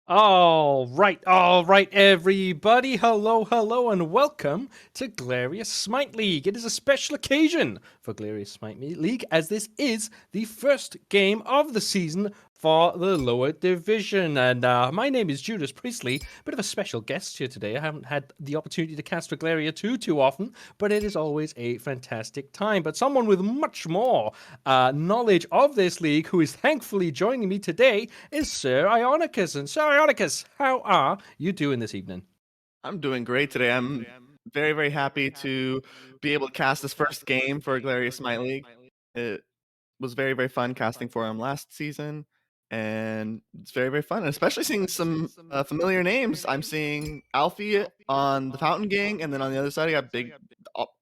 All right, everybody. Hello, and welcome to Glarious Smite League. It is a special occasion for Glarious Smite League, as this is the first game of the season for the lower division. And my name is Judas Priestley, bit of a special guest here today. I haven't had the opportunity to cast for Glaria too often, but it is always a fantastic time. But someone with much more knowledge of this league, who is thankfully joining me today, is Sir Ionicus. And Sir Ionicus, how are you doing this evening? I'm doing great today. I'm very, very happy to be able to cast this first game for Glarious Smite League. It was very, very fun casting for him last season, and it's very, very fun, and especially seeing some familiar names. I'm seeing Alfie on the Fountain Gang, and then on the other side, I got Big.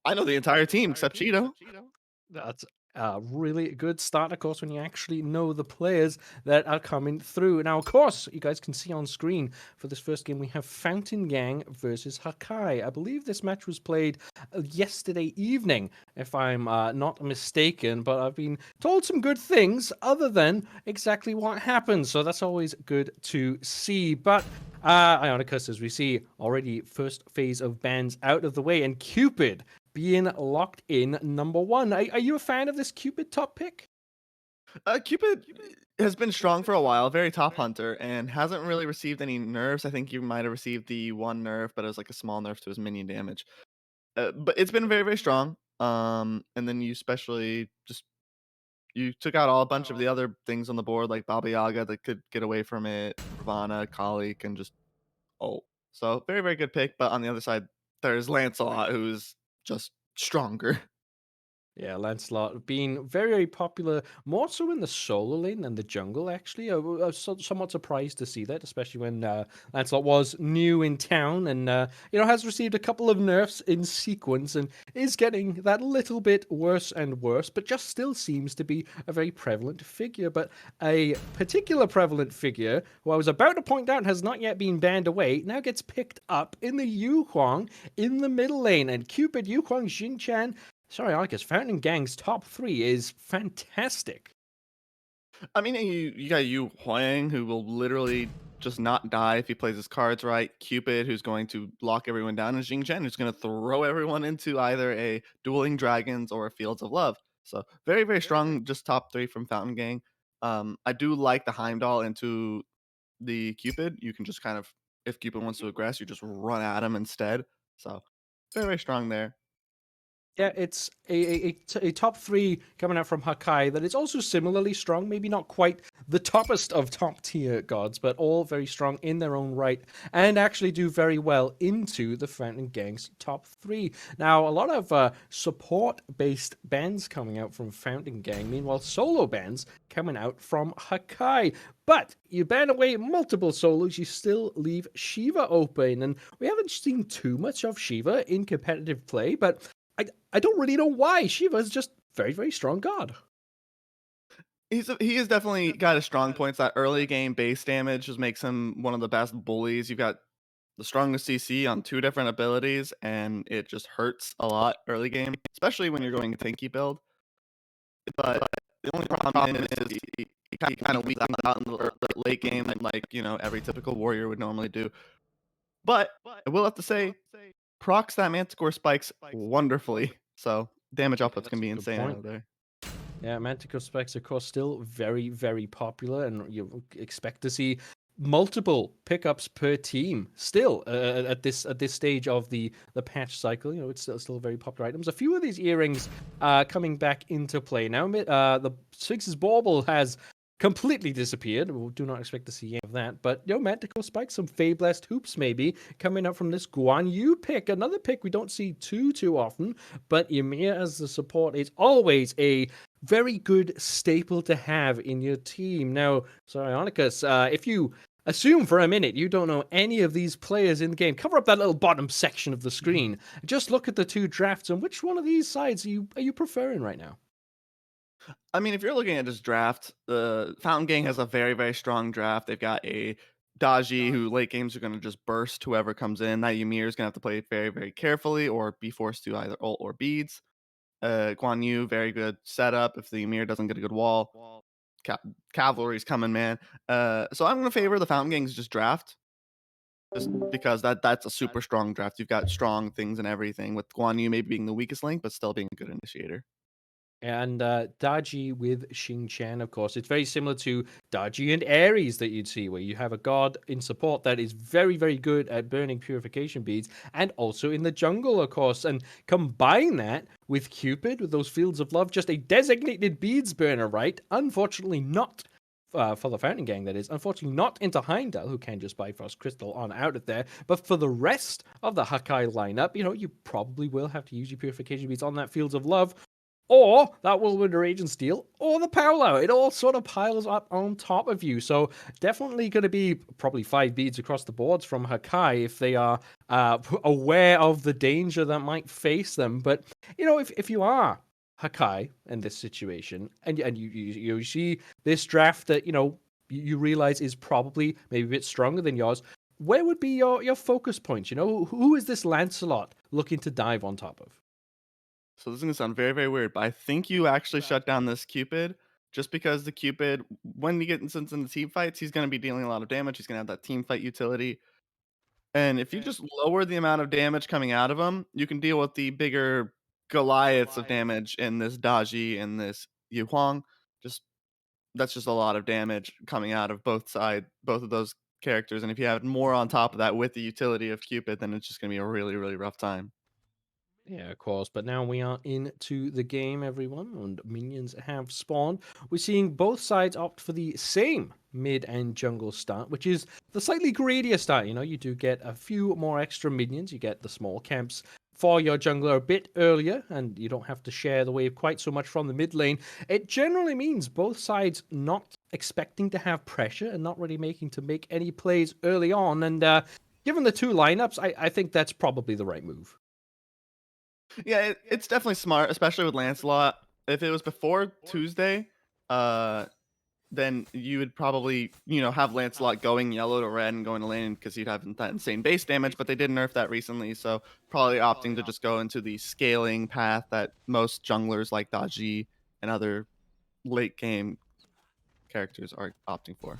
I know the entire team except Cheeto. That's a really good start, of course, when you actually know the players that are coming through. Now, of course, you guys can see on screen for this first game, we have Fountain Gang versus Hakai. I believe this match was played yesterday evening, if I'm not mistaken, but I've been told some good things other than exactly what happened. So that's always good to see. But Ionicus, as we see already, first phase of bans out of the way, and Cupid being locked in number one. Are you a fan of this Cupid top pick? Cupid has been strong for a while, very top hunter, and hasn't really received any nerfs. I think you might have received the one nerf, but it was like a small nerf to his minion damage. But it's been very, very strong. And then you especially just you took out all a bunch of the other things on the board, like Baba Yaga that could get away from it, Ravana, Kali can just ult. So very, very good pick. But on the other side, there's Lancelot, who's just stronger. Yeah, Lancelot being very, very popular, more so in the solo lane than the jungle, actually. I was somewhat surprised to see that, especially when Lancelot was new in town and, has received a couple of nerfs in sequence and is getting that little bit worse and worse, but just still seems to be a very prevalent figure. But a particular prevalent figure, who I was about to point out has not yet been banned away, now gets picked up in the Yu Huang in the middle lane. And Cupid, Yu Huang, Xinqian, sorry, Arcus. Fountain Gang's top three is fantastic. I mean, you got Yu Huang, who will literally just not die if he plays his cards right. Cupid, who's going to lock everyone down, and Jing Zhen, who's going to throw everyone into either a Dueling Dragons or a Fields of Love. So very, very strong, just top three from Fountain Gang. I do like the Heimdall into the Cupid. You can just kind of, if Cupid wants to aggress, you just run at him instead. So very, very strong there. Yeah, it's a top three coming out from Hakai that is also similarly strong. Maybe not quite the toppest of top tier gods, but all very strong in their own right and actually do very well into the Fountain Gang's top three. Now, a lot of support based bands coming out from Fountain Gang, meanwhile, solo bands coming out from Hakai. But you ban away multiple solos, you still leave Shiva open. And we haven't seen too much of Shiva in competitive play, but I don't really know why. Shiva's just very, very strong god. He is definitely got his strong points. That early game base damage just makes him one of the best bullies. You've got the strongest CC on two different abilities, and it just hurts a lot early game, especially when you're going tanky build. But the only problem is he kind of weakens out in the late game, like every typical warrior would normally do. But I will have to say, procs that Manticore spikes wonderfully, so damage Yeah, output's that's gonna a be good insane out point. of there. Yeah, Manticore specs, of course, still very, very popular, and you expect to see multiple pickups per team still at this stage of the patch cycle. It's still very popular items. A few of these earrings coming back into play now. The Sphinx's bauble has completely disappeared. We do not expect to see any of that. But Manticore spikes, some Fey Blessed hoops maybe coming up from this Guan Yu pick. Another pick we don't see too often. But Ymir as the support is always a very good staple to have in your team. Now, sorry, Ionicus, if you assume for a minute you don't know any of these players in the game, cover up that little bottom section of the screen. Just look at the two drafts and which one of these sides are you preferring right now? I mean, if you're looking at this draft, the Fountain Gang has a very, very strong draft. They've got a Daji who late games are going to just burst whoever comes in. That Ymir is going to have to play very, very carefully or be forced to either ult or beads. Guan Yu, very good setup if the Ymir doesn't get a good wall. cavalry's coming, man. So I'm gonna favor the Fountain Gangs just draft. Just because that's a super strong draft. You've got strong things and everything, with Guan Yu maybe being the weakest link, but still being a good initiator. And Daji with Xing Chen, of course. It's very similar to Daji and Ares that you'd see, where you have a god in support that is very, very good at burning purification beads, and also in the jungle, of course. And combine that with Cupid, with those fields of love, just a designated beads burner, right? Unfortunately, not for the Fountain Gang, that is. Unfortunately, not into Heimdall, who can just Bifrost Crystal on out of there. But for the rest of the Hakai lineup, you probably will have to use your Purification Beads on that Fields of Love, or that Whirlwind Rage and Steel, or the Paolo. It all sort of piles up on top of you. So definitely going to be probably 5 beads across the boards from Hakai if they are aware of the danger that might face them. But, if you are Hakai in this situation, and you see this draft that, you realize is probably maybe a bit stronger than yours, where would be your focus points? Who is this Lancelot looking to dive on top of? So this is gonna sound very, very weird, but I think you actually shut down this Cupid just because the Cupid, when you get into the team fights, he's gonna be dealing a lot of damage. He's gonna have that team fight utility. And if you just lower the amount of damage coming out of him, you can deal with the bigger Goliaths of damage in this Daji and this Yu Huang. Just that's just a lot of damage coming out of both of those characters. And if you have more on top of that with the utility of Cupid, then it's just gonna be a really, really rough time. Yeah, of course. But now we are into the game, everyone, and minions have spawned. We're seeing both sides opt for the same mid and jungle start, which is the slightly greedier start. You do get a few more extra minions. You get the small camps for your jungler a bit earlier, and you don't have to share the wave quite so much from the mid lane. It generally means both sides not expecting to have pressure and not really making to make any plays early on. And given the two lineups, I think that's probably the right move. Yeah, it's definitely smart, especially with Lancelot. If it was before Tuesday, uh, then you would probably, have Lancelot going yellow to red and going to lane because he'd have that insane base damage, but they did nerf that recently, so probably opting to just go into the scaling path that most junglers like Daji and other late game characters are opting for.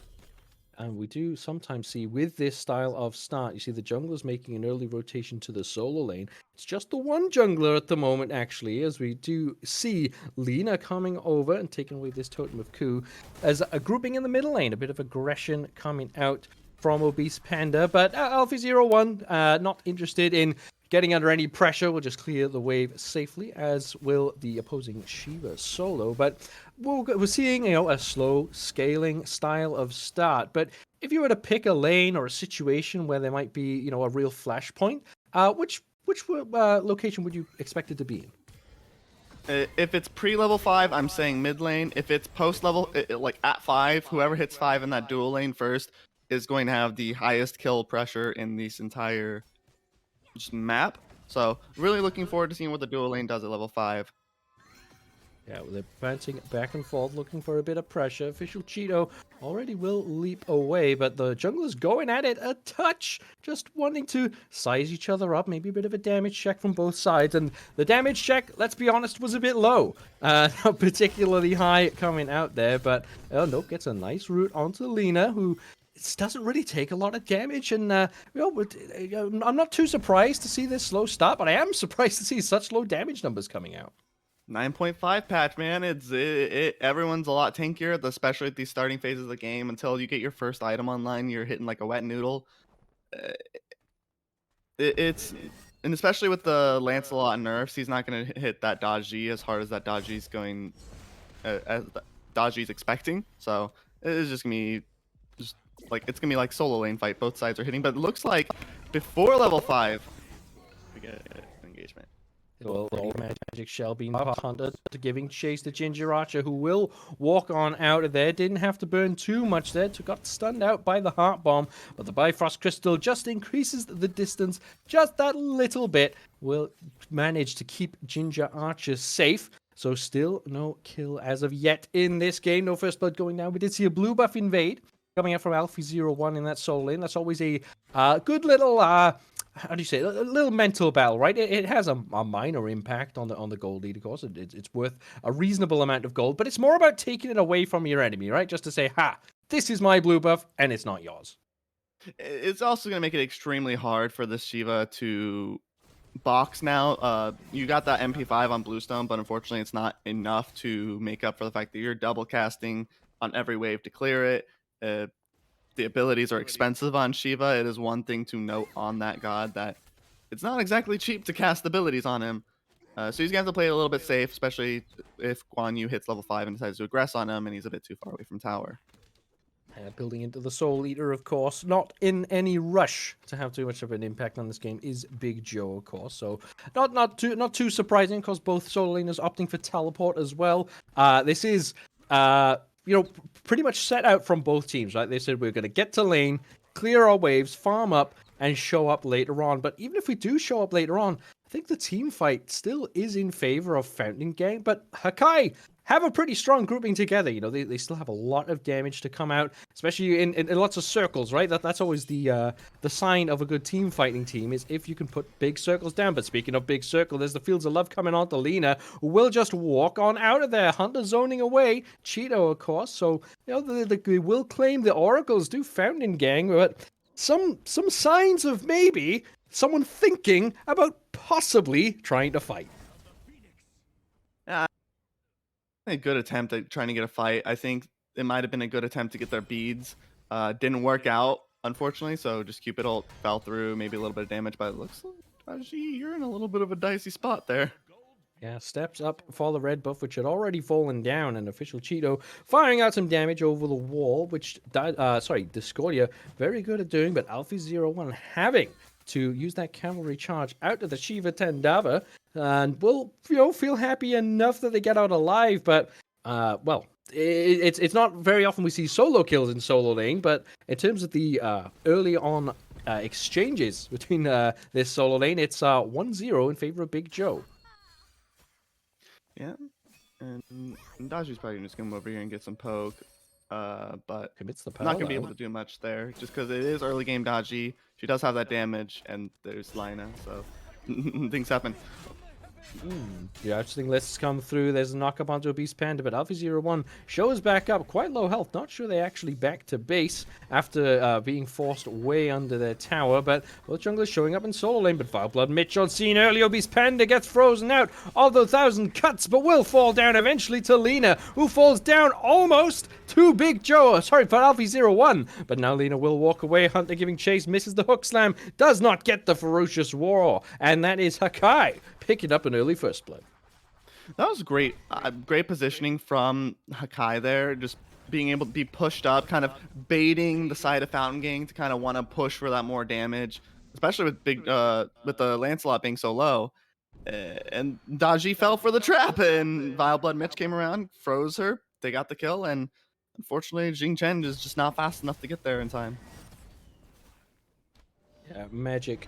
And we do sometimes see with this style of start, you see the junglers making an early rotation to the solo lane. It's just the one jungler at the moment, actually, as we do see Lina coming over and taking away this Totem of Ku as a grouping in the middle lane. A bit of aggression coming out from Obese Panda, but Alpha01 not interested in getting under any pressure. Will just clear the wave safely, as will the opposing Shiva solo. But we're seeing, a slow scaling style of start. But if you were to pick a lane or a situation where there might be, a real flashpoint, which location would you expect it to be in? If it's pre-level 5, I'm saying mid lane. If it's post-level, like at 5, whoever hits 5 in that dual lane first is going to have the highest kill pressure in this entire just map. So really looking forward to seeing what the dual lane does at level 5. Yeah, well, they're bouncing back and forth, looking for a bit of pressure. Official Cheeto already will leap away, but the junglers going at it a touch, just wanting to size each other up. Maybe a bit of a damage check from both sides, and the damage check, let's be honest, was a bit low. Not particularly high coming out there, but nope, gets a nice root onto Lina, who it doesn't really take a lot of damage, and I'm not too surprised to see this slow start, but I am surprised to see such low damage numbers coming out. 9.5 patch, man. Everyone's a lot tankier, especially at these starting phases of the game. Until you get your first item online, you're hitting like a wet noodle. And especially with the Lancelot nerfs, he's not going to hit that Daji as hard as that Daji's going, as Daji's expecting. So it's just gonna be it's gonna be like solo lane fight. Both sides are hitting, but it looks like before level 5, we get engagement. Well, the magic shell being hunted, giving chase to Ginger Archer, who will walk on out of there. Didn't have to burn too much there. Got stunned out by the heart bomb, but the Bifrost Crystal just increases the distance just that little bit. Will manage to keep Ginger Archer safe. So still no kill as of yet in this game. No first blood going down. We did see a blue buff invade coming out from Alfie01 in that solo lane. That's always a good little how do you say it? A little mental battle, right? It has a minor impact on the gold lead, of course. It's worth a reasonable amount of gold, but it's more about taking it away from your enemy, right? Just to say, ha, this is my blue buff, and it's not yours. It's also going to make it extremely hard for this Shiva to box now. You got that MP5 on Bluestone, but unfortunately, it's not enough to make up for the fact that you're double casting on every wave to clear it. Uh, the abilities are expensive on Shiva. It is one thing to note on that god that it's not exactly cheap to cast abilities on him. So he's going to have to play it a little bit safe, especially if Guan Yu hits level 5 and decides to aggress on him and he's a bit too far away from tower. Building into the Soul Eater, of course, not in any rush to have too much of an impact on this game is Big Joe, of course. So not too surprising, because both solo laners opting for teleport as well. This is pretty much set out from both teams, right? They said we're going to get to lane, clear our waves, farm up, and show up later on. But even if we do show up later on, I think the team fight still is in favor of Fountain Gang. But Hakai have a pretty strong grouping together. They still have a lot of damage to come out, especially in lots of circles, right? That's always the sign of a good team fighting team, is if you can put big circles down. But speaking of big circle, there's the Fields of Love coming on to Lina, who will just walk on out of there. Hunter zoning away. Cheeto, of course. So, they will claim the Oracles do Fountain Gang, but some signs of maybe someone thinking about possibly trying to fight. Yeah, a good attempt at trying to get a fight. I think it might have been a good attempt to get their beads. Didn't work out, unfortunately, so just Cupid ult fell through, maybe a little bit of damage, but it looks like Taji, you're in a little bit of a dicey spot there. Yeah, steps up for the red buff, which had already fallen down, and official Cheeto firing out some damage over the wall, which Discordia very good at doing, but Alfie01 having to use that cavalry charge out of the Shiva Tendava, and will feel happy enough that they get out alive, but it's not very often we see solo kills in solo lane, but in terms of the early on exchanges between this solo lane, it's 1-0 in favor of Big Joe. Yeah, and Daji's probably just gonna come over here and get some poke, but Commits the not gonna be parallel. able to do much there, just because it is early game Daji. She does have that damage, and there's Lina, so things happen. The ousting lists come through. There's a knock up onto a Beast Panda, but Alpha01 shows back up. Quite low health. Not sure they actually back to base after being forced way under their tower. But both junglers showing up in solo lane. But Vile Blood Mitch on scene earlier. Beast Panda gets frozen out of the 1,000 cuts, but will fall down eventually to Lina, who falls down almost to Big Joe. Sorry, for Alfie01. But now Lina will walk away. Hunter giving chase, misses the hook slam, does not get the ferocious roar. And that is Hakai picking up an early first blood. That was great. Great positioning from Hakai there, just being able to be pushed up, kind of baiting the side of Fountain Gang to kind of want to push for that more damage, especially with with the Lancelot being so low. And Daji fell for the trap, and Vile Blood Mitch came around, froze her. They got the kill, and unfortunately, Jing Chen is just not fast enough to get there in time. Yeah, magic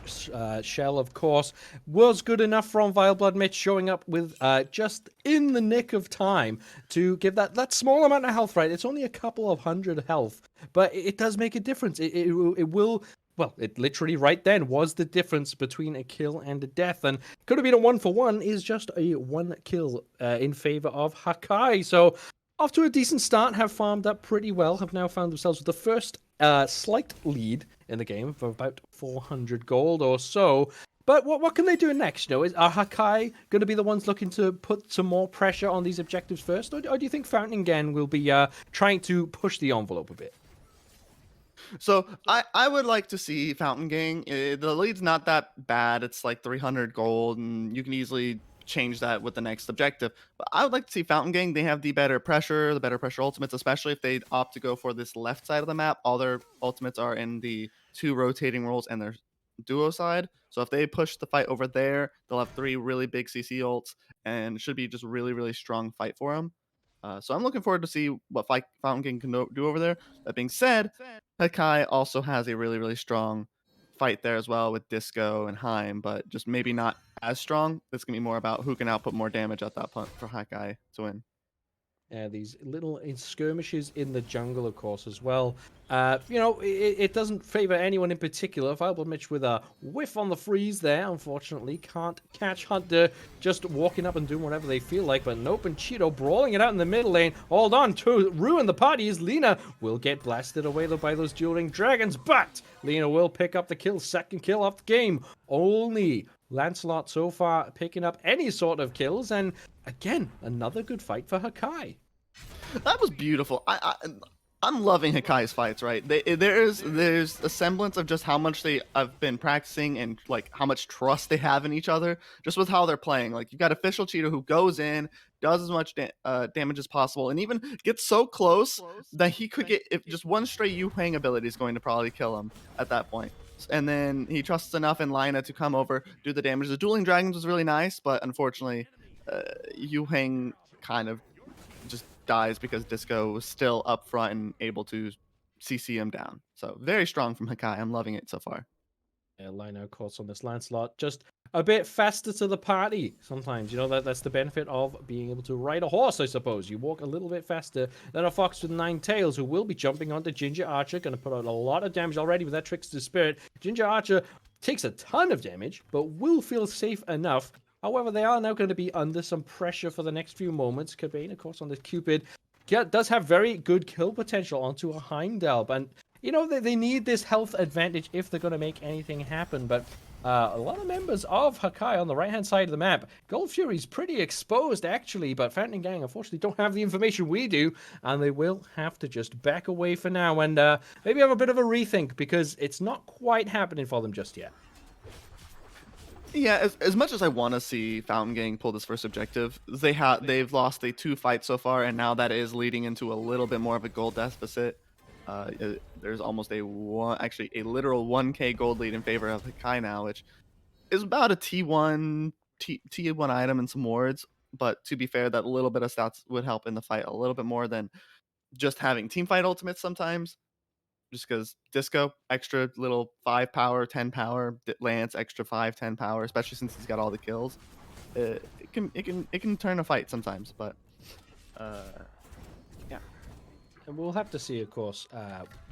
shell, of course, was good enough from Vile Blood Mitch, showing up with just in the nick of time to give that small amount of health, right? It's only a couple of hundred health, but it does make a difference. It will. Well, it literally right then was the difference between a kill and a death, and could have been a 1-for-1, is just a 1 kill in favor of Hakai. So off to a decent start, have farmed up pretty well, have now found themselves with the first slight lead in the game for about 400 gold or so. But what can they do next? Are Hakai going to be the ones looking to put some more pressure on these objectives first, or do you think Fountain Gang will be trying to push the envelope a bit? So I would like to see Fountain Gang. The lead's not that bad. It's like 300 gold, and you can easily change that with the next objective. But I would like to see Fountain Gang. They have the better pressure ultimates, especially if they opt to go for this left side of the map. All their ultimates are in the 2 rotating roles and their duo side. So if they push the fight over there, they'll have 3 really big CC ults, and it should be just really, really strong fight for them. So I'm looking forward to see what Fountain King can do over there. That being said, Hakai also has a really, really strong fight there as well with Disco and Heim, but just maybe not as strong. It's going to be more about who can output more damage at that point for Hakai to win. These little skirmishes in the jungle, of course, as well. It doesn't favor anyone in particular. Fireball Mitch with a whiff on the freeze there, unfortunately. Can't catch Hunter just walking up and doing whatever they feel like. But nope, and Cheeto brawling it out in the middle lane. Hold on, to ruin the party is Lina. Will get blasted away though by those dueling dragons. But Lina will pick up the kill. Second kill off the game. Only Lancelot so far picking up any sort of kills. And again, another good fight for Hakai. That was beautiful. I'm loving Hakai's fights. Right, there's a semblance of just how much they have been practicing and like how much trust they have in each other, just with how they're playing. Like you've got official Cheeto who goes in, does as much damage as possible, and even gets so close that he could get if just one stray Yu Hang ability is going to probably kill him at that point. And then he trusts enough in Lina to come over, do the damage. The dueling dragons was really nice, but unfortunately, Yu Hang kind of just dies because Disco was still up front and able to CC him down. So very strong from Hakai. I'm loving it so far. Yeah, Lino, of course, on this Lancelot, just a bit faster to the party sometimes. That's the benefit of being able to ride a horse, I suppose. You walk a little bit faster than a fox with 9 tails, who will be jumping onto Ginger Archer. Going to put out a lot of damage already with that Trickster Spirit. Ginger Archer takes a ton of damage, but will feel safe enough. However, they are now going to be under some pressure for the next few moments. Cabane, of course, on the Cupid, does have very good kill potential onto a Heimdall. And, they need this health advantage if they're going to make anything happen. But a lot of members of Hakai on the right-hand side of the map. Gold Fury's pretty exposed, actually. But Fountain Gang, unfortunately, don't have the information we do. And they will have to just back away for now. And maybe have a bit of a rethink, because it's not quite happening for them just yet. Yeah, as much as I want to see Fountain Gang pull this first objective, they've lost 2 fights so far, and now that is leading into a little bit more of a gold deficit. There's almost a literal 1k gold lead in favor of Hakai now, which is about a T1 item and some wards. But to be fair, that little bit of stats would help in the fight a little bit more than just having team fight ultimates sometimes. Just because Disco, extra little 5 power, 10 power, Lance, extra 5, 10 power, especially since he's got all the kills. It can turn a fight sometimes, but yeah. And we'll have to see, of course,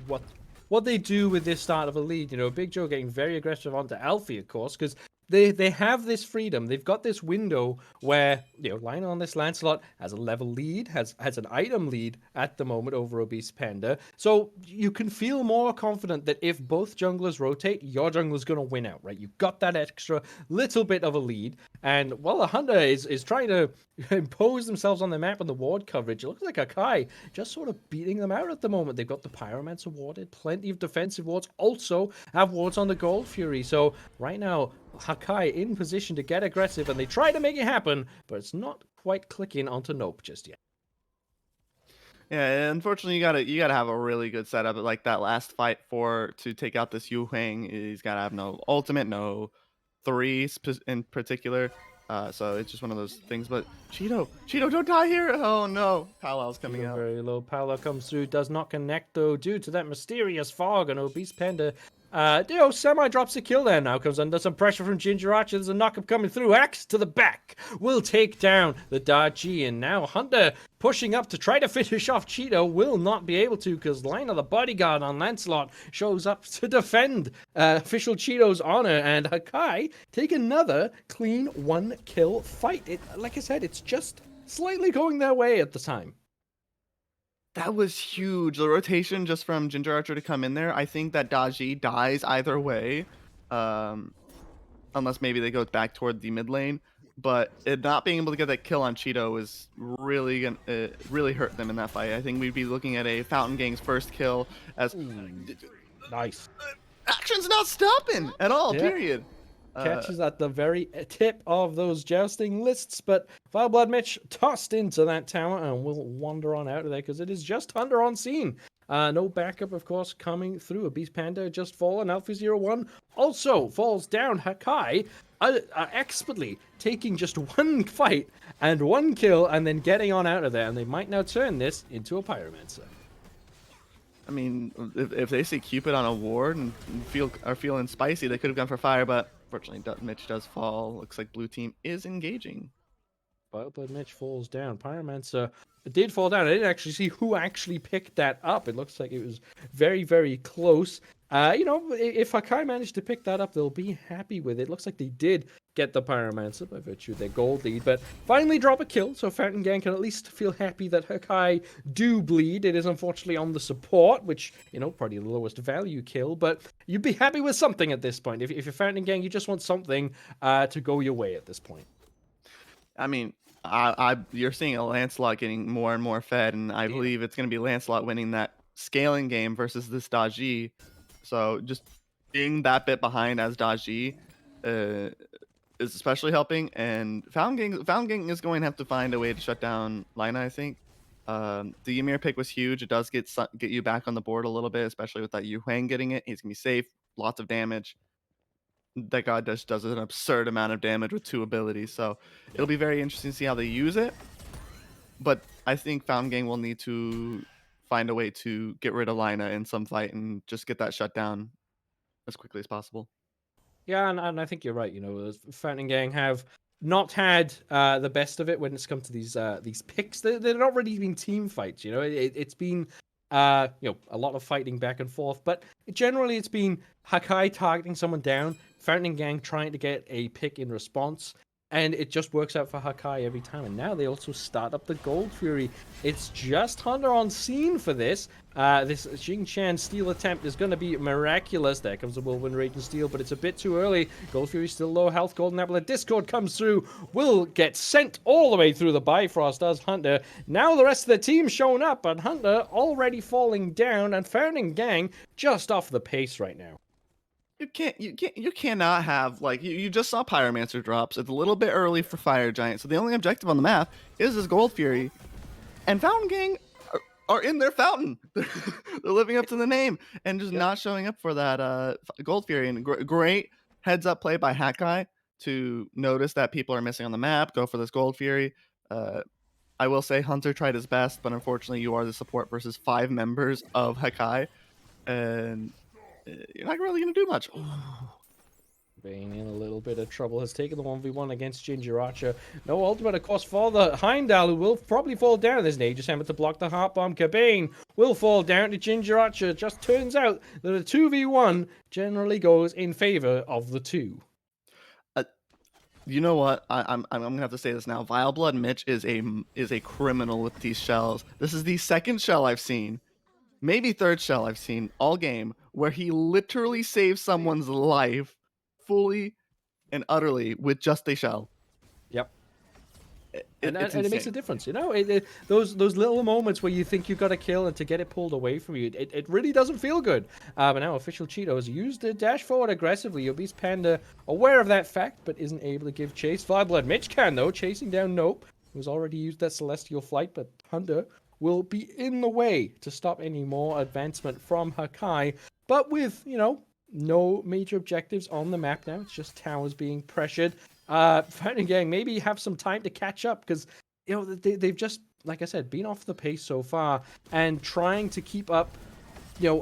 what they do with this start of a lead. Big Joe getting very aggressive onto Alfie, of course, because they have this freedom. They've got this window where, Lionel on this Lancelot has a level lead, has an item lead at the moment over Obese Panda. So you can feel more confident that if both junglers rotate, your jungler's going to win out, right? You've got that extra little bit of a lead. And while the Hunter is trying to impose themselves on the map and the ward coverage, it looks like Hakai just sort of beating them out at the moment. They've got the Pyromancer warded, plenty of defensive wards, also have wards on the Gold Fury. So right now, Hakai in position to get aggressive, and they try to make it happen, but it's not quite clicking onto Nope just yet. Yeah, unfortunately, you gotta have a really good setup. Like that last fight to take out this Yu Hang, he's gotta have no ultimate, no 3 in particular. So it's just one of those things. But Cheeto, don't die here! Oh no, Palal's coming out. Very low. Pala comes through, does not connect though, due to that mysterious fog, and Obese Panda Semi drops a kill there now, comes under some pressure from Ginger Archer. There's a knockup coming through. Axe to the back will take down the Darji, and now Hunter pushing up to try to finish off Cheeto will not be able to, because Lina, the bodyguard on Lancelot, shows up to defend official Cheeto's honor, and Hakai take another clean 1-kill fight. Like I said, it's just slightly going their way at the time. That was huge. The rotation just from Ginger Archer to come in there. I think that Daji dies either way, unless maybe they go back toward the mid lane. But it not being able to get that kill on Cheeto is really gonna really hurt them in that fight. I think we'd be looking at a Fountain Gang's first kill as nice. Action's not stopping at all. Yeah. Period. Catches at the very tip of those jousting lists, but Fireblood Mitch tossed into that tower and will wander on out of there because it is just Hunter on scene. No backup, of course, coming through. A Beast Panda just fallen. Alpha01 also falls down. Hakai expertly taking just one fight and one kill and then getting on out of there, and they might now turn this into a Pyromancer. I mean, if they see Cupid on a ward and are feeling spicy, they could have gone for fire, but fortunately, Mitch does fall. Looks like blue team is engaging. But Mitch falls down. Pyromancer did fall down. I didn't actually see who actually picked that up. It looks like it was very, very close. If Hakai managed to pick that up, they'll be happy with it. Looks like they did get the Pyromancer by virtue of their gold lead, but finally drop a kill, so Fountain Gang can at least feel happy that Hakai do bleed. It is unfortunately on the support, which, probably the lowest value kill, but you'd be happy with something at this point. If you're Fountain Gang, you just want something to go your way at this point. I mean, you're seeing a Lancelot getting more and more fed, and I believe it's going to be Lancelot winning that scaling game versus this Daji. So just being that bit behind as Daji is especially helping, and Fountain Gang is going to have to find a way to shut down Lina, I think. The Ymir pick was huge. It does get you back on the board a little bit, especially with that Yu Huang getting it. He's going to be safe, lots of damage. That god just does an absurd amount of damage with 2 abilities, so it'll be very interesting to see how they use it. But I think Fountain Gang will need to find a way to get rid of Lina in some fight and just get that shut down as quickly as possible. Yeah, and I think you're right. Fountain Gang have not had the best of it when it's come to these picks. They're not really been team fights. It's been a lot of fighting back and forth, but generally it's been Hakai targeting someone down, Fountain Gang trying to get a pick in response, and it just works out for Hakai every time. And now they also start up the Gold Fury. It's just Hunter on scene for this. This Xing Chan steal attempt is going to be miraculous. There comes the Whirlwind Rage and Steel, but it's a bit too early. Gold Fury still low health. Golden Apple of Discord comes through. Will get sent all the way through the Bifrost, does Hunter. Now the rest of the team showing up, but Hunter already falling down, and Fountain Gang just off the pace right now. You cannot have, like, you just saw Pyromancer drops. It's a little bit early for Fire Giant, so the only objective on the map is this Gold Fury, and Fountain Gang are in their fountain. They're living up to the name and just not showing up for that Gold Fury. And great heads up play by Hakai to notice that people are missing on the map, go for this Gold Fury. I will say Hunter tried his best, but unfortunately you are the support versus 5 members of Hakai, and you're not really going to do much. Bane in a little bit of trouble, has taken the 1v1 against Ginger Archer. No ultimate, of course, for the Heimdall, who will probably fall down. There's an Aegis Hammer to block the Heart Bomb. Cabane will fall down to Ginger Archer. It just turns out that a 2v1 generally goes in favor of the 2. You know what? I'm gonna have to say this now. Vile Blood Mitch is a criminal with these shells. This is the 2nd shell I've seen, maybe 3rd shell I've seen all game, where he literally saves someone's life fully and utterly with just a shell. Yep. And it makes a difference, those little moments where you think you've got a kill and to get it pulled away from you, it really doesn't feel good. But now Official Cheetos used to dash forward aggressively. Obese Panda aware of that fact, but isn't able to give chase. Fireblood Mitch can, though, chasing down Nope, who's already used that Celestial Flight, but Hunter will be in the way to stop any more advancement from Hakai. But with, no major objectives on the map now, it's just towers being pressured. Fountain Gang maybe have some time to catch up, because they've just, like I said, been off the pace so far, and trying to keep up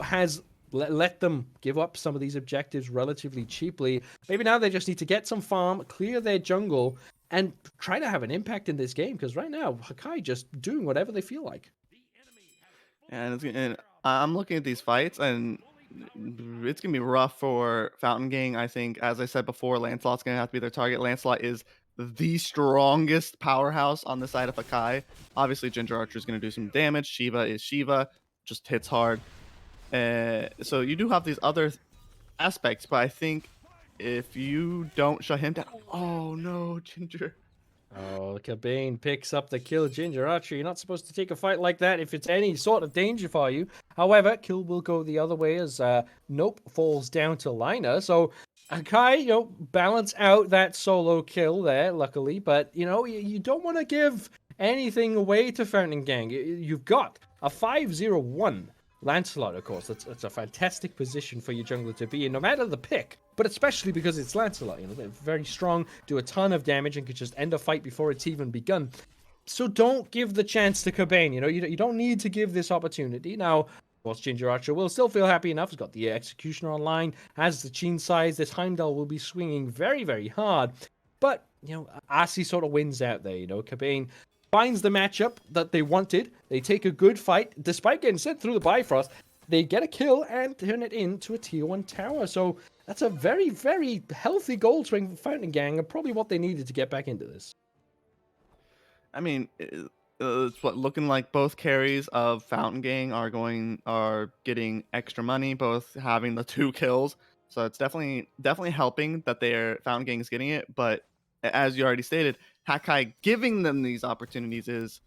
has let them give up some of these objectives relatively cheaply. Maybe now they just need to get some farm, clear their jungle, and try to have an impact in this game, because right now Hakai just doing whatever they feel like. And I'm looking at these fights, and it's gonna be rough for Fountain Gang. I think, as I said before, Lancelot's gonna have to be their target. Lancelot is the strongest powerhouse on the side of Hakai. Obviously, Ginger Archer is gonna do some damage. Shiva is Shiva, just hits hard. So you do have these other aspects, but I think if you don't shut him down, oh no, Ginger. Oh, Cabane picks up the kill. Ginger Archer, you're not supposed to take a fight like that if it's any sort of danger for you. However, kill will go the other way as Nope falls down to Lina. So Hakai, balance out that solo kill there, luckily. But, you don't want to give anything away to Fountain Gang. You've got a 5-0-1. Lancelot, of course, that's a fantastic position for your jungler to be in, no matter the pick, but especially because it's Lancelot. They're very strong, do a ton of damage, and could just end a fight before it's even begun. So don't give the chance to Cabane. You don't need to give this opportunity. Now, of course, Ginger Archer will still feel happy enough. He's got the Executioner online, has the Chin size. This Heimdall will be swinging very, very hard. But, Asi sort of wins out there, Cabane finds the matchup that they wanted. They take a good fight. Despite getting sent through the Bifrost, they get a kill and turn it into a tier 1 tower. So that's a very, very healthy gold swing for Fountain Gang, and probably what they needed to get back into this. I mean, it's looking like both carries of Fountain Gang are getting extra money, both having the 2 kills. So it's definitely helping that their Fountain Gang is getting it. But as you already stated, Hakai giving them these opportunities is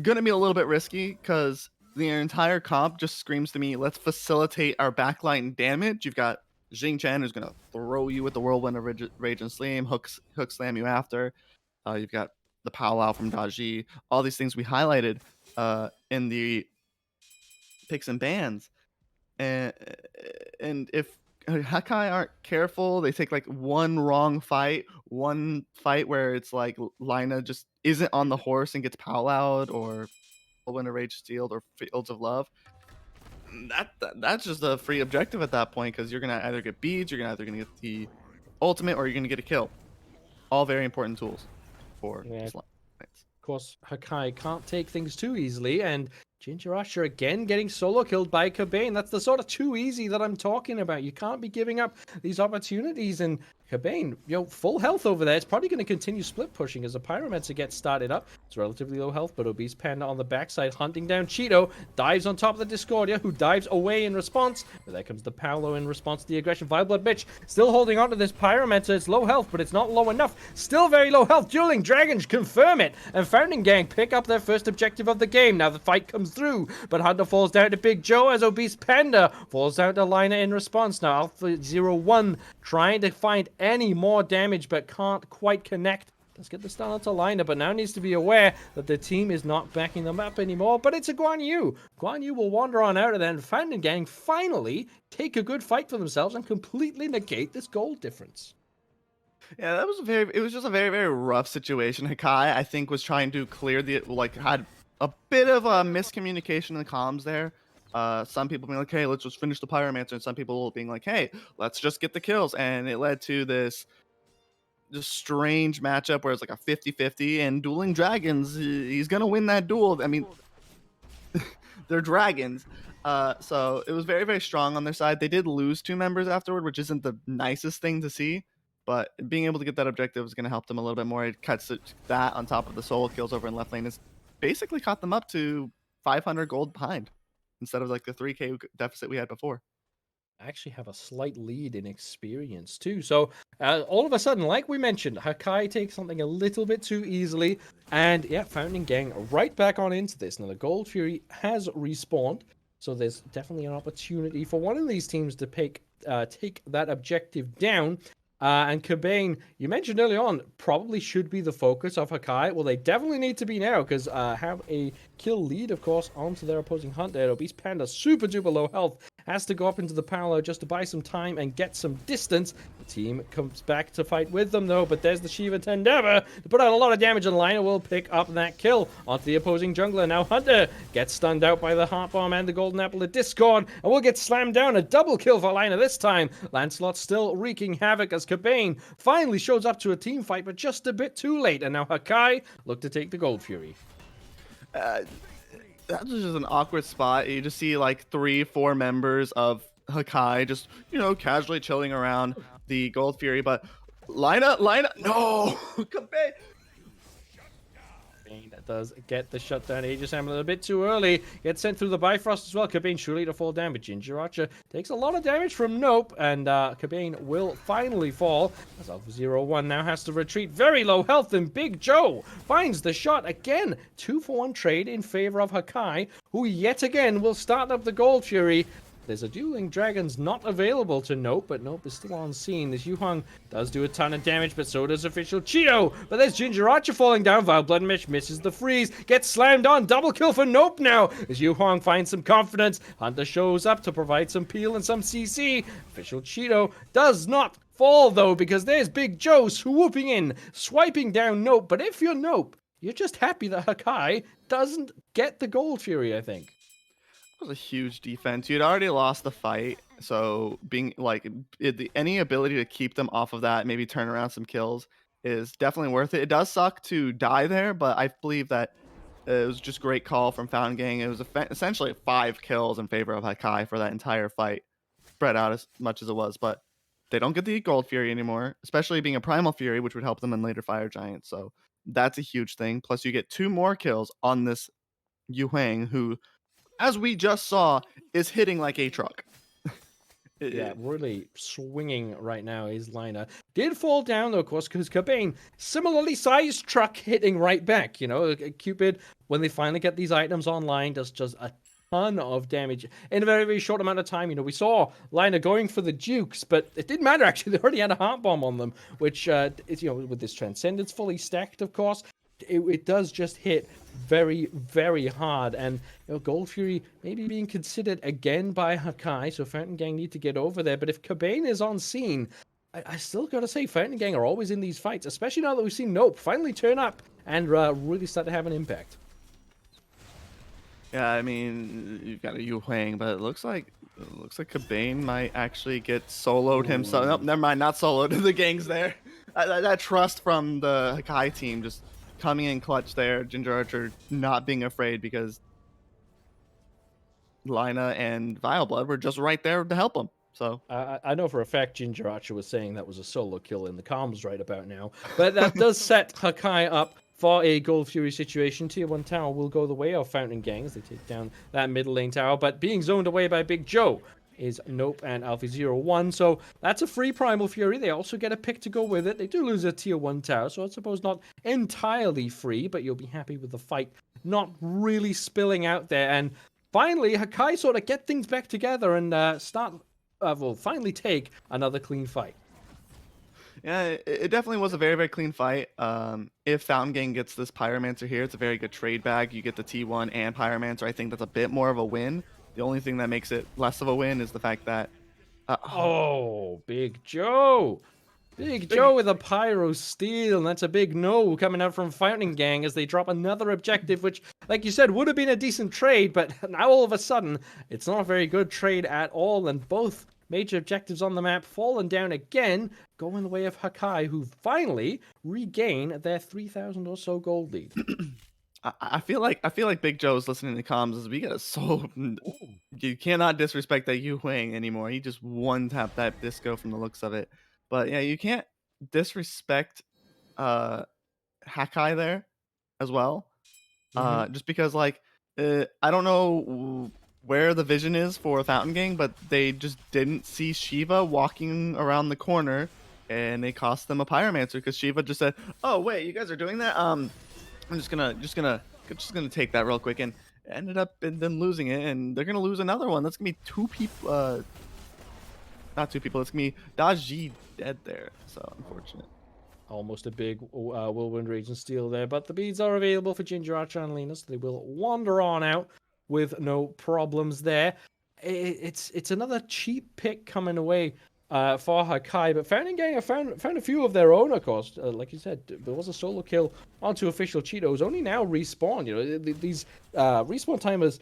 gonna be a little bit risky because the entire comp just screams to me, let's facilitate our backline damage. You've got Jing Chen who's gonna throw you with the Whirlwind of Rage and Slam, hook slam you after. You've got the powwow from Daji, all these things we highlighted in the picks and bans. And if Hakai aren't careful, they take like one wrong fight, one fight where it's like Lina just isn't on the horse and gets powwowed, or Whirlwind of Rage Steeled, or Fields of Love. That's just a free objective at that point, because you're gonna either get beads, you're either gonna get the ultimate, or you're gonna get a kill. All very important tools for Of course, Hakai can't take things too easily, and Ginger Usher again getting solo killed by Cabane. That's the sort of too easy that I'm talking about. You can't be giving up these opportunities, and Cabane, full health over there. It's probably going to continue split pushing as the Pyromancer gets started up. It's relatively low health, but Obese Panda on the backside hunting down Cheeto. Dives on top of the Discordia, who dives away in response. But there comes the Paolo in response to the aggression. Vileblood Mitch still holding on to this Pyromancer. It's low health, but it's not low enough. Still very low health. Dueling Dragons confirm it. And Fountain Gang pick up their first objective of the game. Now the fight comes through, but Hunter falls down to Big Joe as Obese Panda falls down to Lina in response. Now Alpha 01 trying to find any more damage, but can't quite connect. Let's get the stun onto Lina, but now needs to be aware that the team is not backing them up anymore. But it's a Guan Yu. Guan Yu will wander on out of there, and Fountain Gang finally take a good fight for themselves and completely negate this gold difference. Yeah, it was just a very, very rough situation. Hakai, I think, was trying to clear had a bit of a miscommunication in the comms there. Some people being like, hey, let's just finish the Pyromancer, and some people being like, hey, let's just get the kills. And it led to this just strange matchup where it's like a 50-50, and Dueling Dragons, he's going to win that duel. I mean, they're dragons. So it was very, very strong on their side. They did lose 2 members afterward, which isn't the nicest thing to see. But being able to get that objective is going to help them a little bit more. It cuts that on top of the solo kills over in left lane. It's basically caught them up to 500 gold behind instead of like the 3k deficit we had before. Actually have a slight lead in experience too. So all of a sudden, like we mentioned, Hakai takes something a little bit too easily. And yeah, Fountain Gang right back on into this. Now the Gold Fury has respawned. So there's definitely an opportunity for one of these teams to take that objective down. And Cabane, you mentioned early on, probably should be the focus of Hakai. Well, they definitely need to be now, because have a kill lead, of course, onto their opposing hunter. Obese Panda, super duper low health, has to go up into the parallel just to buy some time and get some distance. The team comes back to fight with them, though, but there's the Shiva Tendever to put out a lot of damage, and Lina will pick up that kill onto the opposing jungler. Now Hunter gets stunned out by the Heart Bomb and the Golden Apple of Discord, and will get slammed down. A double kill for Lina this time. Lancelot still wreaking havoc as Cabane finally shows up to a team fight, but just a bit too late, and now Hakai look to take the Gold Fury. That was just an awkward spot. You just see like 3-4 members of Hakai just, casually chilling around the Gold Fury, but Lina, no! Cabane. That does get the shutdown. Aegis Hammer a little bit too early. Gets sent through the Bifrost as well. Cabane surely to fall down, but Ginger Archer takes a lot of damage from Nope, and Cabane will finally fall as Alpha 01 now has to retreat. Very low health, and Big Joe finds the shot again. 2-for-1 trade in favor of Hakai, who yet again will start up the Gold Fury. There's a Dueling Dragons not available to Nope, but Nope is still on scene. This Yuhang does do a ton of damage, but so does official Cheeto. But there's Ginger Archer falling down. Vileblood Mitch misses the freeze, gets slammed on. Double kill for Nope now as Yuhang finds some confidence. Hunter shows up to provide some peel and some CC. Official Cheeto does not fall, though, because there's Big Joe swooping in, swiping down Nope. But if you're Nope, you're just happy that Hakai doesn't get the Gold Fury, I think. was a huge defense. You'd already lost the fight, so being like any ability to keep them off of that, maybe turn around some kills, is definitely worth it. It does suck to die there, but I believe that it was just great call from Fountain Gang. It was essentially 5 kills in favor of Hakai for that entire fight, spread out as much as it was. But they don't get the Gold Fury anymore, especially being a Primal Fury, which would help them in later Fire Giants. So that's a huge thing. Plus, you get 2 more kills on this Yu Huang, who, as we just saw, is hitting like a truck. Yeah, really swinging right now is Liner. Did fall down, though, of course, because Cobain, similarly sized truck hitting right back. You know, Cupid, when they finally get these items online, does just a ton of damage in a very, very short amount of time. You know, we saw Liner going for the Dukes, but it didn't matter, actually. They already had a heart bomb on them, which, is, you know, with this Transcendence fully stacked, of course, it does just hit very, very hard. And you know, Gold Fury maybe being considered again by Hakai, so Fountain Gang need to get over there. But if Cobain is on scene, I still gotta say, Fountain Gang are always in these fights, especially now that we've seen Nope finally turn up and really start to have an impact. Yeah, I mean, you've got a Yu Huang, but it looks like Cobain might actually get soloed himself. Nope, never mind, not soloed. The gang's there. That trust from the Hakai team just coming in clutch there. Ginger Archer not being afraid because Lina and Vileblood were just right there to help him. So I know for a fact Ginger Archer was saying that was a solo kill in the comms right about now. But that does set Hakai up for a Gold Fury situation. Tier 1 tower will go the way of Fountain Gangs. They take down that middle lane tower. But being zoned away by Big Joe is Nope and Alpha01. So that's a free Primal Fury. They also get a pick to go with it. They do lose a Tier 1 tower, so I suppose not entirely free, but you'll be happy with the fight not really spilling out there. And finally, Hakai sort of get things back together and start will finally take another clean fight. yeah, it definitely was a very, very clean fight. If Fountain Gang gets this Pyromancer here, it's a very good trade bag. You get the T1 and Pyromancer. I think that's a bit more of a win. The only thing that makes it less of a win is the fact that Oh, Big Joe. Big Joe with a Pyro Steal, and that's a big no coming out from Fountain Gang as they drop another objective, which, like you said, would have been a decent trade, but now all of a sudden, it's not a very good trade at all, and both major objectives on the map fallen down again, going the way of Hakai, who finally regain their 3,000 or so gold lead. I feel like Big Joe's listening to comms as we get so you cannot disrespect that Yu Huang anymore. He just one tap that disco from the looks of it. But yeah, you can't disrespect Hakai there as well. Just because like I don't know where the vision is for Fountain Gang, but they just didn't see Shiva walking around the corner, and they cost them a Pyromancer because Shiva just said, "Oh wait, you guys are doing that? I'm just gonna take that real quick," and ended up and then losing it, and they're gonna lose another one. That's gonna be 2 people. Not 2 people. It's gonna be Daji dead there. So unfortunate. Almost a big Whirlwind Rage and Steel there, but the beads are available for Ginger Archer and Lena, so they will wander on out with no problems there. It's another cheap pick coming away for Hakai, but Fountain Gang have found a few of their own, of course. Like you said, there was a solo kill onto Official Cheetos, only now respawn. You know, these respawn timers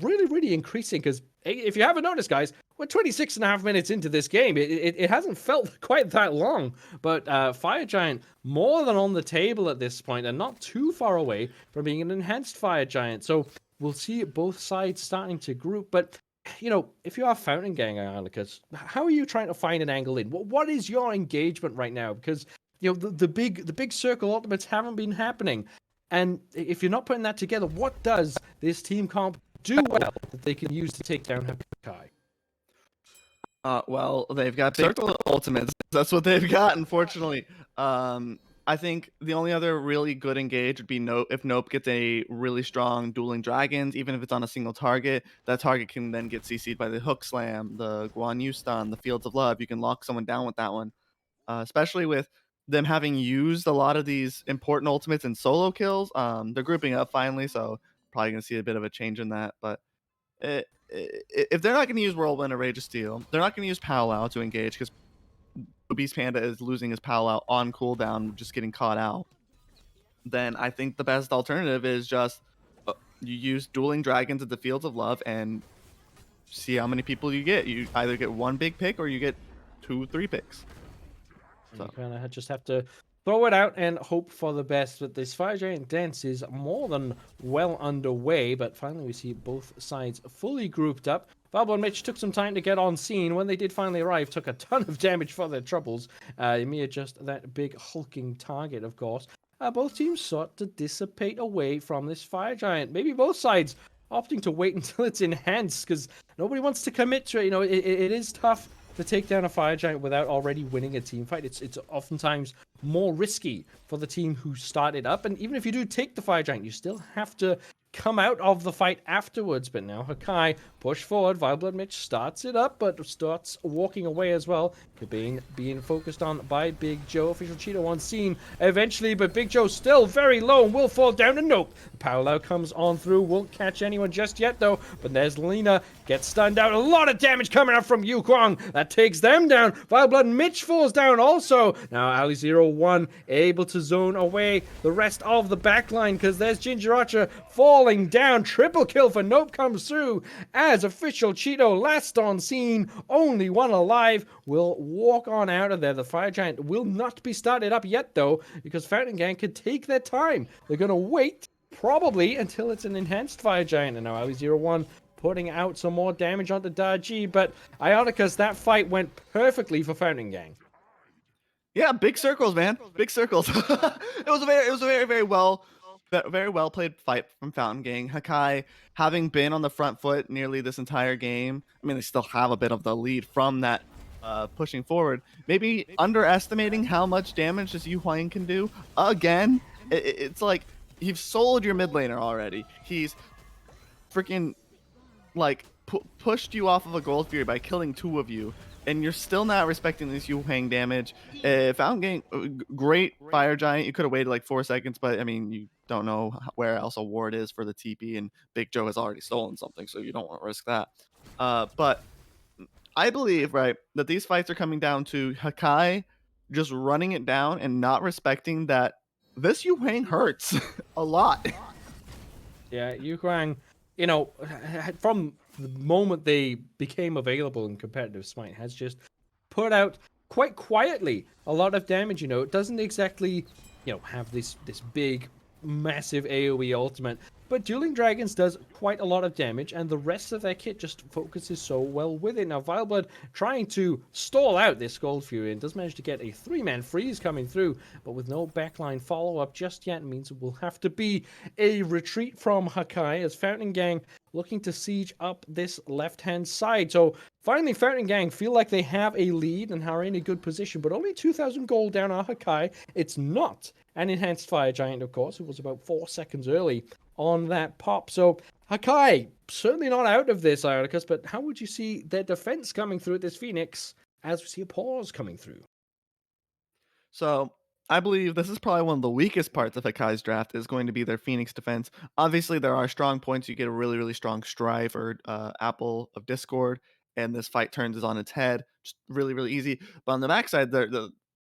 really, really increasing because if you haven't noticed, guys, we're 26 and a half minutes into this game. It hasn't felt quite that long, but Fire Giant more than on the table at this point and not too far away from being an enhanced Fire Giant. So we'll see both sides starting to group. But, you know, if you are Fountain Gang, Ionicus, how are you trying to find an angle in? What is your engagement right now? Because, you know, the big circle ultimates haven't been happening. And if you're not putting that together, what does this team comp do well that they can use to take down Hakai? Well, they've got circle ultimates. That's what they've got, unfortunately. I think the only other really good engage would be Nope. If Nope gets a really strong dueling dragons, even if it's on a single target, that target can then get CC'd by the Hook Slam, the Guan Yu Stun, the Fields of Love. You can lock someone down with that one. Especially with them having used a lot of these important ultimates and solo kills. They're grouping up finally, so probably gonna see a bit of a change in that. But if they're not going to use Whirlwind or Rage of Steel, they're not going to use Powwow to engage because Beast Panda is losing his Powwow on cooldown, just getting caught out. Then I think the best alternative is just you use Dueling Dragons at the Fields of Love and see how many people you get. You either get one big pick or you get 2, 3 picks. You So kind of just have to throw it out and hope for the best. But this Fire Giant dance is more than well underway. But finally, we see both sides fully grouped up. Valbo and Mitch took some time to get on scene. When they did finally arrive, took a ton of damage for their troubles. Ymir just that big hulking target, of course. Both teams sought to dissipate away from this Fire Giant. Maybe both sides opting to wait until it's enhanced because nobody wants to commit to it. You know, it is tough to take down a Fire Giant without already winning a team fight. It's oftentimes more risky for the team who started up. And even if you do take the Fire Giant, you still have to come out of the fight afterwards. But now Hakai push forward. Vileblood Mitch starts it up, but starts walking away as well. Kabane being focused on by Big Joe. Official Cheeto on scene eventually, but Big Joe still very low and will fall down. And nope, Paolo comes on through. Won't catch anyone just yet though. But there's Lena, gets stunned out. A lot of damage coming out from Yu Kwang. That takes them down. Vileblood Mitch falls down also. Now Ali01 able to zone away the rest of the backline because there's Ginger Archer falling down. Triple kill for Nope comes through as Official Cheeto last on scene. Only one alive will walk on out of there. The Fire Giant will not be started up yet though because Fountain Gang could take their time. They're going to wait probably until it's an enhanced Fire Giant. And now Ali01 putting out some more damage onto Daji, but Ionicus, that fight went perfectly for Fountain Gang. yeah, big circles, man. Big circles. It was a very well played fight from Fountain Gang. Hakai, having been on the front foot nearly this entire game, I mean, they still have a bit of the lead from that pushing forward. Maybe underestimating how much damage this Yu Huang can do. Again, it's like you've sold your mid laner already. He's freaking like pushed you off of a Gold Fury by killing 2 of you, and you're still not respecting this Yu Huang damage. Fountain Gang, great Fire Giant. You could have waited like 4 seconds, but I mean, you don't know where else a ward is for the TP, and Big Joe has already stolen something, so you don't want to risk that. But I believe, right, that these fights are coming down to Hakai just running it down and not respecting that this Yu Huang hurts a lot. Yeah, Yu Huang, you know, from the moment they became available in competitive Smite, has just put out quite quietly a lot of damage. You know, it doesn't exactly, you know, have this big, massive AoE ultimate, but Dueling Dragons does quite a lot of damage, and the rest of their kit just focuses so well with it. Now, Vileblood trying to stall out this Gold Fury and does manage to get a 3-man freeze coming through, but with no backline follow-up just yet, means it will have to be a retreat from Hakai as Fountain Gang looking to siege up this left-hand side. So finally, Fountain Gang feel like they have a lead and are in a good position, but only 2,000 gold down on Hakai. It's not an enhanced Fire Giant, of course. It was about 4 seconds early on that pop. So Hakai, certainly not out of this, Ionicus, but how would you see their defense coming through at this Phoenix as we see a pause coming through? So I believe this is probably one of the weakest parts of Hakai's draft is going to be their Phoenix defense. Obviously, there are strong points. You get a really strong Strive or Apple of Discord, and this fight turns on its head. Just really easy. But on the backside, the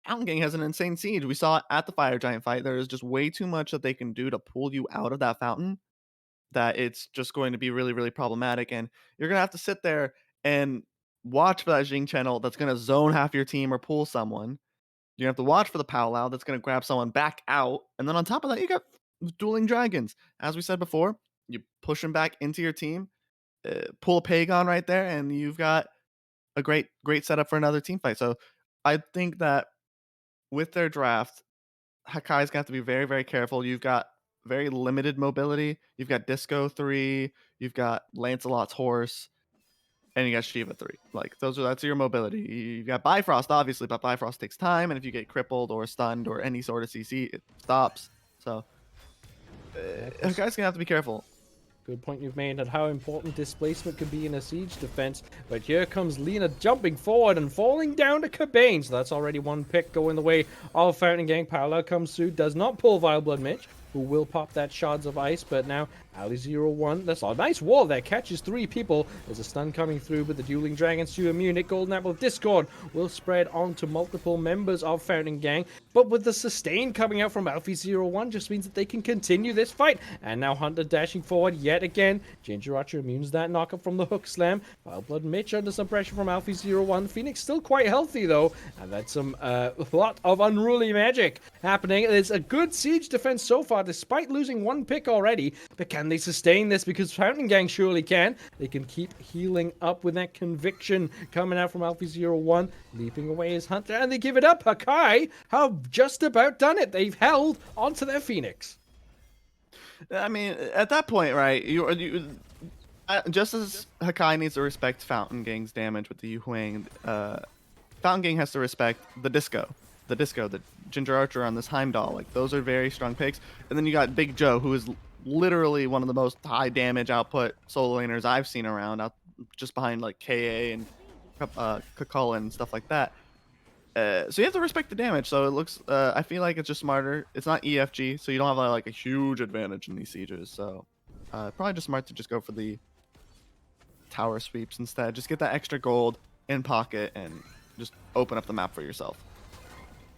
Mountain Gang has an insane siege. We saw it at the Fire Giant fight. There is just way too much that they can do to pull you out of that fountain that it's just going to be really problematic. And you're going to have to sit there and watch for that Jing channel that's going to zone half your team or pull someone. You have to watch for the powwow that's going to grab someone back out. And then on top of that, you got Dueling Dragons. As we said before, you push them back into your team, pull a Pagon right there, and you've got a great setup for another team fight. So I think that with their draft, Hakai's gonna have to be very careful. You've got very limited mobility. You've got Disco 3, you've got Lancelot's horse, and you got Shiva 3. Like that's your mobility. You got Bifrost, obviously, but Bifrost takes time, and if you get crippled or stunned or any sort of CC, it stops. So Hakai's gonna have to be careful. Good point you've made at how important displacement can be in a siege defense. But here comes Lena jumping forward and falling down to Cabane. So that's already one pick going the way of Fountain Gang. Paolo comes through, does not pull Vileblood Mitch, who will pop that Shards of Ice. But now Ali 0-1. That's a nice wall there. Catches 3 people. There's a stun coming through, but the Dueling Dragons too immune. Golden Apple of Discord will spread onto multiple members of Fountain Gang. But with the sustain coming out from Alfie 0-1 just means that they can continue this fight. And now Hunter dashing forward yet again. Ginger Archer immunes that knockup from the hook slam. Vileblood Mitch under some pressure from Alfie 0-1. Phoenix still quite healthy though. And that's some lot of unruly magic happening. There's a good siege defense so far despite losing 1 pick already. But can they sustain this? Because Fountain Gang surely can. They can keep healing up with that conviction coming out from Alfie 0-1. Leaping away is Hunter, and they give it up. Hakai have just about done it. They've held onto their Phoenix. I mean, at that point, right, just as Hakai needs to respect Fountain Gang's damage with the Yu Huang, Fountain Gang has to respect the the Ginger Archer on this Heimdall. Like, those are very strong picks. And then you got Big Joe, who is literally one of the most high damage output solo laners I've seen around, out just behind like KA and Kakula and stuff like that. So you have to respect the damage. So it looks, I feel like it's just smarter. It's not EFG, so you don't have like a huge advantage in these sieges. So probably just smart to just go for the tower sweeps instead. Just get that extra gold in pocket and just open up the map for yourself.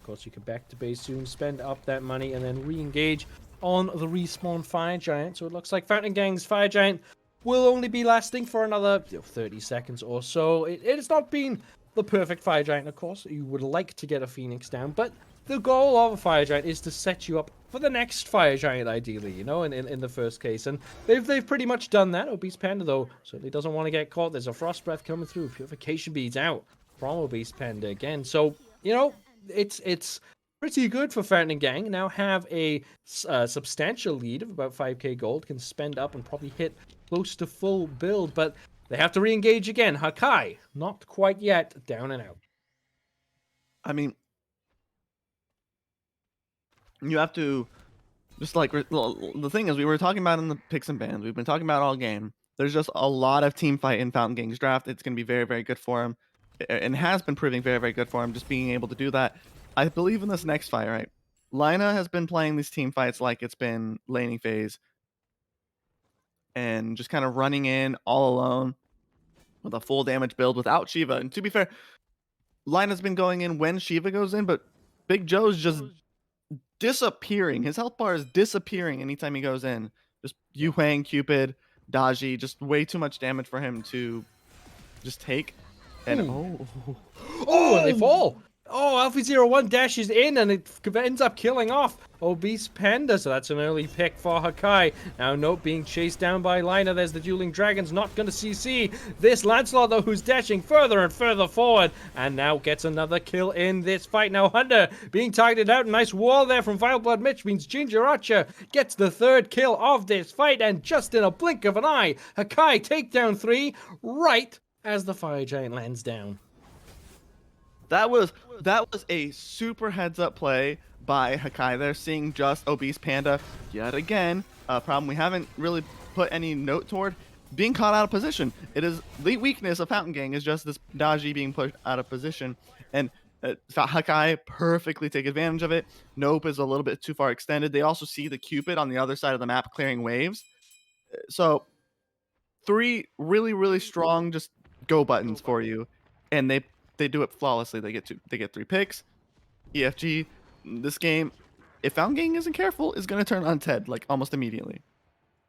Of course, you can back to base soon, spend up that money, and then re-engage on the respawn Fire Giant. So it looks like Fountain Gang's Fire Giant will only be lasting for another 30 seconds or so. It has not been the perfect Fire Giant, of course. You would like to get a Phoenix down, but the goal of a Fire Giant is to set you up for the next Fire Giant, ideally, you know, in the first case. And they've pretty much done that. Obese Panda, though, certainly doesn't want to get caught. There's a Frost Breath coming through. Purification Beads out from Obese Panda again. So, you know, it's pretty good for Fountain Gang. Now have a substantial lead of about 5k gold. Can spend up and probably hit close to full build, but they have to re-engage again. Hakai, not quite yet, down and out. I mean, you have to just like, the thing is, we were talking about in the picks and bans. We've been talking about all game. There's just a lot of team fight in Fountain Gang's draft. It's going to be very, very good for him, and has been proving very, very good for him. Just being able to do that. I believe in this next fight, right? Lina has been playing these team fights like it's been laning phase, and just kind of running in all alone with a full damage build without Shiva. And to be fair, Lina's been going in when Shiva goes in, but Big Joe's just disappearing. His health bar is disappearing anytime he goes in. Just Yu Huang, Cupid, Daji, just way too much damage for him to just take. And and they fall. Oh, Alfie 01 dashes in and it ends up killing off Obese Panda. So that's an early pick for Hakai. Now, note, being chased down by Lina. There's the Dueling Dragons, not going to CC this Lancelot, though, who's dashing further and further forward. And now gets another kill in this fight. Now, Hunter being targeted out. Nice wall there from Vileblood Mitch means Ginger Archer gets the 3rd kill of this fight. And just in a blink of an eye, Hakai takedown 3 right as the Fire Giant lands down. That was a super heads up play by Hakai there, seeing just Obese Panda yet again. Problem we haven't really put any note toward, being caught out of position. It is the weakness of Fountain Gang, is just this Daji being pushed out of position, and Hakai perfectly take advantage of it. Nope is a little bit too far extended. They also see the Cupid on the other side of the map clearing waves. So 3 really, really strong just go buttons for you, and they do it flawlessly. They get 3 picks. EFG, this game, if Fountain Gang isn't careful, is going to turn on its head like almost immediately.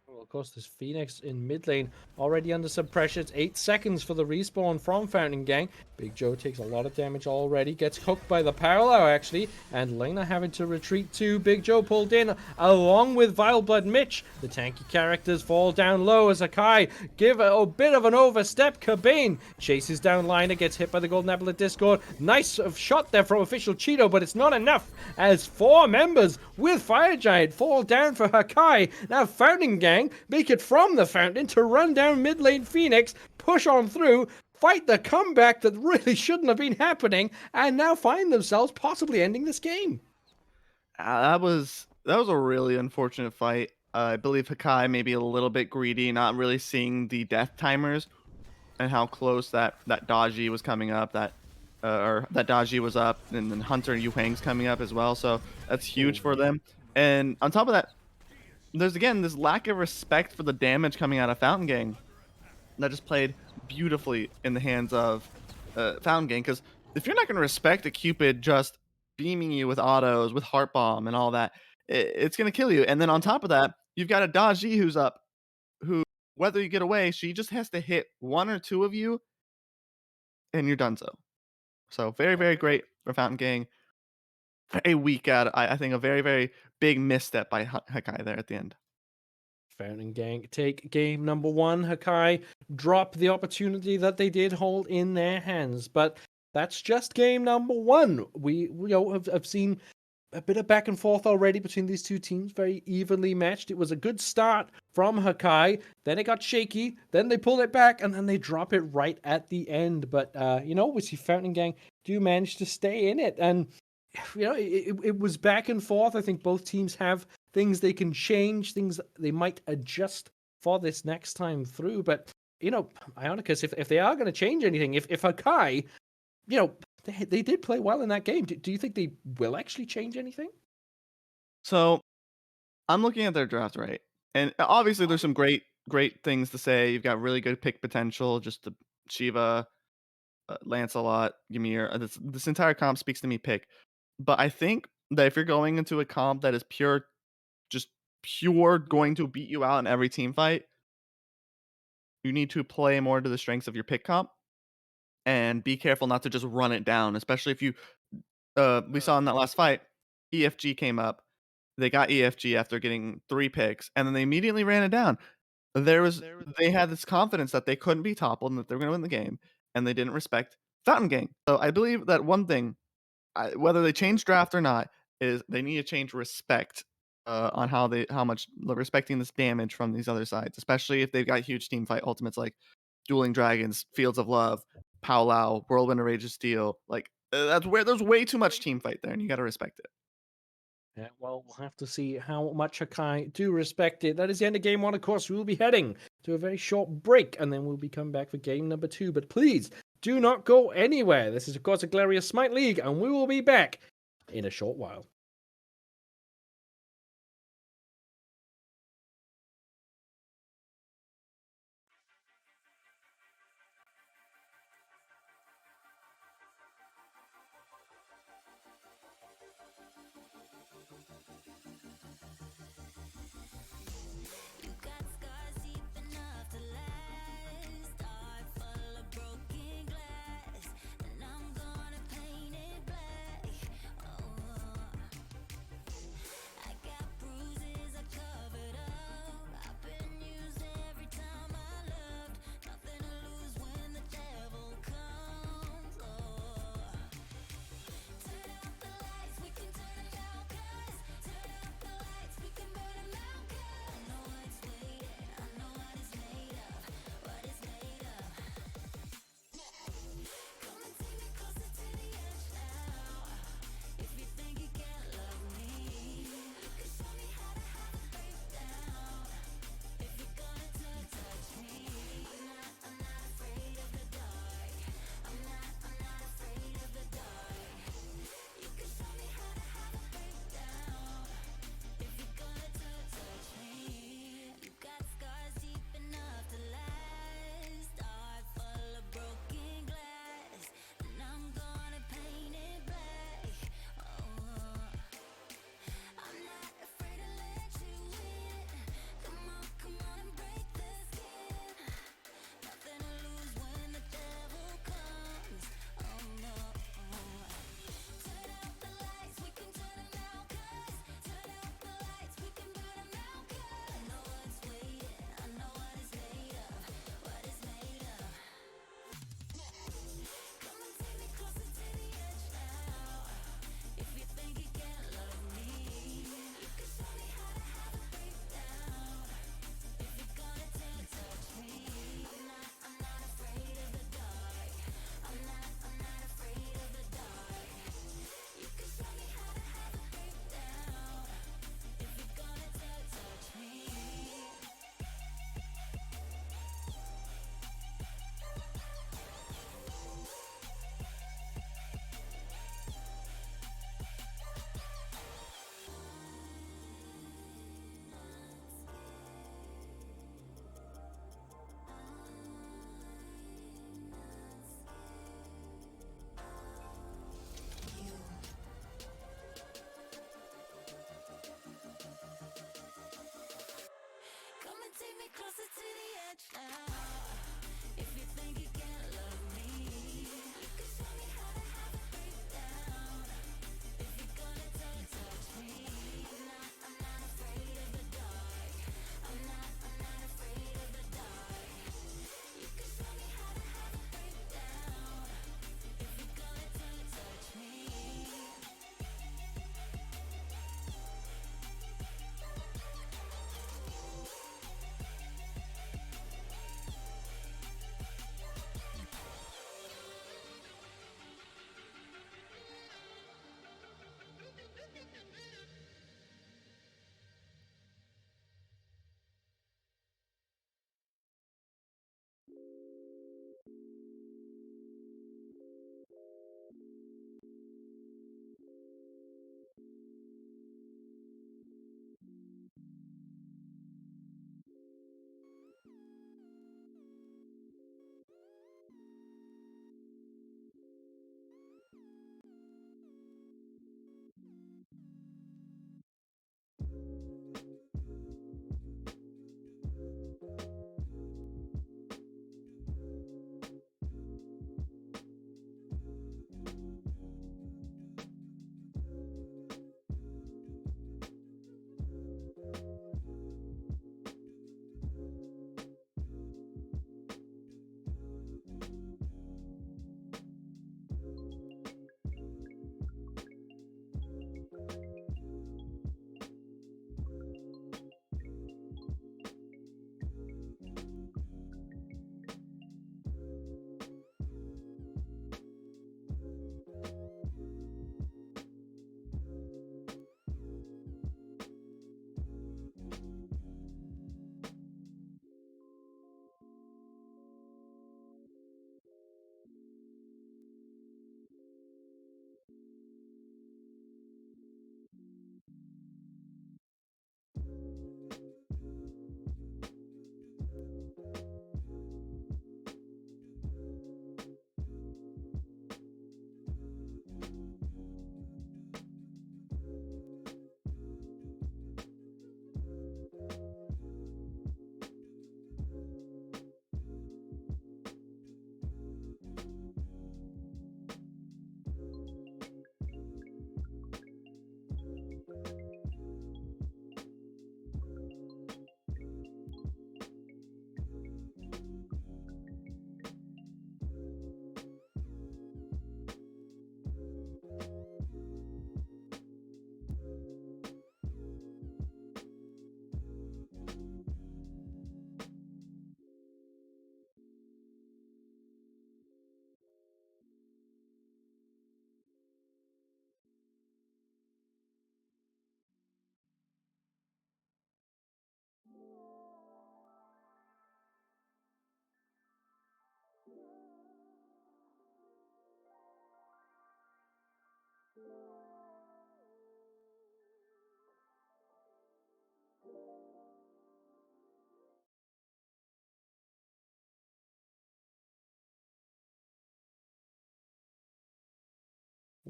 Well, of course, there's Phoenix in mid lane, already under some pressure. It's 8 seconds for the respawn from Fountain Gang. Big Joe takes a lot of damage already, gets hooked by the parallel, actually, and Lena having to retreat too. Big Joe pulled in, along with Vileblood Mitch. The tanky characters fall down low as Hakai give a bit of an overstep. Cabane chases down Lina, gets hit by the Golden Apple of Discord. Nice shot there from Official Cheeto, but it's not enough, as 4 members with Fire Giant fall down for Hakai. Now Fountain Gang make it from the fountain to run down mid lane Phoenix, push on through, fight the comeback that really shouldn't have been happening, and now find themselves possibly ending this game. That was a really unfortunate fight. I believe Hakai may be a little bit greedy, not really seeing the death timers and how close that Daji was coming up, that Daji was up, and then Hunter and Yu Huang's coming up as well. So that's huge for them. And on top of that, there's again this lack of respect for the damage coming out of Fountain Gang that just played beautifully in the hands of Fountain Gang. Because if you're not going to respect a Cupid just beaming you with autos, with Heart Bomb, and all that, it's going to kill you. And then on top of that, you've got a Daji who's up, who whether you get away, she just has to hit one or two of you, and you're done. So very very great for Fountain Gang. Very weak at I think a very very big misstep by Hakai there at the end. Fountain Gang take game number one. Hakai drop the opportunity that they did hold in their hands, but that's just game number one. We have seen a bit of back and forth already between these two teams, very evenly matched. It was a good start from Hakai, then it got shaky, then they pulled it back, and then they drop it right at the end. But we see Fountain Gang do manage to stay in it, and it was back and forth. I think both teams have things they can change, things they might adjust for this next time through. But Ionicus, if they are going to change anything, if Hakai, they did play well in that game. Do you think they will actually change anything? So I'm looking at their draft right, and obviously there's some great things to say. You've got really good pick potential. Just the Shiva, Lancelot, Ymir. This entire comp speaks to me pick. But I think that if you're going into a comp that is just pure going to beat you out in every team fight, you need to play more to the strengths of your pick comp and be careful not to just run it down, especially if you we saw in that last fight, EFG came up. They got EFG after getting 3 picks, and then they immediately ran it down. They had this confidence that they couldn't be toppled and that they were gonna win the game, and they didn't respect Fountain Gang. So I believe that one thing, whether they change draft or not, is they need to change respect on how much respecting this damage from these other sides, especially if they've got huge team fight ultimates like Dueling Dragons, Fields of Love, Pow Lao, Whirlwind of Rage of Steel. Like that's where there's way too much team fight there, and you got to respect it. Yeah, well, we'll have to see how much Hakai do respect it. That is the end of game one, of course. We will be heading to a very short break, and then we'll be coming back for game number two. But please do not go anywhere. This is, of course, a Glorious Smite League, and we will be back in a short while. You got scars deep enough to last. Heart full of broken glass, and I'm gonna paint it black. Oh,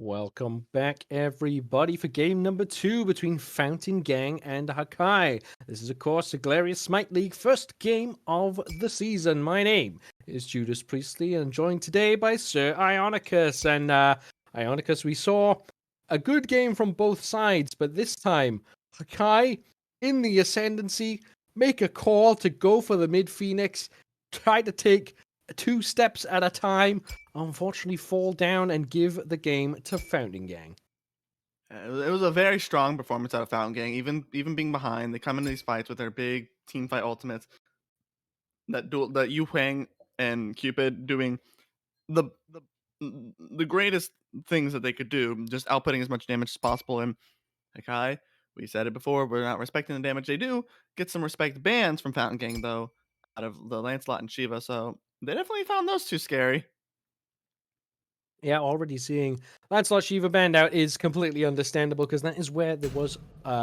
Welcome back, everybody, for game number 2 between Fountain Gang and Hakai. This is, of course, the Glorious Smite League first game of the season. My name is Judas Priestley, and joined today by Sir Ionicus. And Ionicus, we saw a good game from both sides, but this time, Hakai in the ascendancy, make a call to go for the mid Phoenix, try to take 2 steps at a time, unfortunately fall down and give the game to Fountain Gang. It was a very strong performance out of Fountain Gang. Even being behind, they come into these fights with their big team fight ultimates. That Yu Huang and Cupid doing the the the greatest things that they could do, just outputting as much damage as possible. And Hakai, we said it before, we're not respecting the damage they do. Get some respect bans from Fountain Gang though, out of the Lancelot and Shiva. So they definitely found those two scary. Yeah, already seeing Lancelot Shiva banned out is completely understandable because that is where there was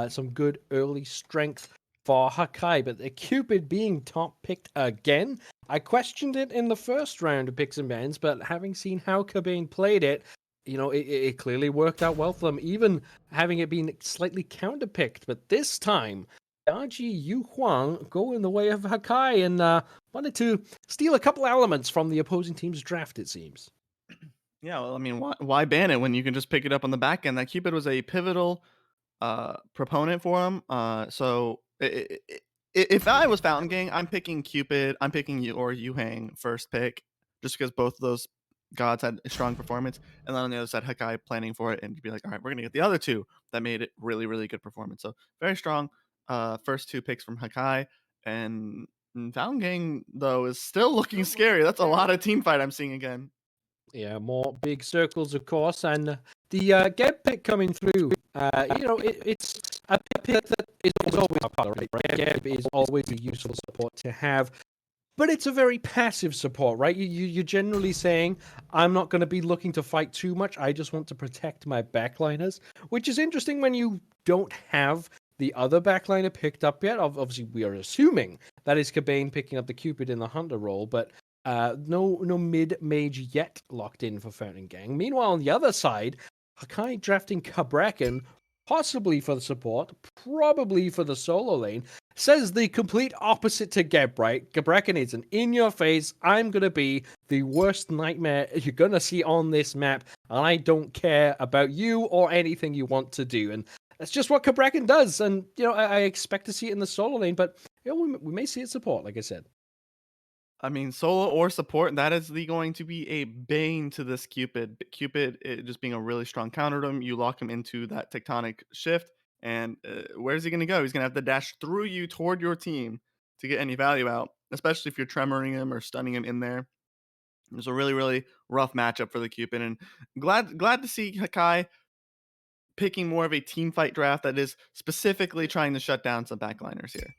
some good early strength for Hakai. But the Cupid being top picked again, I questioned it in the first round of picks and bans, but having seen how Cobain played it, it clearly worked out well for them, even having it been slightly counterpicked. But this time, Yaji Yu Huang go in the way of Hakai and wanted to steal a couple elements from the opposing team's draft, it seems. Yeah, well, I mean, why ban it when you can just pick it up on the back end? That Cupid was a pivotal proponent for him. So if I was Fountain Gang, I'm picking Cupid. I'm picking you or Yu Hang first pick, just because both of those gods had a strong performance. And then on the other side, Hakai planning for it, and you'd be like, all right, we're gonna get the other two that made it really, really good performance. So very strong first 2 picks from Hakai. And Fountain Gang though is still looking scary. That's a lot of team fight I'm seeing again. Yeah, more big circles, of course, and the Geb pick coming through. It's a pick that is always popular, right? Geb is always a useful support to have, but it's a very passive support, right? You're generally saying, I'm not going to be looking to fight too much. I just want to protect my backliners, which is interesting when you don't have the other backliner picked up yet. Obviously, we are assuming that is Cobain picking up the Cupid in the Hunter role, but no mid mage yet locked in for Fountain Gang. Meanwhile, on the other side, Hakai drafting Cabrakan, possibly for the support, probably for the solo lane, says the complete opposite to Geb, right? Cabrakan is an in-your-face, I'm going to be the worst nightmare you're going to see on this map, and I don't care about you or anything you want to do. And that's just what Cabrakan does. And, I expect to see it in the solo lane, but we may see it support, like I said. I mean, solo or support, that is going to be a bane to this Cupid. Cupid just being a really strong counter to him, you lock him into that tectonic shift, and where's he going to go? He's going to have to dash through you toward your team to get any value out, especially if you're tremoring him or stunning him in there. It was a really, really rough matchup for the Cupid, and glad to see Hakai picking more of a team fight draft that is specifically trying to shut down some backliners here.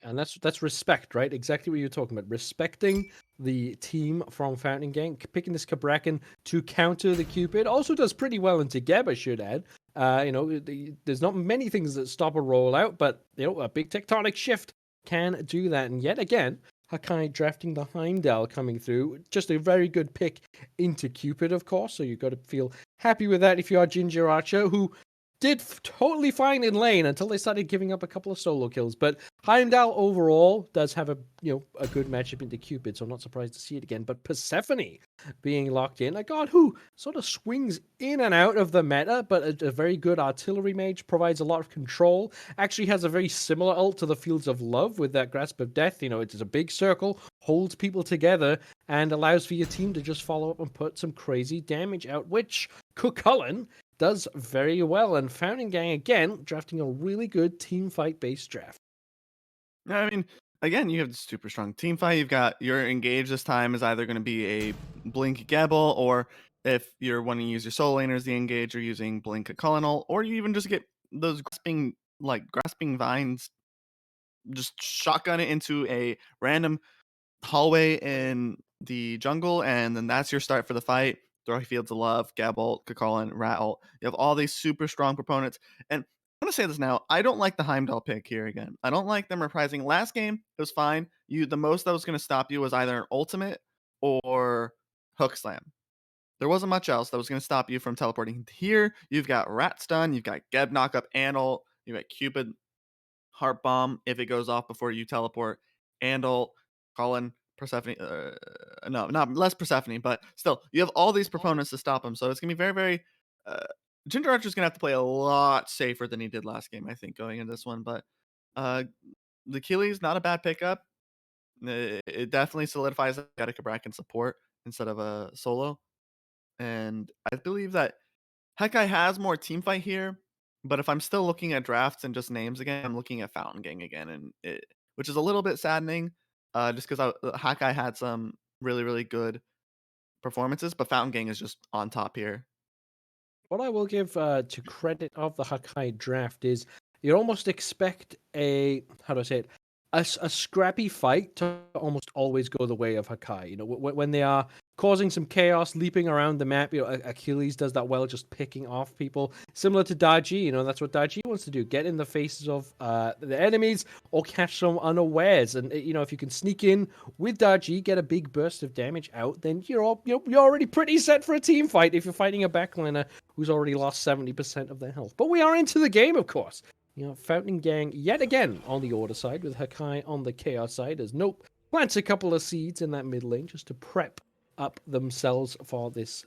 And that's respect, right? Exactly what you're talking about. Respecting the team from Fountain Gang, picking this Cabrakan to counter the Cupid. Also does pretty well into Geb, I should add. There's not many things that stop a rollout, but a big tectonic shift can do that. And yet again, Hakai drafting the Heimdall coming through. Just a very good pick into Cupid, of course. So you've got to feel happy with that if you are Ginger Archer, who did totally fine in lane until they started giving up a couple of solo kills. But Heimdall overall does have a good matchup into Cupid, so I'm not surprised to see it again. But Persephone being locked in, a god who sort of swings in and out of the meta, but a very good artillery mage, provides a lot of control. Actually has a very similar ult to the Fields of Love with that Grasp of Death. It is a big circle, holds people together, and allows for your team to just follow up and put some crazy damage out, which Cucullin does very well. And Fountain Gang, again, drafting a really good team fight based draft. I mean, again, you have the super strong team fight. You've got your engage this time is either going to be a Blink Gabble, or if you're wanting to use your solo laners, the engage, you're using Blink Colonel, or you even just get those grasping vines, just shotgun it into a random hallway in the jungle, and then that's your start for the fight. Throw Fields of Love, Gabble, Kakalin, Rattle. You have all these super strong proponents. And I'm going to say this now. I don't like the Heimdall pick here again. I don't like them reprising. Last game, it was fine. The most that was going to stop you was either an ultimate or hook slam. there wasn't much else that was going to stop you from teleporting here. You've got Rat Stun, you've got Geb Knockup and ult, you've got Cupid Heart Bomb if it goes off before you teleport, and ult, Colin, Persephone. No, not less Persephone, but still, you have all these proponents to stop him. So it's gonna be very, very. Uh, Ginger Archer's gonna have to play a lot safer than he did last game, I think, going into this one. But uh, the Achilles, not a bad pickup. It definitely solidifies that Gattaca Bracken support instead of a solo. And I believe that Hakai has more team fight here, but if I'm still looking at drafts and just names again, I'm looking at Fountain Gang again, which is a little bit saddening, just because Hakai had some really, really good performances, but Fountain Gang is just on top here. What I will give to credit of the Hakai draft is you almost expect a, how do I say it, a scrappy fight to almost always go the way of Hakai. You know, when they are causing some chaos, leaping around the map, you know, Achilles does that well, just picking off people. Similar to Daji, you know, that's what Daji wants to do, get in the faces of the enemies or catch some unawares. And, you know, if you can sneak in with Daji, get a big burst of damage out, then you're already pretty set for a team fight if you're fighting a backliner who's already lost 70% of their health. But we are into the game, of course. You know, Fountain Gang yet again on the order side with Hakai on the chaos side as Nope plants a couple of seeds in that mid lane just to prep up themselves for this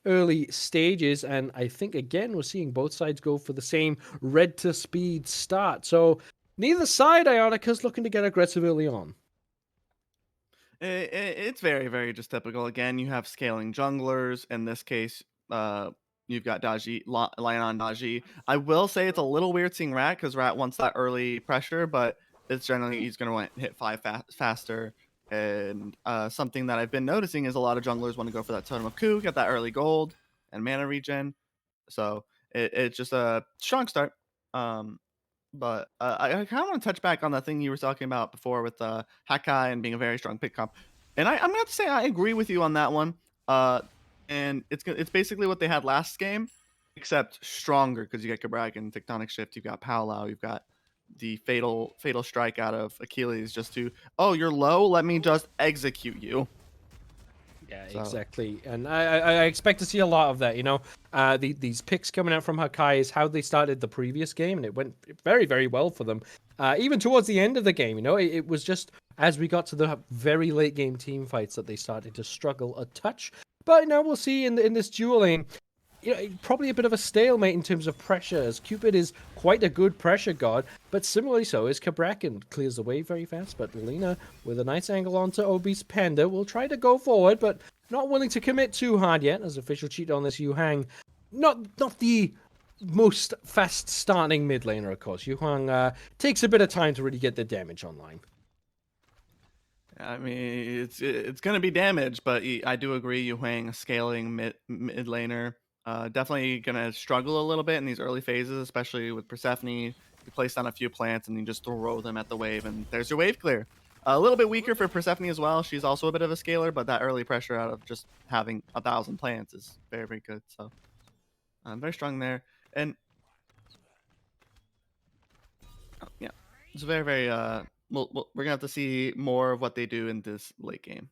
early stages. And I think, again, we're seeing both sides go for the same red to speed start. So neither side, Ionica's looking to get aggressive early on. It's very, very just typical. Again, you have scaling junglers. In this case, you've got Daji, Lion on Daji. I will say it's a little weird seeing Rat because Rat wants that early pressure, but it's generally he's going to hit 5 faster. And something that I've been noticing is a lot of junglers want to go for that Totem of Coup, get that early gold and mana regen. So it's just a strong start. But I kind of want to touch back on the thing you were talking about before with Hakai and being a very strong pick comp, and I'm gonna have to say I agree with you on that one. And it's basically what they had last game, except stronger because you get Kabrak and Tectonic Shift. You've got Paolo. You've got the fatal strike out of Achilles just to you're low. Let me just execute you. Yeah, So- exactly. And I expect to see a lot of that, you know. These picks coming out from Hakai is how they started the previous game, and it went very, very well for them. Even towards the end of the game, you know, it was just as we got to the very late game team fights that they started to struggle a touch. But now we'll see in this duel lane, you know, probably a bit of a stalemate in terms of pressure, as Cupid is quite a good pressure god, but similarly so is Kabrakan. Clears the way very fast, but Lena, with a nice angle onto Obese Panda, will try to go forward, but not willing to commit too hard yet, as official cheat on this Yu Hang. Not the most fast starting mid laner, of course. Yu Hang takes a bit of time to really get the damage online. I mean, it's gonna be damage, but I do agree. Yu Huang, scaling mid laner, definitely gonna struggle a little bit in these early phases, especially with Persephone. You place down a few plants and you just throw them at the wave, and there's your wave clear. A little bit weaker for Persephone as well. She's also a bit of a scaler, but that early pressure out of just having 1,000 plants is very, very good. So I'm very strong there, and yeah, it's very, very. We're gonna have to see more of what they do in this late game.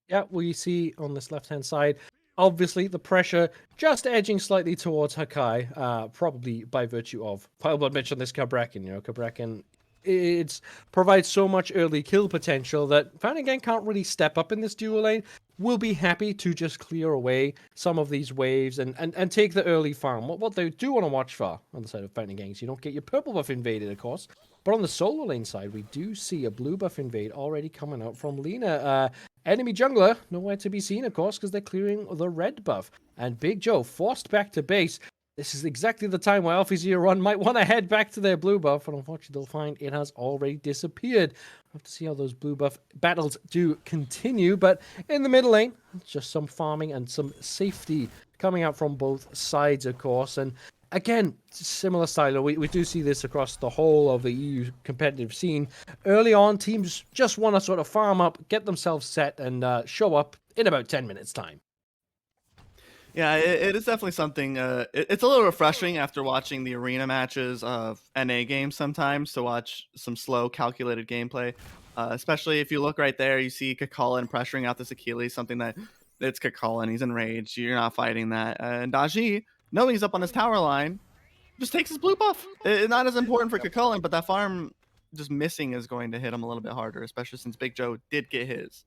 Yeah, we see on this left-hand side, obviously the pressure just edging slightly towards Hakai, probably by virtue of Pileblood mentioned this Kabrakan. You know, Kabrakan it provides so much early kill potential that Fountain Gang can't really step up in this dual lane. We'll be happy to just clear away some of these waves and take the early farm. What they do want to watch for on the side of Fountain Gangs, you don't get your purple buff invaded, of course. But on the solo lane side, we do see a blue buff invade already coming out from Lena. Enemy jungler, nowhere to be seen, of course, because they're clearing the red buff. And Big Joe forced back to base. This is exactly the time where Alfie Zero Run might want to head back to their blue buff, and unfortunately they'll find it has already disappeared. We'll have to see how those blue buff battles do continue, but in the middle lane, just some farming and some safety coming out from both sides, of course. And again, similar style. We do see this across the whole of the EU competitive scene. Early on, teams just want to sort of farm up, get themselves set, and show up in about 10 minutes' time. Yeah, it is definitely something. It's a little refreshing after watching the arena matches of NA games sometimes to watch some slow, calculated gameplay. Especially if you look right there, you see Kakalin pressuring out this Achilles, something that it's Kakala, he's enraged. You're not fighting that. And Daji, knowing he's up on his tower line, just takes his blue buff. Not as important for Kakala, but that farm just missing is going to hit him a little bit harder, especially since Big Joe did get his.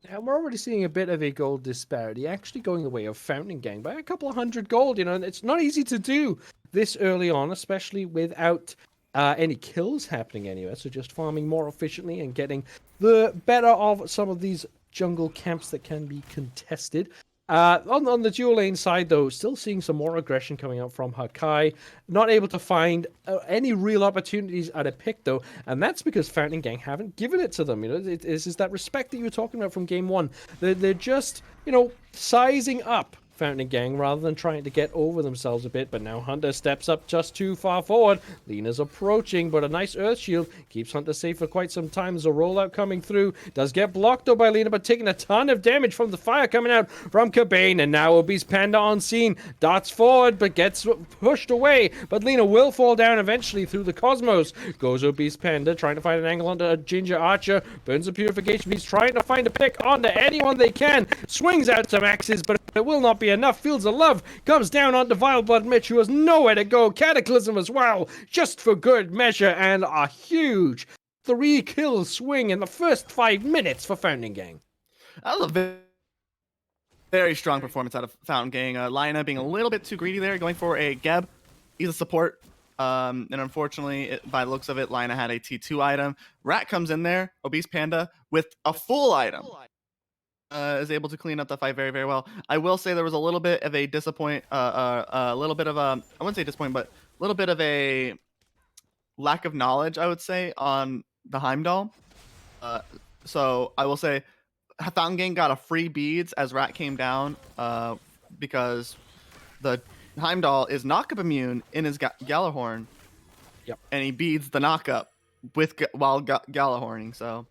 And we're already seeing a bit of a gold disparity, actually going the way of Fountain Gang by a couple of hundred gold. And it's not easy to do this early on, especially without any kills happening anywhere. So just farming more efficiently and getting the better of some of these jungle camps that can be contested. On the dual lane side, though, still seeing some more aggression coming out from Hakai. Not able to find any real opportunities at a pick, though, and that's because Fountain Gang haven't given it to them. This is that respect that you were talking about from game one. They're just, sizing up Fountain Gang rather than trying to get over themselves a bit. But now Hunter steps up just too far forward. Lena's approaching, but a nice Earth Shield keeps Hunter safe for quite some time. There's a rollout coming through. Does get blocked though by Lena, but taking a ton of damage from the fire coming out from Cabane. And now Obese Panda on scene. Darts forward, but gets pushed away. But Lena will fall down eventually through the Cosmos. Goes Obese Panda, trying to find an angle onto a Ginger Archer. Burns the Purification Beast, trying to find a pick onto anyone they can. Swings out some axes, but it will not be enough. Fields of Love comes down onto Vile Blood Mitch, who has nowhere to go. Cataclysm as well, just for good measure, and a huge 3-kill swing in the first 5 minutes for Fountain Gang. That was a very strong performance out of Fountain Gang. Lina being a little bit too greedy there, going for a Geb. He's a support. And unfortunately, by the looks of it, Lina had a T2 item. Rat comes in there, Obese Panda, with a full item. Is able to clean up the fight very, very well. I will say there was a little bit of a a little bit of a, I wouldn't say disappointment, but a little bit of a lack of knowledge, I would say, on the Heimdall. So I will say Fountain Gang got a free beads as Rat came down because the Heimdall is knock-up immune in his Galahorn. Yep. And he beads the knock-up while Galahorning. So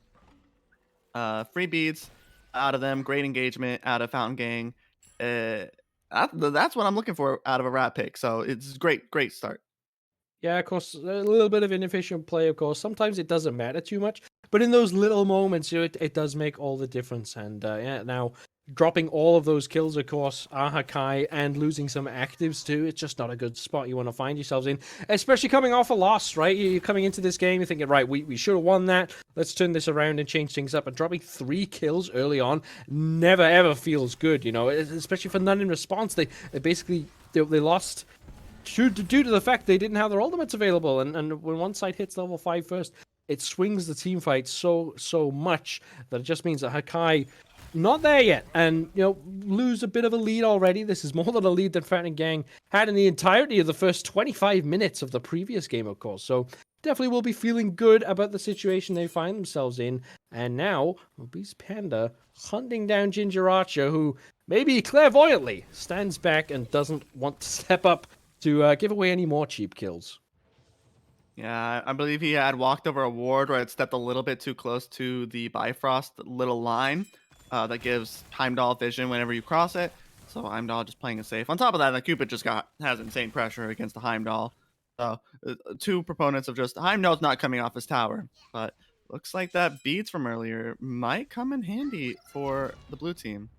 free beads out of them, great engagement out of Fountain Gang. That's what I'm looking for out of a Rat pick. So it's great start. Yeah, of course, a little bit of inefficient play, of course. Sometimes it doesn't matter too much, but in those little moments, it does make all the difference. And now dropping all of those kills, of course, Hakai, and losing some actives too, it's just not a good spot you want to find yourselves in, especially coming off a loss, right? You're coming into this game, you're thinking, right, we should have won that. Let's turn this around and change things up. And dropping 3 kills early on never, ever feels good, especially for none in response. They basically, they lost due to the fact they didn't have their ultimates available. And when one side hits level 5 first, it swings the team fight so much that it just means that Hakai not there yet, and lose a bit of a lead already. This is more than a lead that Fountain Gang had in the entirety of the first 25 minutes of the previous game, of course. So definitely will be feeling good about the situation they find themselves in. And now Obese Panda hunting down Ginger Archer, who maybe clairvoyantly stands back and doesn't want to step up to give away any more cheap kills. Yeah, I believe he had walked over a ward or had stepped a little bit too close to the Bifrost little line that gives Heimdall vision whenever you cross it. So Heimdall just playing it safe. On top of that, the Cupid just has insane pressure against the Heimdall. So 2 proponents of just Heimdall's not coming off his tower. But looks like that beads from earlier might come in handy for the blue team.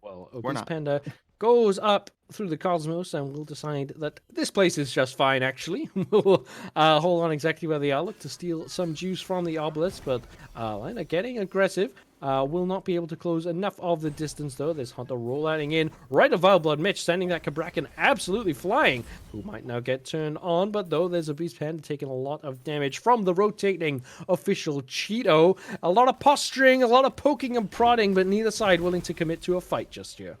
Well, Obese Panda goes up through the Cosmos, and we'll decide that this place is just fine, actually. We'll hold on exactly where they are, look to steal some juice from the Obelisk, but Lina getting aggressive. Will not be able to close enough of the distance, though. There's Hunter rollouting in right of Vile Blood Mitch, sending that Cabrakan absolutely flying, who might now get turned on, but though there's a Beast Panda taking a lot of damage from the rotating official Cheeto. A lot of posturing, a lot of poking and prodding, but neither side willing to commit to a fight just yet.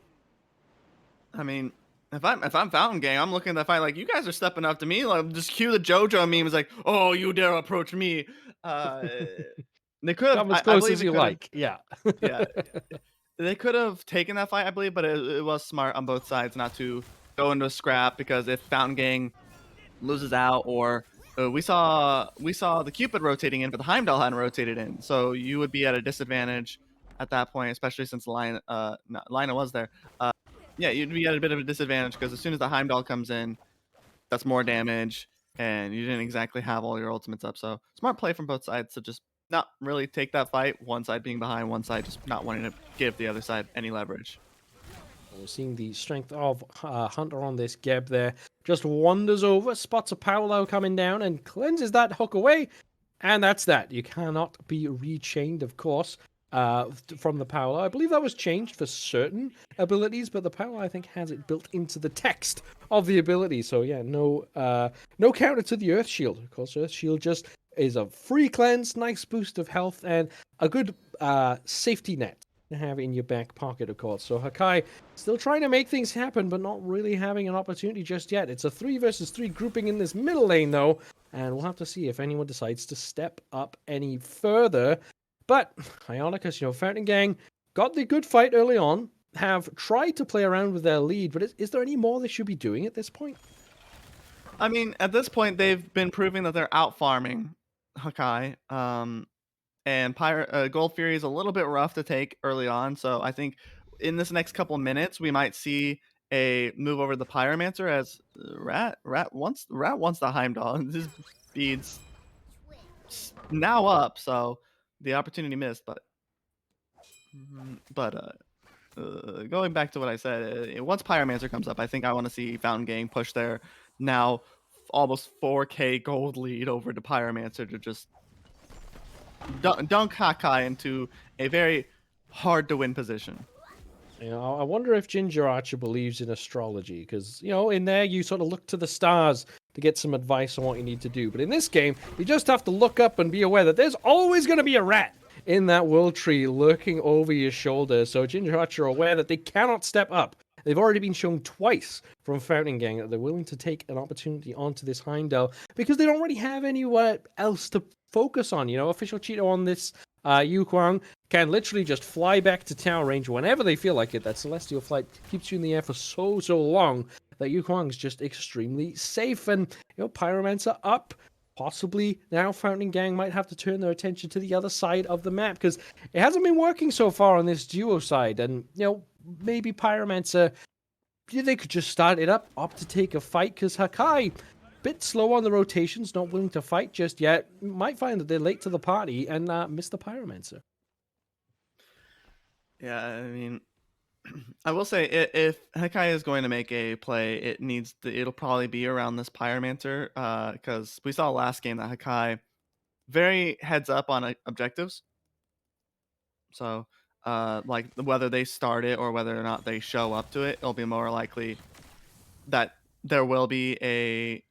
I mean, if I'm Fountain Gang, I'm looking at that fight like, you guys are stepping up to me. Like, just cue the JoJo meme. It's like, oh, you dare approach me. They could have come as close as you like. Yeah. Yeah. They could have taken that fight, I believe, but it was smart on both sides not to go into a scrap, because if Fountain Gang loses out, or we saw the Cupid rotating in, but the Heimdall hadn't rotated in, so you would be at a disadvantage at that point, especially since Lina was there. Yeah, you'd be at a bit of a disadvantage, because as soon as the Heimdall comes in, that's more damage, and you didn't exactly have all your ultimates up. So smart play from both sides to just not really take that fight. One side being behind, one side just not wanting to give the other side any leverage. We're seeing the strength of Hunter on this Geb there. Just wanders over, spots a Paolo coming down, and cleanses that hook away. And that's that. You cannot be rechained, of course, from the Paolo. I believe that was changed for certain abilities, but the Paolo, I think, has it built into the text of the ability. So yeah, no counter to the Earth Shield. Of course, Earth Shield just is a free cleanse, nice boost of health, and a good safety net to have in your back pocket, of course. So Hakai still trying to make things happen, but not really having an opportunity just yet. It's a 3 versus 3 grouping in this middle lane, though, and we'll have to see if anyone decides to step up any further. But Ionicus, Fountain Gang got the good fight early on, have tried to play around with their lead, but is there any more they should be doing at this point? I mean, at this point, they've been proving that they're out farming Hakai. And Gold Fury is a little bit rough to take early on, so I think in this next couple minutes we might see a move over the Pyromancer as Rat wants the Heimdall, and his speed's now up, so the opportunity missed. But going back to what I said, once Pyromancer comes up, I think I want to see Fountain Gang push their now almost 4K gold lead over to Pyromancer to just dunk Hakai into a very hard to win position. I wonder if Ginger Archer believes in astrology, because, in there you sort of look to the stars to get some advice on what you need to do. But in this game, you just have to look up and be aware that there's always going to be a rat in that world tree lurking over your shoulder. So Ginger Archer are aware that they cannot step up. They've already been shown twice from Fountain Gang that they're willing to take an opportunity onto this Heimdall because they don't really have anywhere else to focus on. Official Cheeto on this Yu Huang can literally just fly back to tower range whenever they feel like it. That Celestial Flight keeps you in the air for so long that Yu Huang is just extremely safe. And, Pyromancer up. Possibly now Fountain Gang might have to turn their attention to the other side of the map because it hasn't been working so far on this duo side. And, maybe Pyromancer, they could just start it up, opt to take a fight because Hakai, bit slow on the rotations, not willing to fight just yet. Might find that they're late to the party and miss the Pyromancer. Yeah, I mean, I will say if Hakai is going to make a play, it'll probably be around this Pyromancer because we saw last game that Hakai very heads up on objectives. So like whether they start it or whether or not they show up to it, it'll be more likely that there will be a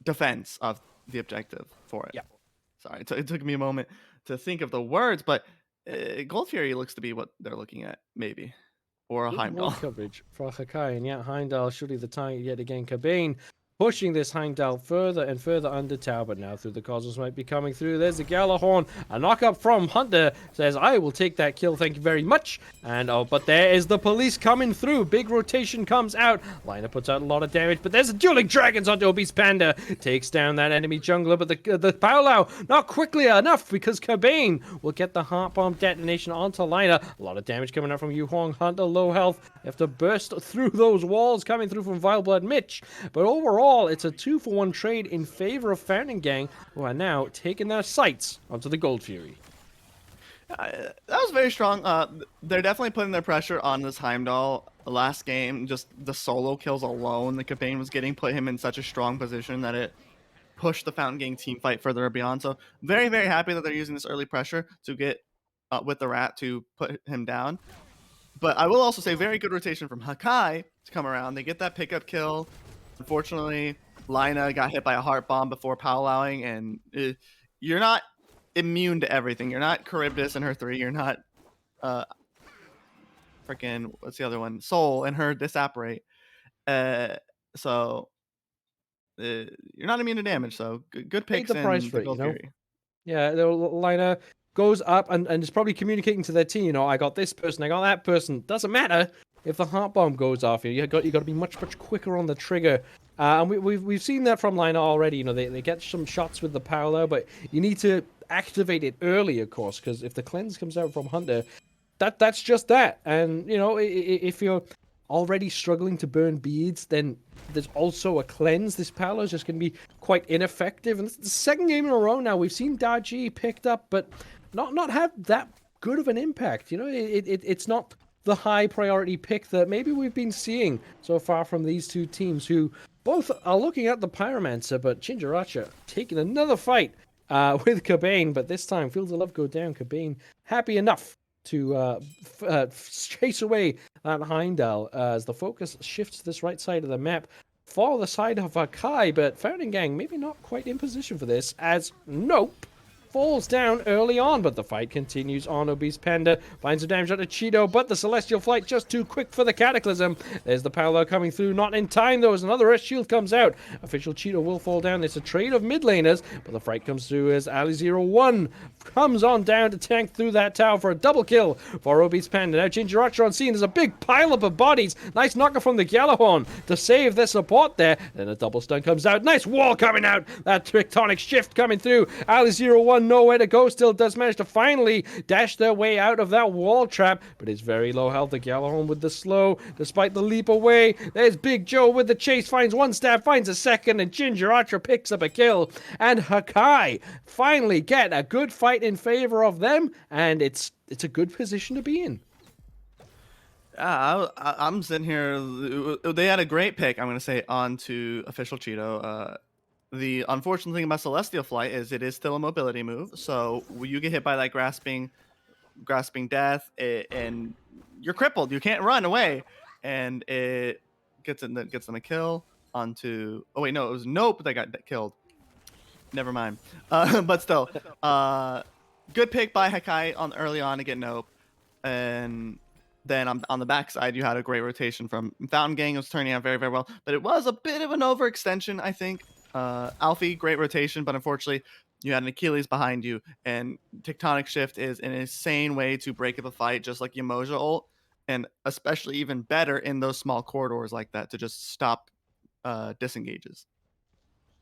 defense of the objective for it. Yeah. Sorry, it took me a moment to think of the words, but Gold Fury looks to be what they're looking at, maybe. Or a Good Heimdall. wall coverage for Hakai, and yeah, Heimdall surely the target yet again. Cabane pushing this Heimdall further and further under tower, but now through the cosmos might be coming through. There's the Galahorn. A knock up from Hunter says, I will take that kill, thank you very much. And but there is the police coming through. Big rotation comes out. Liner puts out a lot of damage, but there's the dueling dragons onto Obese Panda. Takes down that enemy jungler, but the Paolo not quickly enough because Cabane will get the heart bomb detonation onto Liner. A lot of damage coming out from Yu Huang. Hunter low health. You have to burst through those walls coming through from Vile Blood Mitch. But overall, it's a 2-for-1 trade in favor of Fountain Gang, who are now taking their sights onto the Gold Fury. That was very strong. They're definitely putting their pressure on this Heimdall. Last game, just the solo kills alone, the Cabane was getting put him in such a strong position that it pushed the Fountain Gang team fight further beyond. So very, very happy that they're using this early pressure to get with the Rat to put him down. But I will also say very good rotation from Hakai to come around. They get that pickup kill. Unfortunately, Lina got hit by a heart bomb before powwowing, and you're not immune to everything. You're not Charybdis in her 3. You're not freaking what's the other one? Soul in her disapparate. So you're not immune to damage. So good picks. Paid the price for it, Fury. Yeah, the Liner goes up and is probably communicating to their team. I got this person, I got that person. Doesn't matter. If the heart bomb goes off, you got to be much quicker on the trigger, and we've seen that from Liner already. They get some shots with the Paolo, but you need to activate it early, of course, because if the cleanse comes out from Hunter, that's just that. And if you're already struggling to burn beads, then there's also a cleanse. This Paolo is just going to be quite ineffective. And it's the second game in a row now. We've seen Daji picked up, but not have that good of an impact. You know, it's not the high priority pick that maybe we've been seeing so far from these two teams, who both are looking at the Pyromancer, but Jinjaracha taking another fight with Cabane, but this time Fields of Love go down. Cabane happy enough to chase away that Heimdall as the focus shifts to this right side of the map for the side of Hakai, but Fountain Gang maybe not quite in position for this, as Nope falls down early on, but the fight continues on. Obese Panda finds some damage onto Cheeto, but the Celestial Flight just too quick for the Cataclysm. There's the Paolo coming through, not in time though, as another Earth Shield comes out. Official Cheeto will fall down. It's a trade of mid laners, but the fight comes through as Ali01 comes on down to tank through that tower for a double kill for Obese Panda. Now Jinjaracha on scene. There's a big pile up of bodies. Nice knocker from the Gjallarhorn to save their support there. Then a double stun comes out. Nice wall coming out. That tectonic shift coming through. Ali01 nowhere to go, still does manage to finally dash their way out of that wall trap, but it's very low health. The Gjallarhorn with the slow, despite the leap away. There's Big Joe with the chase, finds one stab, finds a second, and Jinjaracha picks up a kill. And Hakai finally get a good fight in favor of them, and it's a good position to be in. I'm sitting here. They had a great pick, I'm going to say, onto Official Cheeto. The unfortunate thing about Celestial Flight is it is still a mobility move, so you get hit by that grasping death, and you're crippled. You can't run away, and it gets them a kill onto. Oh wait, no, it was Nope that got killed. Never mind. But still, good pick by Hakai on early on to get Nope, and then on the backside you had a great rotation from Fountain Gang. It was turning out very, very well, but it was a bit of an overextension, I think. Alfie, great rotation, but unfortunately you had an Achilles behind you, and Tectonic Shift is an insane way to break up a fight, just like Yamoja ult, and especially even better in those small corridors like that to just stop disengages.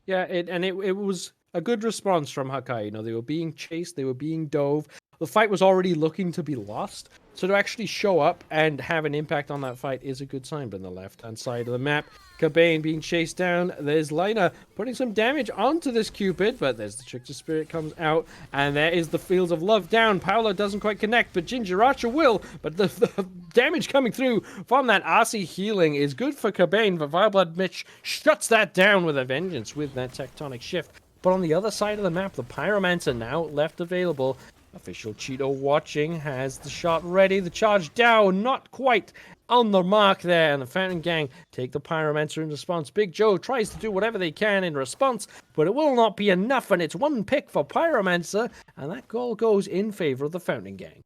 Yeah, it was a good response from Hakai. You know, they were being chased, they were being dove. The fight was already looking to be lost, so to actually show up and have an impact on that fight is a good sign. But on the left-hand side of the map, Cabane being chased down. There's Lina putting some damage onto this Cupid, but there's the Trickster Spirit comes out, and there is the Fields of Love down. Paolo doesn't quite connect, but Jinjaracha will. But the damage coming through from that RC healing is good for Cabane, but Fireblood Mitch shuts that down with a vengeance with that Tectonic Shift. But on the other side of the map, the Pyromancer now left available. Official Cheeto watching, has the shot ready, the charge down, not quite on the mark there, and the Fountain Gang take the Pyromancer in response. Big Joe tries to do whatever they can in response, but it will not be enough, and it's one pick for Pyromancer, and that goal goes in favor of the Fountain Gang.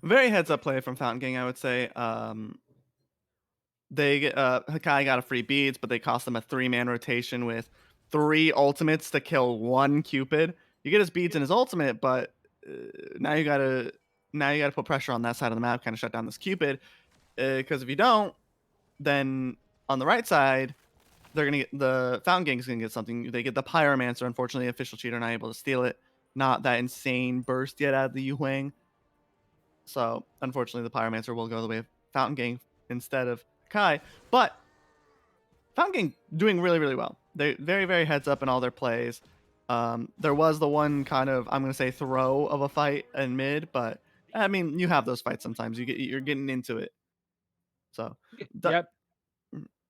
Very heads-up play from Fountain Gang, I would say. Hakai got a free beads, but they cost them a 3-man rotation with 3 ultimates to kill 1 Cupid. You get his beads and his ultimate, but now you gotta put pressure on that side of the map, kind of shut down this Cupid. Because if you don't, then on the right side, they're gonna get the Fountain Gang's gonna get something. They get the Pyromancer. Unfortunately, Official Cheater not able to steal it. Not that insane burst yet out of the Yu Huang. So unfortunately, the Pyromancer will go the way of Fountain Gang instead of Kai. But Fountain Gang doing really, really well. They're very, very heads up in all their plays. There was the one kind of, I'm going to say, throw of a fight in mid, but I mean, you have those fights sometimes. You're getting into it. So, Yep.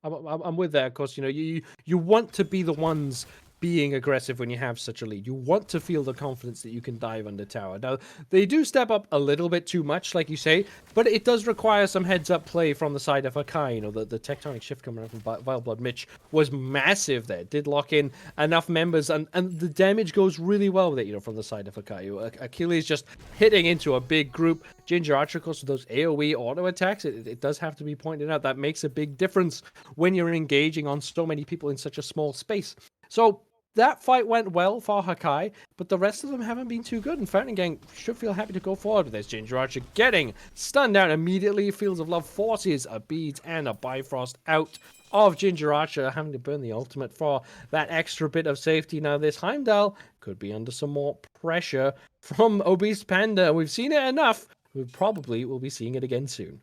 I'm with that. Of course, you know, you want to be the ones being aggressive when you have such a lead. You want to feel the confidence that you can dive under tower. Now, they do step up a little bit too much, like you say, but it does require some heads-up play from the side of Hakai. You know, the Tectonic Shift coming out from Vileblood Mitch was massive there. Did lock in enough members, and the damage goes really well with it, you know, from the side of Hakai. Achilles just hitting into a big group. Jinjaracha, of course, with those AoE auto attacks, it does have to be pointed out. That makes a big difference when you're engaging on so many people in such a small space. So that fight went well for Hakai, but the rest of them haven't been too good, and Fountain Gang should feel happy to go forward with this. Jinjaracha getting stunned out immediately. Fields of Love forces a Beads and a Bifrost out of Jinjaracha, having to burn the ultimate for that extra bit of safety. Now this Heimdall could be under some more pressure from Obese Panda. We've seen it enough. We probably will be seeing it again soon.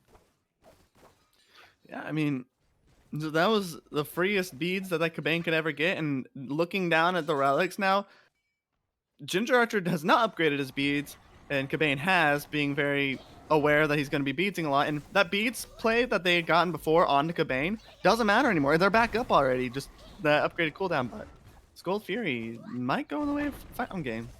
Yeah, I mean, that was the freest beads that Cabane could ever get. And looking down at the relics now, Ginger Archer has not upgraded his beads, and Cabane has, being very aware that he's going to be beadsing a lot. And that beads play that they had gotten before onto Cabane doesn't matter anymore. They're back up already, just the upgraded cooldown. But Gold Fury might go in the way of Fountain Game.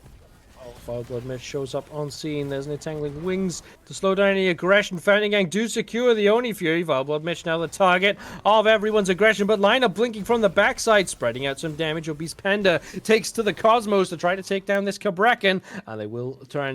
Fireblood Mitch shows up on scene. There's an entangling wings to slow down any aggression. Fountain Gang do secure the Oni Fury. Fireblood Mitch now the target of everyone's aggression, but Lina blinking from the backside, spreading out some damage. Obese Panda takes to the Cosmos to try to take down this Cabrakan, and they will try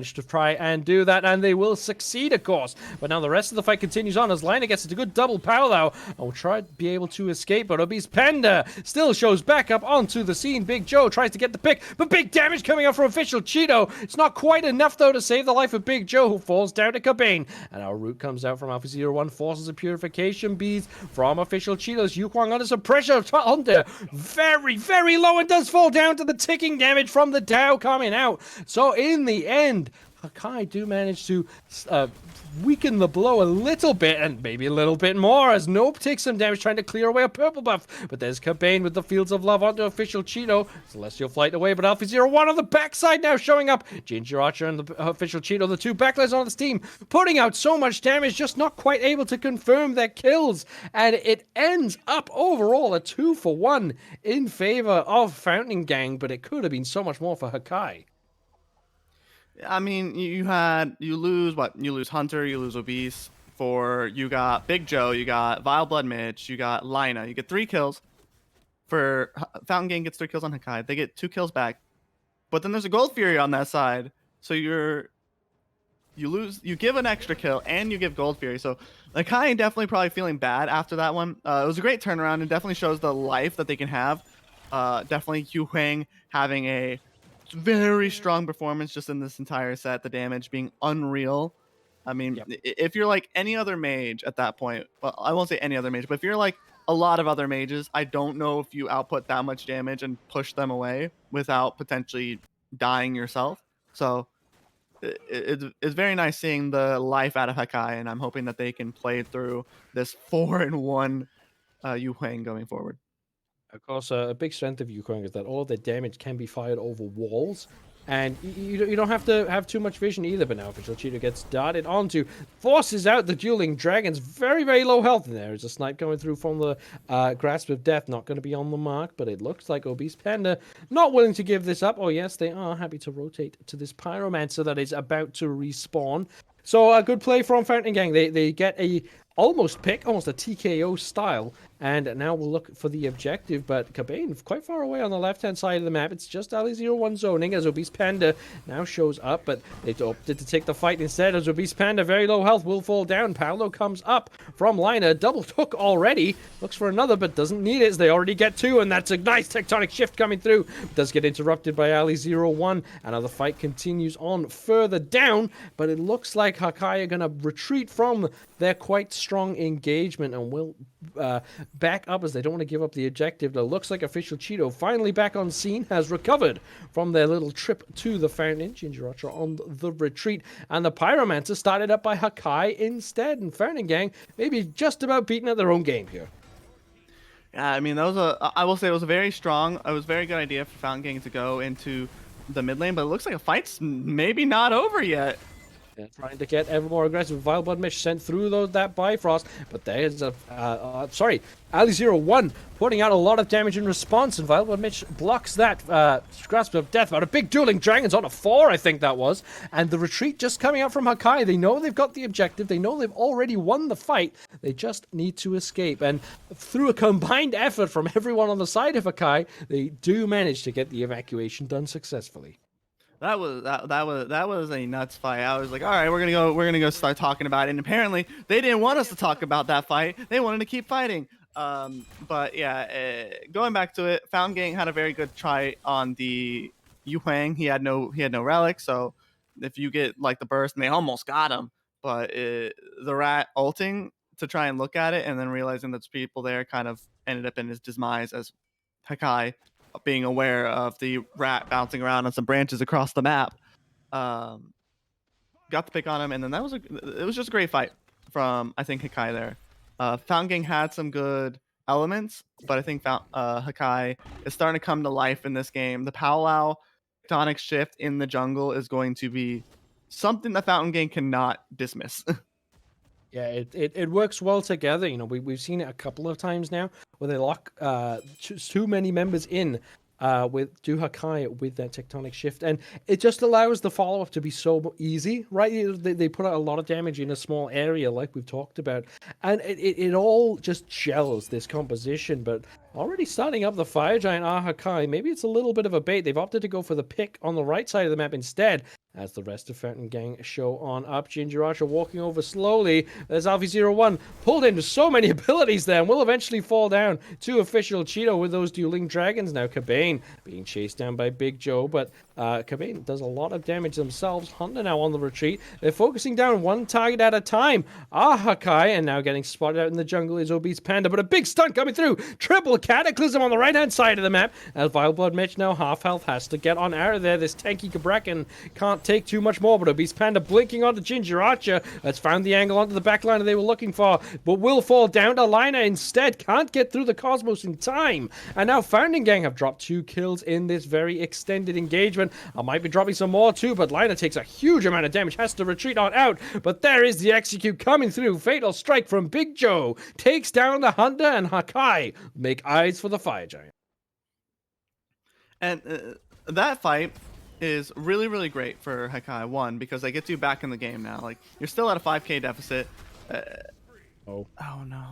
and do that, and they will succeed, of course. But now the rest of the fight continues on as Lina gets a good double powwow and will try to be able to escape, but Obese Panda still shows back up onto the scene. Big Joe tries to get the pick, but big damage coming out from Official Cheeto. It's not quite enough, though, to save the life of Big Joe, who falls down to Cabane. And our root comes out from Alpha 01, forces a purification beads from Official Cheetos. Yu Kwang under some pressure, under very, very low, and does fall down to the ticking damage from the Dow coming out. So in the end, Hakai do manage to weaken the blow a little bit, and maybe a little bit more, as Nope takes some damage trying to clear away a purple buff. But there's Cabane with the Fields of Love onto Official Cheeto. Celestial Flight away, but Alpha 01 on the backside now showing up. Ginger Archer and the Official Cheeto, the two backlines on this team, putting out so much damage, just not quite able to confirm their kills. And it ends up overall a 2-for-1 in favor of Fountain Gang, but it could have been so much more for Hakai. I mean, you lose Hunter, you lose Obese. You got Big Joe, you got Vile Blood Mitch, you got Lina. You get 3 kills. For Fountain Gang gets 3 kills on Hakai. They get 2 kills back. But then there's a Gold Fury on that side. So you give an extra kill and you give Gold Fury. So Hakai definitely probably feeling bad after that one. It was a great turnaround and definitely shows the life that they can have. Definitely Yu Huang having a very strong performance just in this entire set. The damage being unreal. I mean, if you're like any other mage at that point, well, I won't say any other mage, but if you're like a lot of other mages, I don't know if you output that much damage and push them away without potentially dying yourself. So it's very nice seeing the life out of Hakai, and I'm hoping that they can play through this 4-1 Yu Huang going forward. Of course, a big strength of Yukong is that all the damage can be fired over walls. And you don't have to have too much vision either, but now Official Cheeto gets darted onto, forces out the dueling dragons. Very, very low health in there. There's a snipe coming through from the Grasp of Death. Not going to be on the mark, but it looks like Obese Panda not willing to give this up. Oh, yes, they are happy to rotate to this Pyromancer that is about to respawn. So a good play from Fountain Gang. They get a almost pick, almost a TKO style. And now we'll look for the objective, but Cabane quite far away on the left-hand side of the map. It's just Ali 01 zoning as Obese Panda now shows up, but they opted to take the fight instead as Obese Panda, very low health, will fall down. Paolo comes up from Lina, double hook already, looks for another, but doesn't need it as they already get 2, and that's a nice tectonic shift coming through. Does get interrupted by Ali 01, and now the fight continues on further down, but it looks like Hakai are going to retreat from their quite strong engagement and will back up as they don't want to give up the objective. It looks like Official Cheeto finally back on scene, has recovered from their little trip to the fountain. Ginger Archer on the retreat, and the Pyromancer started up by Hakai instead, and Fountain Gang maybe just about beaten at their own game here. Yeah, I mean, I will say it was a very good idea for Fountain Gang to go into the mid lane, but it looks like a fight's maybe not over yet. Yeah, trying to get ever more aggressive. Vile Blood Mitch sent through that Bifrost, but there's Ali 01 putting out a lot of damage in response, and Vile Blood Mitch blocks that Grasp of Death. But a big dueling dragons on a 4, I think that was, and the retreat just coming out from Hakai. They know they've got the objective. They know they've already won the fight. They just need to escape, and through a combined effort from everyone on the side of Hakai, they do manage to get the evacuation done successfully. That was a nuts fight. I was like, all right, we're gonna go start talking about it. And apparently, they didn't want us to talk about that fight. They wanted to keep fighting. But yeah, going back to it, Fountain Gang had a very good try on the Yu Huang. He had no relic, so if you get like the burst, and they almost got him. But the rat ulting to try and look at it, and then realizing that people there kind of ended up in his demise as Hakai, being aware of the rat bouncing around on some branches across the map, got the pick on him, and then it was just a great fight from, I think, Hakai there. Fountain Gang had some good elements, but I think Hakai is starting to come to life in this game. The powwow tectonic shift in the jungle is going to be something that Fountain Gang cannot dismiss. Yeah, it works well together. You know, we've seen it a couple of times now where they lock too many members in with Hakai with that tectonic shift, and it just allows the follow up to be so easy, right? They put out a lot of damage in a small area, like we've talked about, and it all just gels this composition. But already starting up the Fire Giant Hakai, maybe it's a little bit of a bait. They've opted to go for the pick on the right side of the map instead. As the rest of Fountain Gang show on up, Ginger Archer walking over slowly. There's Alfie01 pulled into so many abilities there and will eventually fall down to official Cheeto with those dueling dragons. Now Cabane being chased down by Big Joe, but Cabane does a lot of damage themselves. Hunter now on the retreat. They're focusing down one target at a time. Hakai, and now getting spotted out in the jungle is Obese Panda, but a big stun coming through. Triple Cataclysm on the right-hand side of the map. As Vile Blood Mitch now half health has to get on out of there. This tanky Cabrakan can't take too much more, but Obese Panda blinking onto Ginger Archer. That's found the angle onto the backline they were looking for, but will fall down to Lina instead. Can't get through the Cosmos in time. And now Fountain Gang have dropped 2 kills in this very extended engagement. I might be dropping some more too, but Lina takes a huge amount of damage, has to retreat on out. But there is the execute coming through. Fatal strike from Big Joe takes down the Hunter, and Hakai make eyes for the Fire Giant. And that fight is really, really great for Hakai. One, because they get you back in the game now. Like, you're still at a 5k deficit. Oh no.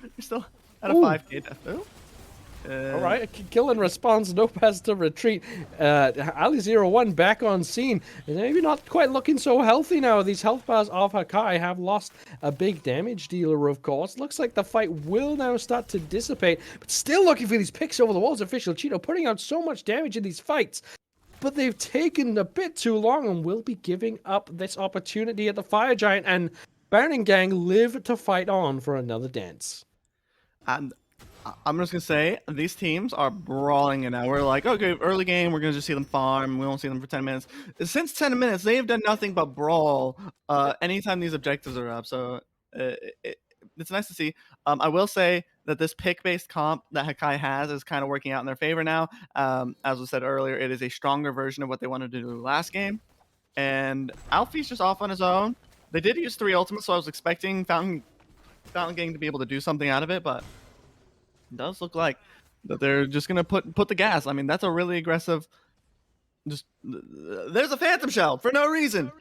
You're still at a 5k deficit. All right, kill in response, no pass to retreat. Ali01 back on scene. Maybe not quite looking so healthy now. These health bars of Hakai have lost a big damage dealer, of course. Looks like the fight will now start to dissipate, but still looking for these picks over the walls. Official Cheeto putting out so much damage in these fights, but they've taken a bit too long and will be giving up this opportunity at the Fire Giant, and Fountain Gang live to fight on for another dance. And I'm just gonna say these teams are brawling, and now we're like, okay, early game, we're gonna just see them farm. We won't see them for 10 minutes. Since 10 minutes, they've done nothing but brawl. Anytime these objectives are up, so it's nice to see. I will say that this pick-based comp that Hakai has is kind of working out in their favor now. As was said earlier, it is a stronger version of what they wanted to do last game, and Alfie's just off on his own. They did use 3 ultimates, so I was expecting Fountain Gang to be able to do something out of it, but it does look like that they're just gonna put the gas. I mean, that's a really aggressive. Just there's a Phantom Shell for no reason.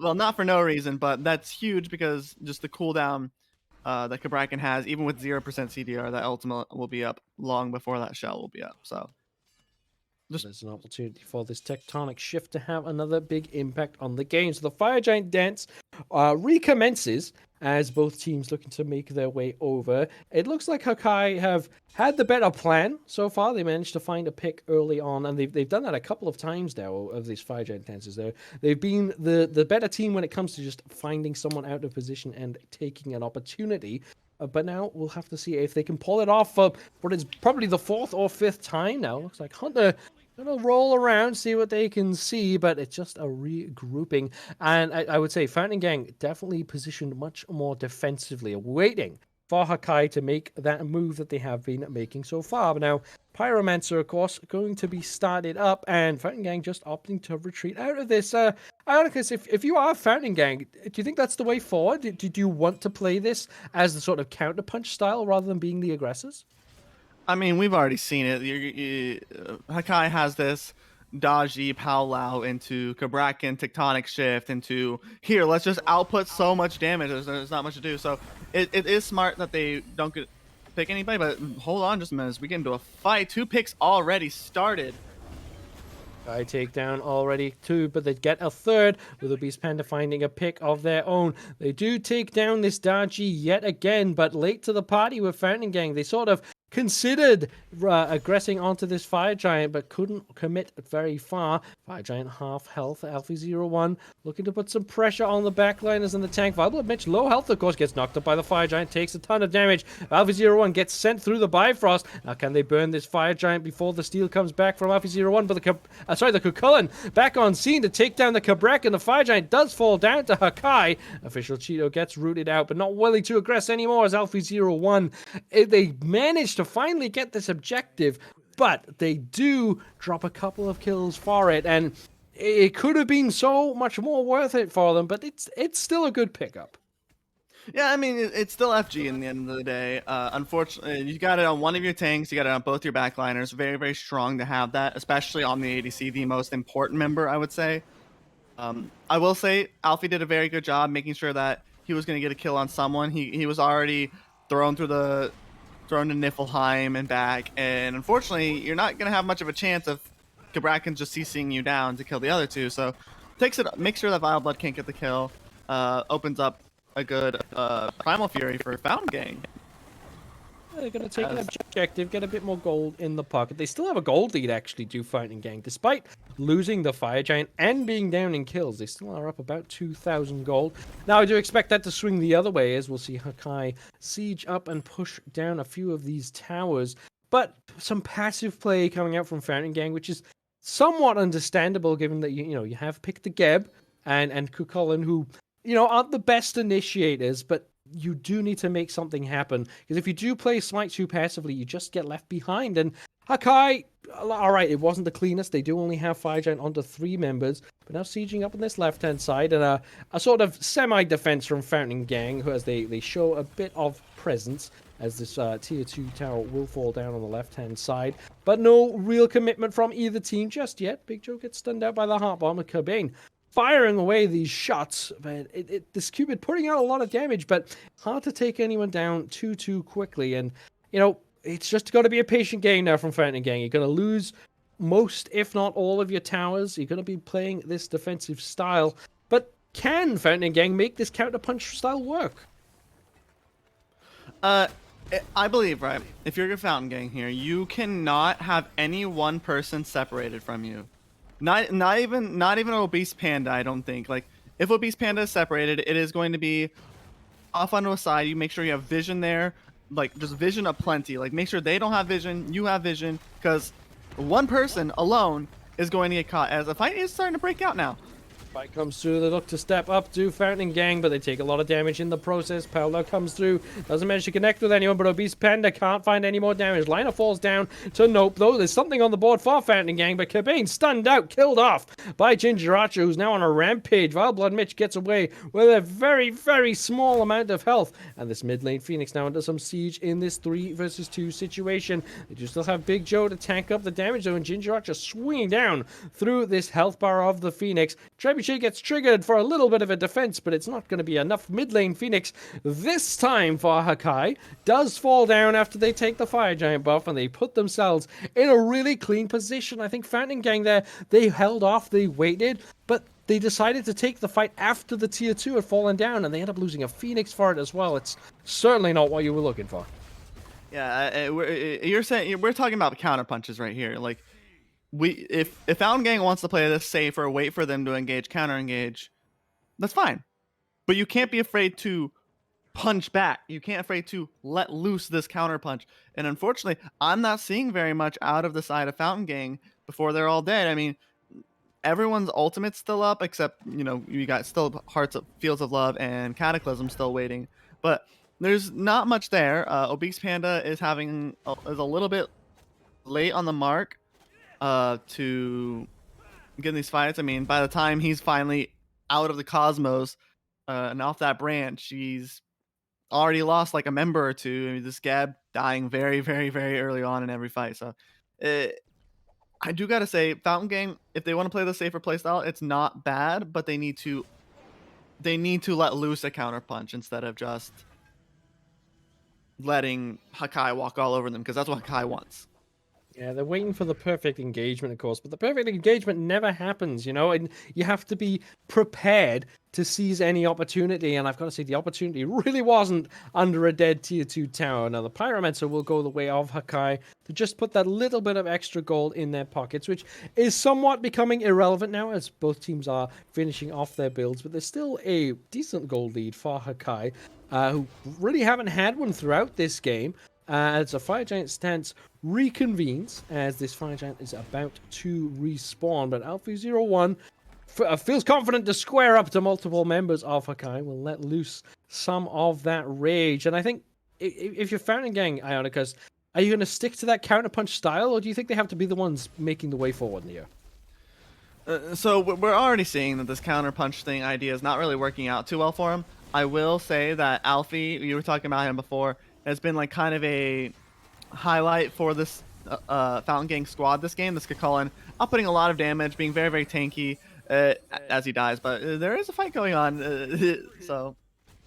Well, not for no reason, but that's huge because just the cooldown that Cabrakan has, even with 0% CDR, that ultimate will be up long before that shell will be up. So there's an opportunity for this tectonic shift to have another big impact on the game. So the Fire Giant dance recommences as both teams looking to make their way over. It looks like Hakai have had the better plan so far. They managed to find a pick early on, and they've done that a couple of times now of these Fire Giant dances. They've been the better team when it comes to just finding someone out of position and taking an opportunity. But now we'll have to see if they can pull it off for what is probably the 4th or 5th time now. Looks like Hunter gonna roll around, see what they can see, but it's just a regrouping. And I would say Fountain Gang definitely positioned much more defensively, waiting for Hakai to make that move that they have been making so far. But now Pyromancer, of course, going to be started up, and Fountain Gang just opting to retreat out of this. Ionicus, if you are Fountain Gang, do you think that's the way forward? Do you want to play this as the sort of counterpunch style rather than being the aggressors? I mean, we've already seen it. Hakai has this dodgy powwow into Cabrakan tectonic shift into here. Let's just output so much damage. There's not much to do. So it is smart that they don't pick anybody. But hold on just a minute. As we get into a fight. 2 picks already started. I take down already 2, but they get a 3rd with Obese Panda finding a pick of their own. They do take down this Daji yet again, but late to the party with Fountain Gang. They sort of considered aggressing onto this Fire Giant, but couldn't commit very far. Fire Giant half health, Alfie01 looking to put some pressure on the backliners and the tank. Vital Mitch, low health, of course, gets knocked up by the Fire Giant, takes a ton of damage. Alfie01 gets sent through the Bifrost. Now, can they burn this Fire Giant before the steel comes back from Alfie01? But the Kukulkan back on scene to take down the Kabrak, and the Fire Giant does fall down to Hakai. Official Cheeto gets rooted out, but not willing to aggress anymore as Alfie01. They manage to finally get this objective, but they do drop a couple of kills for it, and it could have been so much more worth it for them, but it's still a good pickup. Yeah, I mean, it's still FG in the end of the day. Unfortunately, you got it on one of your tanks, you got it on both your backliners. Very, very strong to have that, especially on the ADC, the most important member, I would say. I will say, Alfie did a very good job making sure that he was going to get a kill on someone. He was already thrown to Niflheim and back, and unfortunately, you're not going to have much of a chance of Kabrakan just CCing you down to kill the other two. So, makes sure that Vile Blood can't get the kill. Opens up a good Primal Fury for Fountain Gang. They're going to take an objective, get a bit more gold in the pocket. They still have a gold lead, actually, do Fighting Gang. Despite losing the Fire Giant and being down in kills, they still are up about 2,000 gold. Now, I do expect that to swing the other way, as we'll see Hakai siege up and push down a few of these towers. But some passive play coming out from Fountain Gang, which is somewhat understandable, given that you have picked the Geb and Kukulkan, who aren't the best initiators, but you do need to make something happen, because if you do play Smite too passively, you just get left behind. And Hakai, all right, it wasn't the cleanest. They do only have Fire Giant onto 3 members, but now sieging up on this left-hand side, and a sort of semi-defense from Fountain Gang, who as they show a bit of presence, as this tier 2 tower will fall down on the left-hand side. But no real commitment from either team just yet. Big Joe gets stunned out by the Heart Bomb of Cobain, firing away these shots, but this Cupid putting out a lot of damage, but hard to take anyone down too quickly. And it's just got to be a patient game now from Fountain Gang. You're going to lose most, if not all, of your towers. You're going to be playing this defensive style, but can Fountain Gang make this counter-punch style work? I believe, right, if you're a Fountain Gang here, you cannot have any one person separated from you. Not even Obese Panda, I don't think. Like, if Obese Panda is separated, it is going to be off onto a side. You make sure you have vision there, like just vision aplenty. Like, make sure they don't have vision, you have vision, because one person alone is going to get caught. As the fight is starting to break out now. Fight comes through, they look to step up to Fountain Gang, but they take a lot of damage in the process. Paolo comes through, doesn't manage to connect with anyone, but Obese Panda can't find any more damage. Liner falls down to Nope, though. There's something on the board for Fountain Gang, but Cobain stunned out, killed off by Gingeracho, who's now on a rampage. Vile Blood Mitch gets away with a very, very small amount of health, and this mid lane Phoenix now under some siege in this 3 versus 2 situation. They do still have Big Joe to tank up the damage, though, and Gingeracho swinging down through this health bar of the Phoenix. Trebuchet gets triggered for a little bit of a defense, but it's not going to be enough. Mid lane Phoenix this time for Hakai does fall down after they take the Fire Giant buff, and they put themselves in a really clean position. I think Fountain Gang there, they held off, they waited, but they decided to take the fight after the tier 2 had fallen down, and they end up losing a Phoenix for it as well. It's certainly not what you were looking for. Yeah, you're saying we're talking about counter punches right here. Like, if Fountain Gang wants to play this safe or wait for them to engage, counter engage, that's fine. But you can't be afraid to punch back. You can't afraid to let loose this counter punch. And unfortunately, I'm not seeing very much out of the side of Fountain Gang before they're all dead. I mean, everyone's ultimate's still up, except you got still Fields of Love and Cataclysm still waiting. But there's not much there. Obese Panda is a little bit late on the mark to get in these fights. I mean, by the time he's finally out of the Cosmos and off that branch, he's already lost like a member or two. I mean, this Gab dying very, very, very early on in every fight. So I do gotta say, Fountain Gang, if they want to play the safer playstyle, it's not bad, but they need to let loose a counter punch instead of just letting Hakai walk all over them, because that's what Hakai wants. Yeah, they're waiting for the perfect engagement, of course, but the perfect engagement never happens, and you have to be prepared to seize any opportunity. And I've got to say, the opportunity really wasn't under a dead tier 2 tower. Now, the Pyromancer will go the way of Hakai to just put that little bit of extra gold in their pockets, which is somewhat becoming irrelevant now as both teams are finishing off their builds. But there's still a decent gold lead for Hakai, who really haven't had one throughout this game. As a Fire Giant stance reconvenes, as this Fire Giant is about to respawn. But Alpha01 feels confident to square up to multiple members of Hakai, will let loose some of that rage. And I think if you're Fountain Gang, Ionicus, are you going to stick to that counterpunch style, or do you think they have to be the ones making the way forward in the air? So we're already seeing that this counterpunch thing idea is not really working out too well for him. I will say that Alfie, you were talking about him before, has been like kind of a highlight for this Fountain Gang squad this game. This Kakulin outputting a lot of damage, being very, very tanky as he dies. But there is a fight going on, so...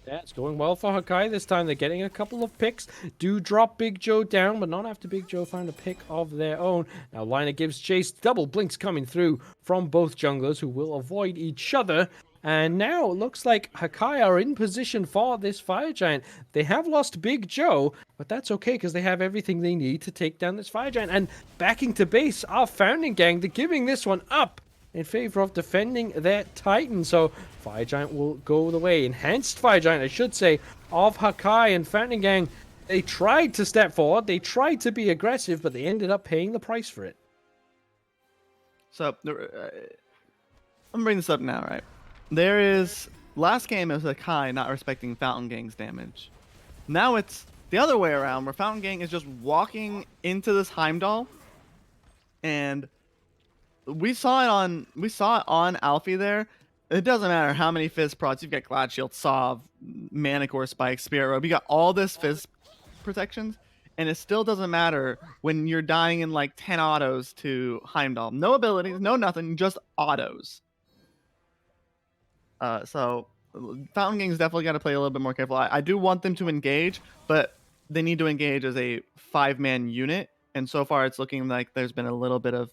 Yeah, it's going well for Hakai. This time they're getting a couple of picks. Do drop Big Joe down, but not after Big Joe found a pick of their own. Now Lina gives chase. Double blinks coming through from both junglers who will avoid each other. And now it looks like Hakai are in position for this Fire Giant. They have lost Big Joe, but that's okay because they have everything they need to take down this Fire Giant. And backing to base are Founding Gang. They're giving this one up in favor of defending their Titan. So Fire Giant will go the way. Enhanced Fire Giant, I should say, of Hakai. And Fountain Gang, they tried to step forward. They tried to be aggressive, but they ended up paying the price for it. So, I'm bringing this up now, right? There is... Last game, it was Hakai not respecting Fountain Gang's damage. Now it's the other way around, where Fountain Gang is just walking into this Heimdall, and... We saw it on Alfie there. It doesn't matter how many Fizz prods. You've got Glad Shield, Sov, Manicore Spike, Spirit Robe. You got all this Fizz protections, and it still doesn't matter when you're dying in like 10 autos to Heimdall. No abilities, no nothing, just autos. So Fountain Gang's definitely got to play a little bit more careful. I do want them to engage, but they need to engage as a 5-man unit. And so far, it's looking like there's been a little bit of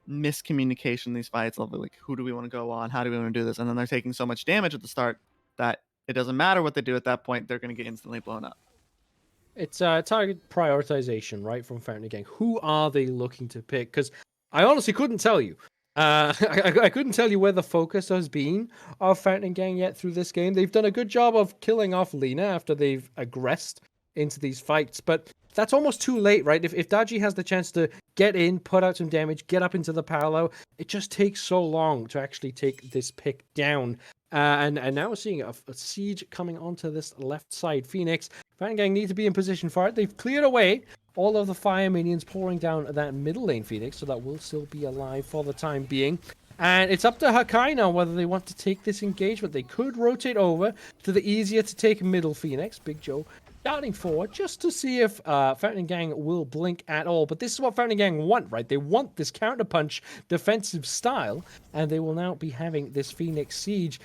miscommunication in these fights, like who do we want to go on, how do we want to do this, and then they're taking so much damage at the start that it doesn't matter what they do at that point, they're going to get instantly blown up. It's target prioritization, right, from Fountain Gang. Who are they looking to pick? Because I honestly couldn't tell you. I couldn't tell you where the focus has been of Fountain Gang yet through this game. They've done a good job of killing off Lina after they've aggressed into these fights, but that's almost too late, right? If Daji has the chance to get in, put out some damage, get up into the parallel, it just takes so long to actually take this pick down. And now we're seeing a siege coming onto this left side. Phoenix, Fountain Gang need to be in position for it. They've cleared away all of the fire minions pouring down that middle lane Phoenix, so that will still be alive for the time being. And it's up to Hakai now whether they want to take this engagement. They could rotate over to the easier to take middle Phoenix. Big Joe darting forward just to see if Fountain Gang will blink at all. But this is what Fountain Gang want, right? They want this counterpunch defensive style, and they will now be having this Phoenix Siege.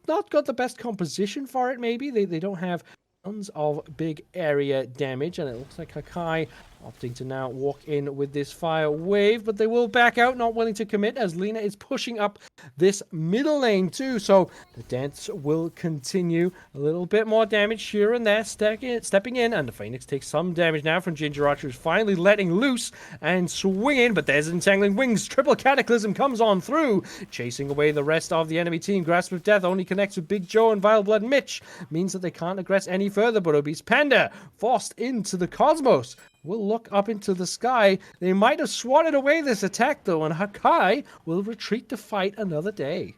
Not got the best composition for it, maybe. They don't have tons of big area damage, and it looks like Hakai opting to now walk in with this fire wave, but they will back out, not willing to commit, as Lina is pushing up this middle lane too. So the dance will continue. A little bit more damage here and there, stepping in, and the Phoenix takes some damage now from Ginger Archer, who's finally letting loose and swinging, but there's Entangling Wings. Triple Cataclysm comes on through, chasing away the rest of the enemy team. Grasp of Death only connects with Big Joe and Vile Blood Mitch, means that they can't aggress any further, but Obese Panda, forced into the Cosmos, will look up into the sky. They might have swatted away this attack, though, and Hakai will retreat to fight another day.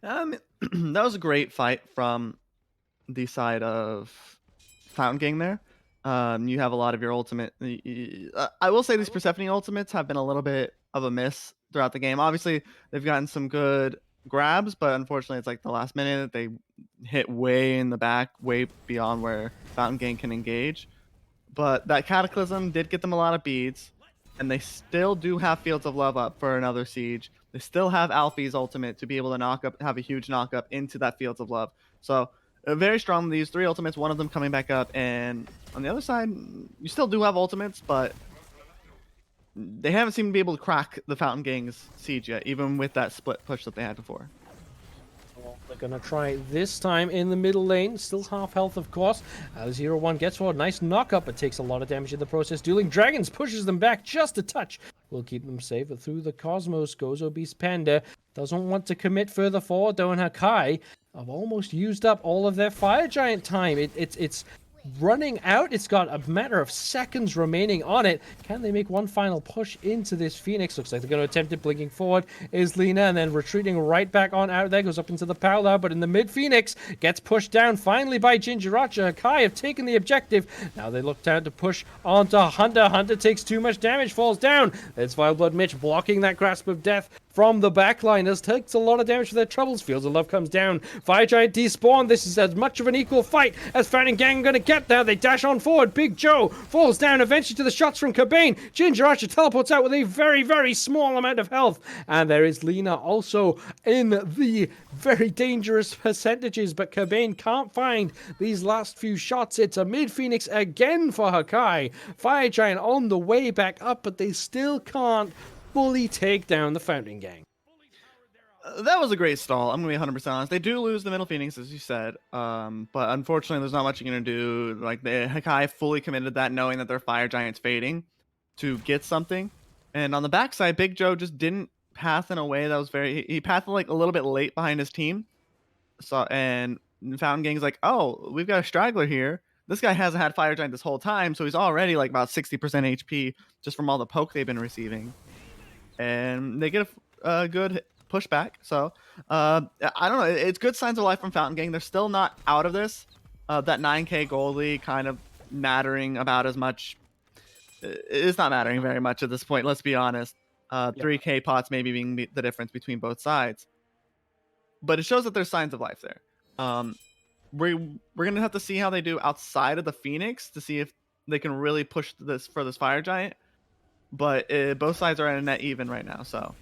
That was a great fight from the side of Fountain Gang there. You have a lot of your ultimate... I will say these Persephone ultimates have been a little bit of a miss throughout the game. Obviously, they've gotten some good grabs, but unfortunately, it's like the last minute. They hit way in the back, way beyond where Fountain Gang can engage. But that Cataclysm did get them a lot of beads, and they still do have Fields of Love up for another siege. They still have Alfie's ultimate to be able to have a huge knock up into that Fields of Love. So very strong. These 3 ultimates, one of them coming back up, and on the other side, you still do have ultimates, but they haven't seemed to be able to crack the Fountain Gang's siege yet, even with that split push that they had before. They're going to try this time in the middle lane. Still half health, of course. 0-1 gets forward. Nice knock-up, but takes a lot of damage in the process. Dueling Dragons pushes them back just a touch. Will keep them safe, but through the Cosmos goes Obese Panda. Doesn't want to commit further forward, though, and Hakai have almost used up all of their Fire Giant time. It's running out. It's got a matter of seconds remaining on it. Can they make one final push into this Phoenix? Looks like they're going to attempt it. Blinking forward is Lina, and then retreating right back on out there. Goes up into the Paula, but in the mid, Phoenix gets pushed down finally by Gingeracha. Hakai have taken the objective. Now they look down to push onto Hunter. Hunter takes too much damage, falls down. There's Vileblood Mitch blocking that grasp of death from the backline. This takes a lot of damage for their troubles. Fields of Love comes down. Fire Giant despawn. This is as much of an equal fight as Fountain Gang are going to get now. They dash on forward. Big Joe falls down eventually to the shots from Cobain. Gingeracha teleports out with a very, very small amount of health. And there is Lina also in the very dangerous percentages, but Cobain can't find these last few shots. It's a mid-Phoenix again for Hakai. Fire Giant on the way back up, but they still can't fully take down the Fountain Gang. That was a great stall. I'm gonna be 100% honest. They do lose the middle Phoenix, as you said, but unfortunately, there's not much you're gonna do. Like the Hakai fully committed that, knowing that their Fire Giant's fading to get something. And on the backside, Big Joe just didn't path in a way that was very. He pathed like a little bit late behind his team. So and Fountain Gang's like, oh, we've got a straggler here. This guy hasn't had Fire Giant this whole time, so he's already like about 60% HP just from all the poke they've been receiving. And they get a good pushback. So I don't know. It's good signs of life from Fountain Gang. They're still not out of this. That 9K goalie kind of mattering about as much. It's not mattering very much at this point. Let's be honest. 3K pots maybe being the difference between both sides. But it shows that there's signs of life there. We're gonna have to see how they do outside of the Phoenix to see if they can really push this for this Fire Giant. But both sides are at a net even right now, so.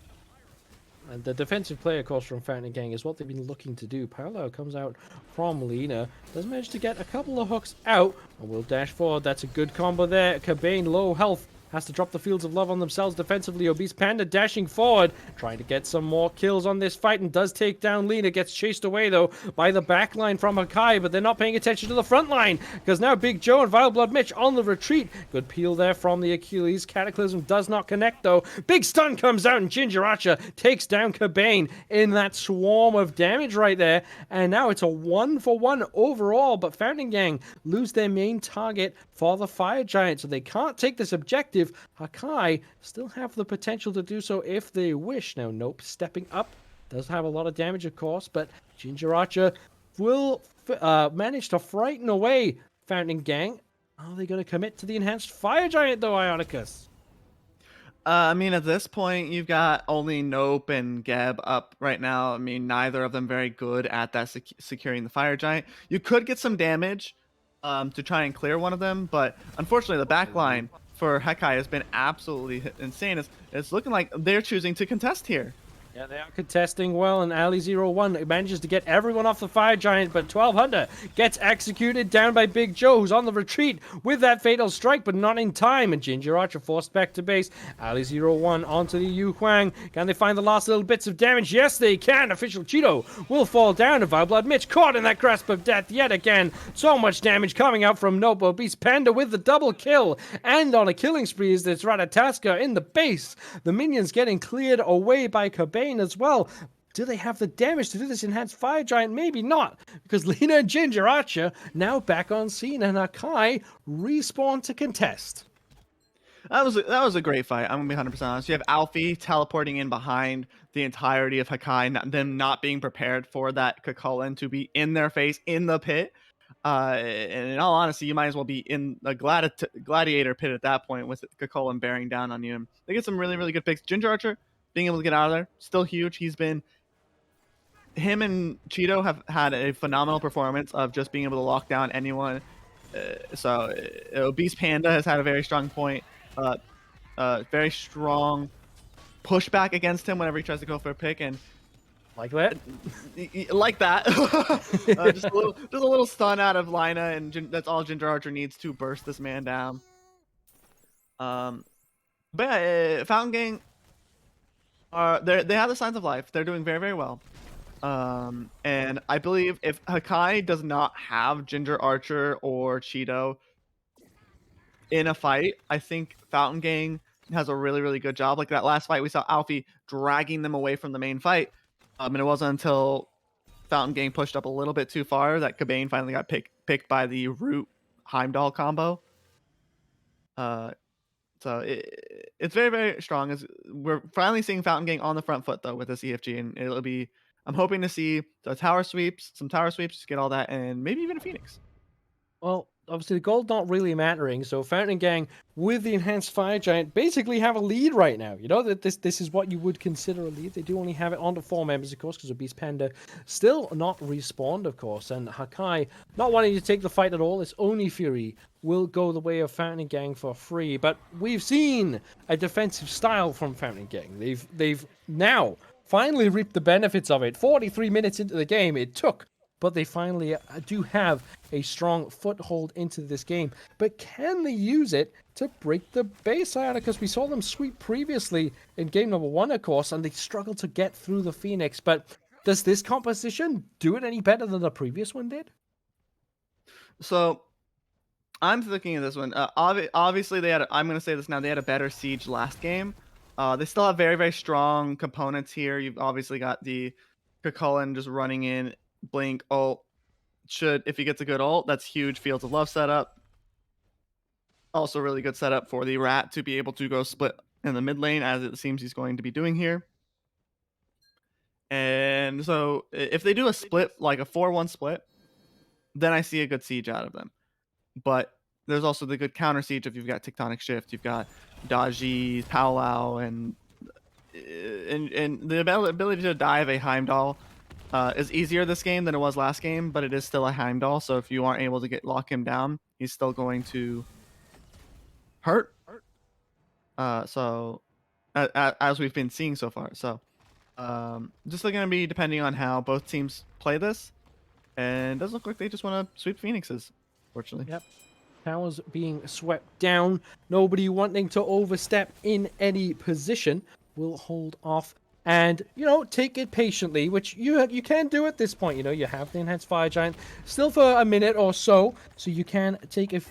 And the defensive play, of course, from Fountain Gang is what they've been looking to do. Paolo comes out from Lina. Does manage to get a couple of hooks out. And will dash forward. That's a good combo there. Cobain, low health. Has to drop the Fields of Love on themselves defensively. Obese Panda dashing forward, trying to get some more kills on this fight, and does take down Lina. Gets chased away, though, by the back line from Hakai, but they're not paying attention to the front line, because now Big Joe and Vileblood Mitch on the retreat. Good peel there from the Achilles. Cataclysm does not connect, though. Big stun comes out, and Gingeracha takes down Cobain in that swarm of damage right there, and now it's a 1-for-1 overall, but Fountain Gang lose their main target for the Fire Giant, so they can't take this objective. Hakai still have the potential to do so if they wish. Now, Nope stepping up does have a lot of damage, of course, but Gingeracha will manage to frighten away Fountain Gang. Are they going to commit to the enhanced Fire Giant, though, Ionicus? I mean, at this point, you've got only Nope and Geb up right now. I mean, neither of them very good at that securing the Fire Giant. You could get some damage to try and clear one of them, but unfortunately, the back line for Hakai has been absolutely insane. It's looking like they're choosing to contest here. Yeah, they are contesting well, and Ali01 manages to get everyone off the Fire Giant, but 1200 gets executed down by Big Joe, who's on the retreat with that fatal strike, but not in time, and Gingeracha forced back to base. Ali01 onto the Yu Huang. Can they find the last little bits of damage? Yes, they can. Official Cheeto will fall down, and Vileblood Mitch caught in that grasp of death yet again. So much damage coming out from Noble Beast Panda with the double kill, and on a killing spree is this Ratataska in the base. The minions getting cleared away by Cobain as well. Do they have the damage to do this enhanced Fire Giant? Maybe not, because Lina and Gingeracha now back on scene, and Hakai respawn to contest. That was a great fight. I'm gonna be 100% honest. You have Alfie teleporting in behind the entirety of Hakai, them not being prepared for that Kakulin to be in their face in the pit. And in all honesty, you might as well be in a gladiator pit at that point with Kakulin bearing down on you. They get some really, really good picks. Gingeracha being able to get out of there, still huge. Him and Cheeto have had a phenomenal performance of just being able to lock down anyone. So Obese Panda has had a very strong point, very strong pushback against him whenever he tries to go for a pick, and like that, like that. Just a little stun out of Lina, and that's all Gingeracha needs to burst this man down. But yeah, Fountain Gang. They have the signs of life. They're doing very, very well. And I believe if Hakai does not have Ginger Archer or Cheeto in a fight, I think Fountain Gang has a really, really good job. Like that last fight, we saw Alfie dragging them away from the main fight. And it wasn't until Fountain Gang pushed up a little bit too far that Cabane finally got picked by the Root Heimdall combo. So it's very, very strong. As we're finally seeing Fountain Gang on the front foot though with this EFG, and it'll be. I'm hoping to see some tower sweeps, get all that, and maybe even a Phoenix. Well, obviously the gold not really mattering, so Fountain Gang with the enhanced Fire Giant basically have a lead right now. You know that this is what you would consider a lead. They do only have it on to 4 members, of course, because of Beast Panda still not respawned, of course, and Hakai not wanting to take the fight at all. It's only Fury will go the way of Fountain Gang for free. But we've seen a defensive style from Fountain Gang. They've now finally reaped the benefits of it. 43 minutes into the game, it took. But they finally do have a strong foothold into this game. But can they use it to break the base iron? Because we saw them sweep previously in game number 1, of course, and they struggled to get through the Phoenix. But does this composition do it any better than the previous one did? So I'm thinking of this one. Obviously, they had. I'm going to say this now. They had a better siege last game. They still have very, very strong components here. You've obviously got the Kakulin just running in, blink, ult. If he gets a good ult, that's huge. Fields of Love setup. Also, really good setup for the Rat to be able to go split in the mid lane, as it seems he's going to be doing here. And so, if they do a split, like a 4-1 split, then I see a good siege out of them. But there's also the good counter siege if you've got Tectonic Shift, you've got Daji, Paolao, and the ability to dive a Heimdall is easier this game than it was last game, but it is still a Heimdall. So if you aren't able to lock him down, he's still going to hurt. So as we've been seeing so far. So just going to be depending on how both teams play this. And it does look like they just want to sweep Phoenixes, fortunately. Yep. Towers being swept down. Nobody wanting to overstep in any position will hold off and, you know, take it patiently, which you can do at this point. You know, you have the enhanced Fire Giant still for a minute or so you can take a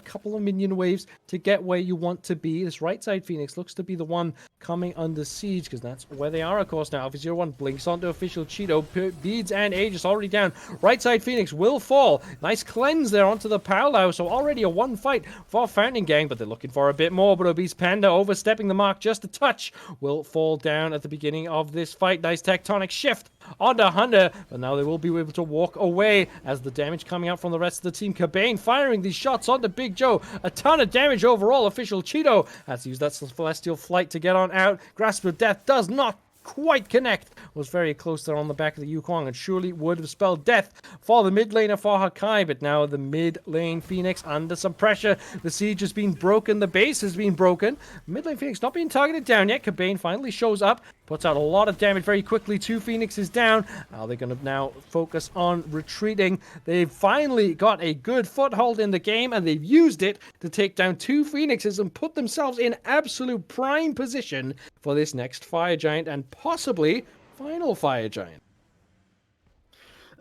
couple of minion waves to get where you want to be. This right side Phoenix looks to be the one coming under siege, because that's where they are, of course. Now, Alpha 01 blinks onto official Cheeto. Beads and Aegis already down. Right side Phoenix will fall. Nice cleanse there onto the Paolao, so already a 1 fight for Fountain Gang, but they're looking for a bit more. But Obese Panda, overstepping the mark just a touch, will fall down at the beginning of this fight. Nice tectonic shift onto Hunter, but now they will be able to walk away as the damage coming out from the rest of the team. Cabane firing these shots onto Big Joe. A ton of damage overall. Official Cheeto has to use that Celestial Flight to get on out. Grasp of Death does not quite connect. Was very close there on the back of the Yukong, and surely would have spelled death for the mid laner for Hakai. But now the mid lane Phoenix under some pressure. The siege has been broken. The base has been broken. Mid lane Phoenix not being targeted down yet. Cabane finally shows up, puts out a lot of damage very quickly. 2 Phoenixes down. Now they're going to now focus on retreating. They've finally got a good foothold in the game, and they've used it to take down 2 Phoenixes and put themselves in absolute prime position for this next Fire Giant and possibly final Fire Giant.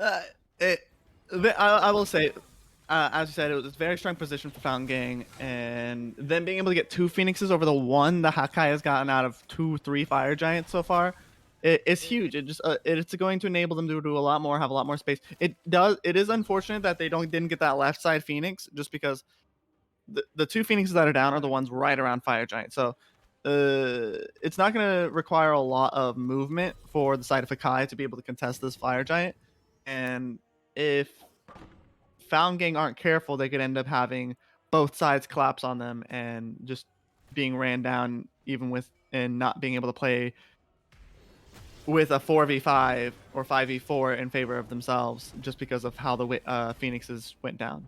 I will say, as you said, it was a very strong position for Fountain Gang, and then being able to get 2 Phoenixes over the 1 the Hakai has gotten out of 2-3 Fire Giants so far, it's huge. It's going to enable them to do a lot more, have a lot more space. It is unfortunate that they didn't get that left side Phoenix, just because the 2 Phoenixes that are down are the ones right around Fire Giant. So it's not going to require a lot of movement for the side of Hakai to be able to contest this Fire Giant. And if Fountain Gang aren't careful, they could end up having both sides collapse on them and just being ran down, and not being able to play with a 4v5 or 5v4 in favor of themselves, just because of how the Phoenixes went down.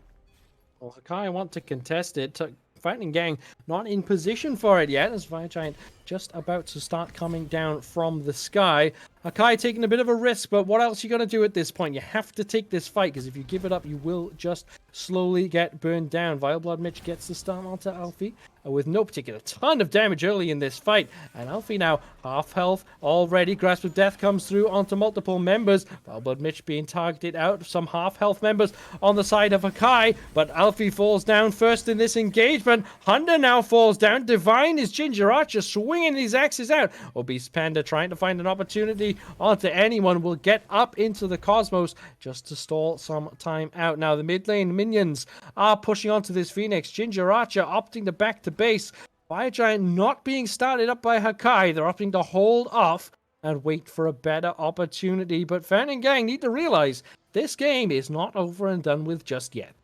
Well, Hakai want to contest it. Fountain Gang not in position for it yet, as Fire Giant just about to start coming down from the sky. Hakai taking a bit of a risk, but what else are you going to do at this point? You have to take this fight, because if you give it up, you will just slowly get burned down. Vile Blood Mitch gets the start onto Alfie, with no particular ton of damage early in this fight. And Alfie now half health already. Grasp of Death comes through onto multiple members. Vile Blood Mitch being targeted out. Some half health members on the side of Hakai, but Alfie falls down first in this engagement. Hunter now falls down. Divine is Ginger Archer swinging these axes out. Obese Panda trying to find an opportunity onto anyone, will get up into the Cosmos just to stall some time out. Now the mid lane minions are pushing onto this Phoenix. Ginger Archer opting to back to base. Fire Giant not being started up by Hakai. They're opting to hold off and wait for a better opportunity. But Fan and Gang need to realize this game is not over and done with just yet.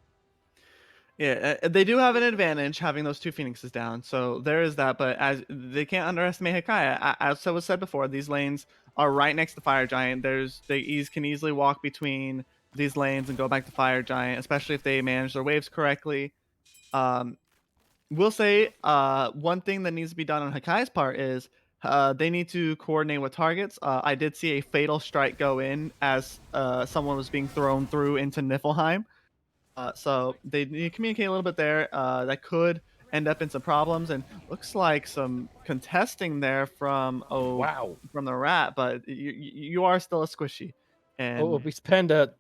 Yeah, they do have an advantage having those two Phoenixes down, so there is that. But as they can't underestimate Hakai. As was said before, these lanes are right next to Fire Giant. Can easily walk between these lanes and go back to Fire Giant, especially if they manage their waves correctly. We'll say one thing that needs to be done on Hakai's part is they need to coordinate with targets. I did see a fatal strike go in as someone was being thrown through into Niflheim. So they need to communicate a little bit there. That could end up in some problems, and looks like some contesting there from Wow. from the rat, but you are still a squishy. And Obese Panda,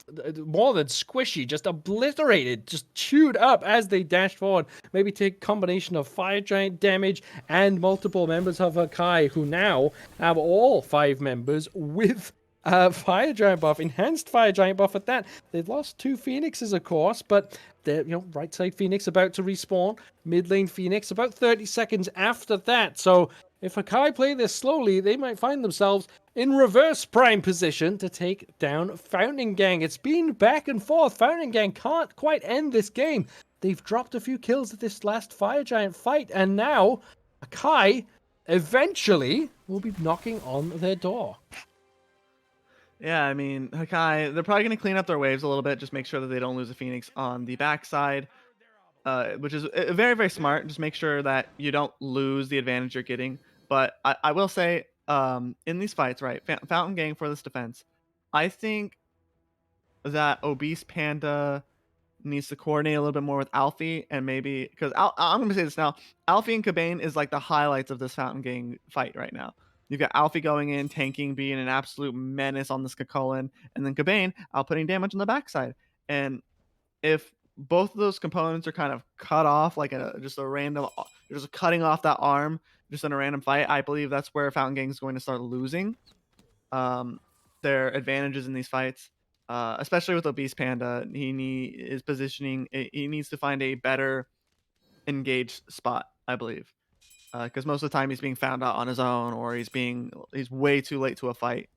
more than squishy, just obliterated, just chewed up as they dashed forward. Maybe take a combination of Fire Giant damage and multiple members of Hakai, who now have all 5 members with Fire Giant buff, enhanced Fire Giant buff at that. They've lost 2 Phoenixes, of course, but they're, right side Phoenix about to respawn, mid lane Phoenix about 30 seconds after that. So if Hakai play this slowly, they might find themselves in reverse prime position to take down Fountain Gang. It's been back and forth. Fountain Gang can't quite end this game. They've dropped a few kills at this last Fire Giant fight, and now Hakai eventually will be knocking on their door. yeah, I mean, Hakai, they're probably going to clean up their waves a little bit, just make sure that they don't lose a Phoenix on the backside, which is very, very smart. Just make sure that you don't lose the advantage you're getting. But I will say, in these fights, right, Fountain Gang for this defense, I think that Obese Panda needs to coordinate a little bit more with Alfie, and maybe because I'm going to say this now, Alfie and Cabane is like the highlights of this Fountain Gang fight right now. You've got Alfie going in, tanking, being an absolute menace on this Kakulin, and then Cabane outputting damage on the backside. And if both of those components are kind of cut off, like just a random, just cutting off that arm, just in a random fight, I believe that's where Fountain Gang is going to start losing their advantages in these fights. Especially with Obese Panda, is positioning. He needs to find a better engaged spot, I believe, because most of the time he's being found out on his own, or he's way too late to a fight.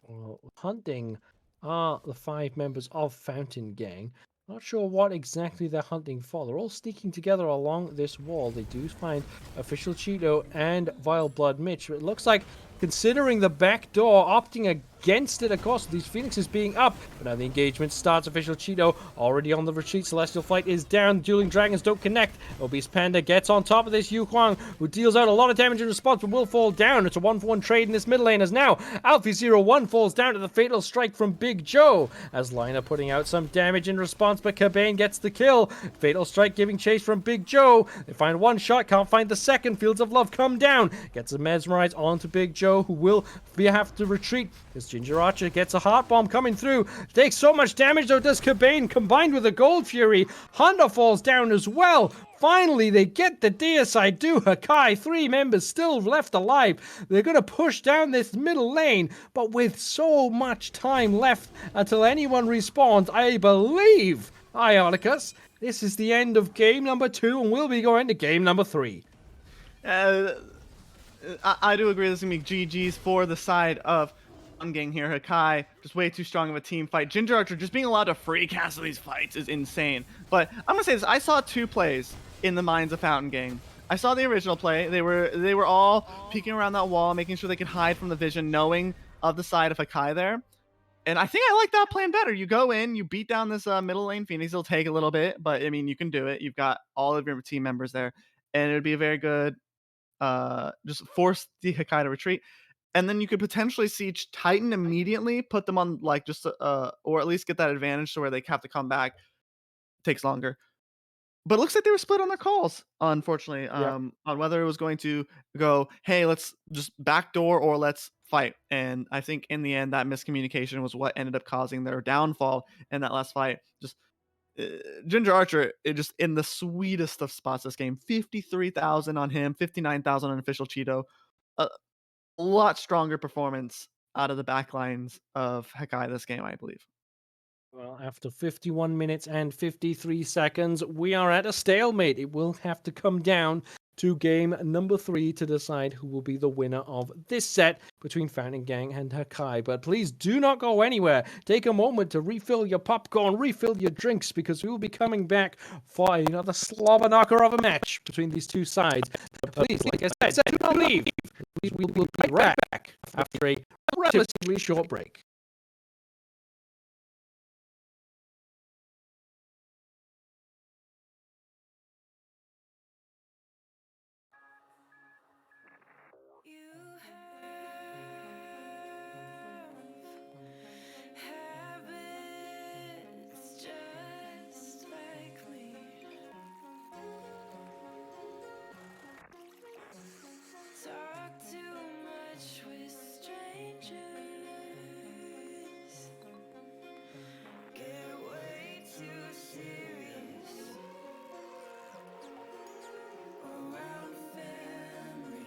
Well, hunting are the 5 members of Fountain Gang. Not sure what exactly they're hunting for. They're all sneaking together along this wall. They do find Official Cheeto and Vile Blood Mitch. It looks like, considering the back door, opting against it, of course, these Phoenixes being up. But now the engagement starts. Official Cheeto already on the retreat. Celestial Flight is down. Dueling Dragons don't connect. Obese Panda gets on top of this Yu Huang, who deals out a lot of damage in response, but will fall down. It's a 1-for-1 trade in this middle lane, as now Alfie01 falls down to the fatal strike from Big Joe, as Lina putting out some damage in response, but Cabane gets the kill. Fatal strike giving chase from Big Joe. They find one shot, can't find the second. Fields of Love come down, gets a mesmerize onto Big Joe, who will have to retreat as Ginger Archer gets a heart bomb coming through. Takes so much damage though does Cabane, combined with a Gold Fury. Honda falls down as well. Finally, they get the deicide do. Hakai, 3 members still left alive. They're going to push down this middle lane, but with so much time left until anyone respawns, I believe, Ionicus, this is the end of game number 2, and we'll be going to game number 3. I do agree this is going to be GG's for the side of Fountain Gang here. Hakai, just way too strong of a team fight. Ginger Archer just being allowed to free castle these fights is insane. But I'm going to say this, I saw 2 plays in the minds of Fountain Gang. I saw the original play. They were all peeking around that wall, making sure they could hide from the vision, knowing of the side of Hakai there. And I think I like that plan better. You go in, you beat down this middle lane Phoenix. It'll take a little bit, but I mean, you can do it. You've got all of your team members there, and it would be a very good just force the Hakai to retreat. and then you could potentially see Titan immediately put them on like just or at least get that advantage to where they have to come back. Takes longer. But it looks like they were split on their calls, unfortunately, Yep. on whether it was going to go, hey, let's just backdoor or let's fight. And I think in the end, that miscommunication was what ended up causing their downfall in that last fight. Just Ginger Archer, it just in the sweetest of spots this game. 53,000 on him, 59,000 on official Cheeto. A lot stronger performance out of the backlines of Hakai this game, I believe. Well, after 51 minutes and 53 seconds, we are at a stalemate. It will have to come down to game number 3 to decide who will be the winner of this set between Fountain Gang and Hakai. But please do not go anywhere. Take a moment to refill your popcorn, refill your drinks, because we will be coming back for another slobber knocker of a match between these two sides. But please, like I said, do not leave. We will be right back after a relatively short break. You have habits just like me. Talk too much with strangers. Get way too serious around family.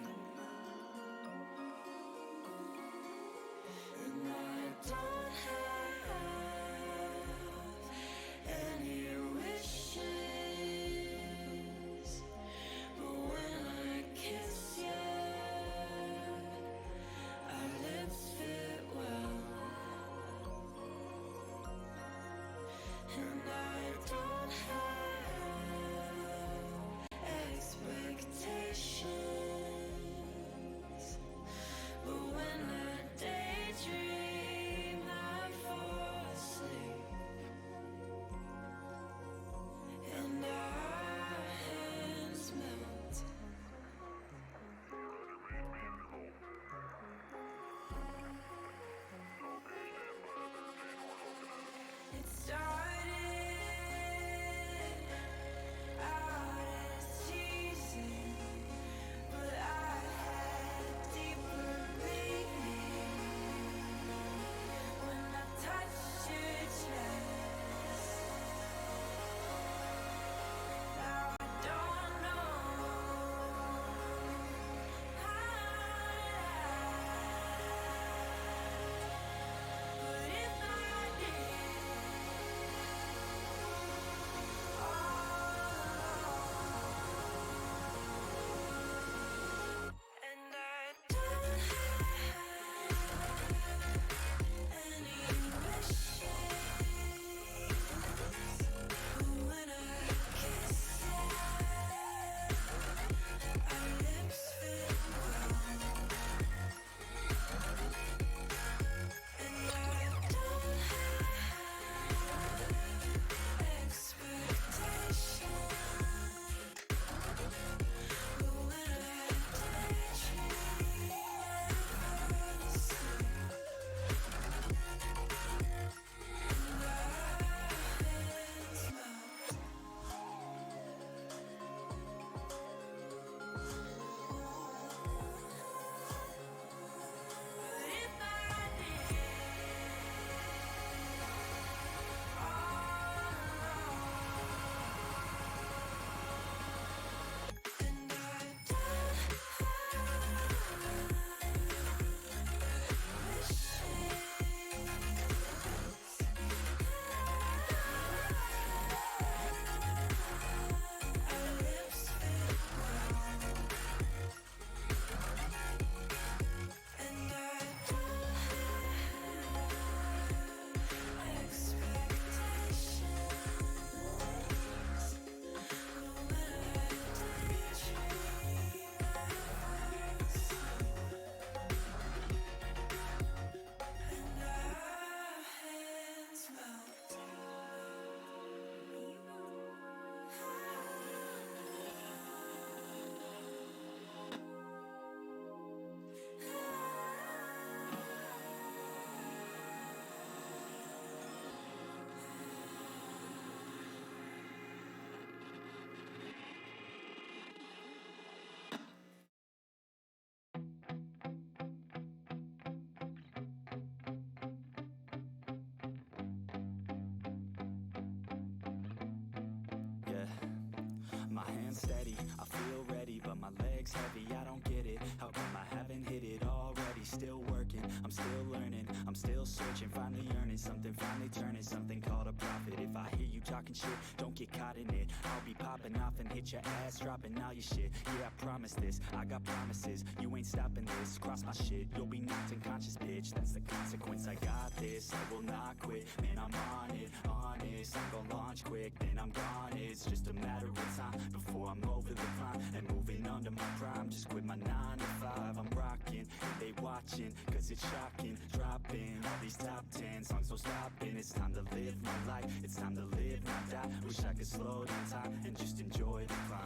looks heavy, I don't get it. How come I haven't hit it already? Still working, I'm still learning, I'm still searching, finally earning something, finally turning something called a profit. If I hear you talking shit, don't get caught in it. I'll be popping off and hit your ass, dropping all your shit. Yeah, I promise this, I got promises, you ain't stopping this. Cross my shit, you'll be knocked unconscious, bitch. That's the consequence, I got this, I will not quit. Man, I'm on it, honest, I'm gon' launch quick, then I'm gone. It's just a matter of time before I'm over the climb and moving under my prime. Just quit my 9 to 5, I'm rocking, and they watching, cause it's shocking. Dropping all these top 10 songs, no stopping. It's time to live my life, it's time to live, not die. Wish I could slow down time and just enjoy the climb.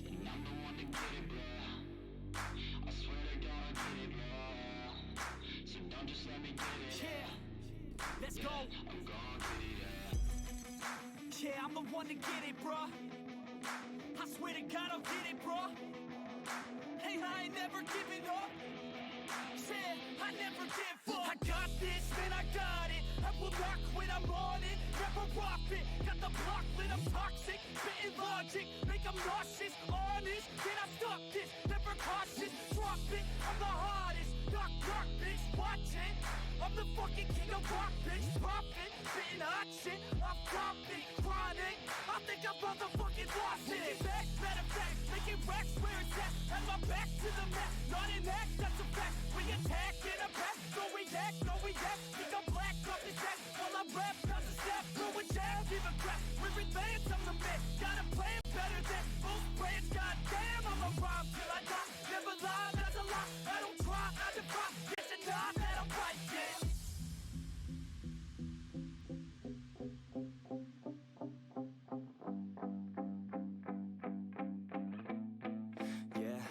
And I'm the one to get it, bro. I swear to God I get it, bro. So don't just let me get it. Yeah, let's go. I'm gonna get it, yeah, I'm the one to get it, bro. I swear to God I'll get it, bro. Hey, I ain't never giving up. Yeah, I never give up. I got this, man, I got it. I will not quit, I'm on it. Never off it. Got the block lit, I'm toxic. Spitting logic, make them nauseous. Honest, can I stop this? Never cautious, drop it. I'm the hottest. Knock, knock, bitch, watch it. I'm the fucking king of rock, bitch. Profit, spitting hot shit. I'm topic, chronic. I think I'm motherfucking lost it. Back, matter of fact, making racks where it's at. Have my back to the mat, not an act, that's a fact. We attack in a pack, no react, no react. Think I'm black off his back, while I rap, not a step. Throwing jab, give a crap. We're advanced, I'm the man. Got a plan better than most brands. Goddamn, I'm a rhyme till I die. Never lie, that's a lie. I don't try, I defy. Yes and not, that I'm right, yeah. Yeah,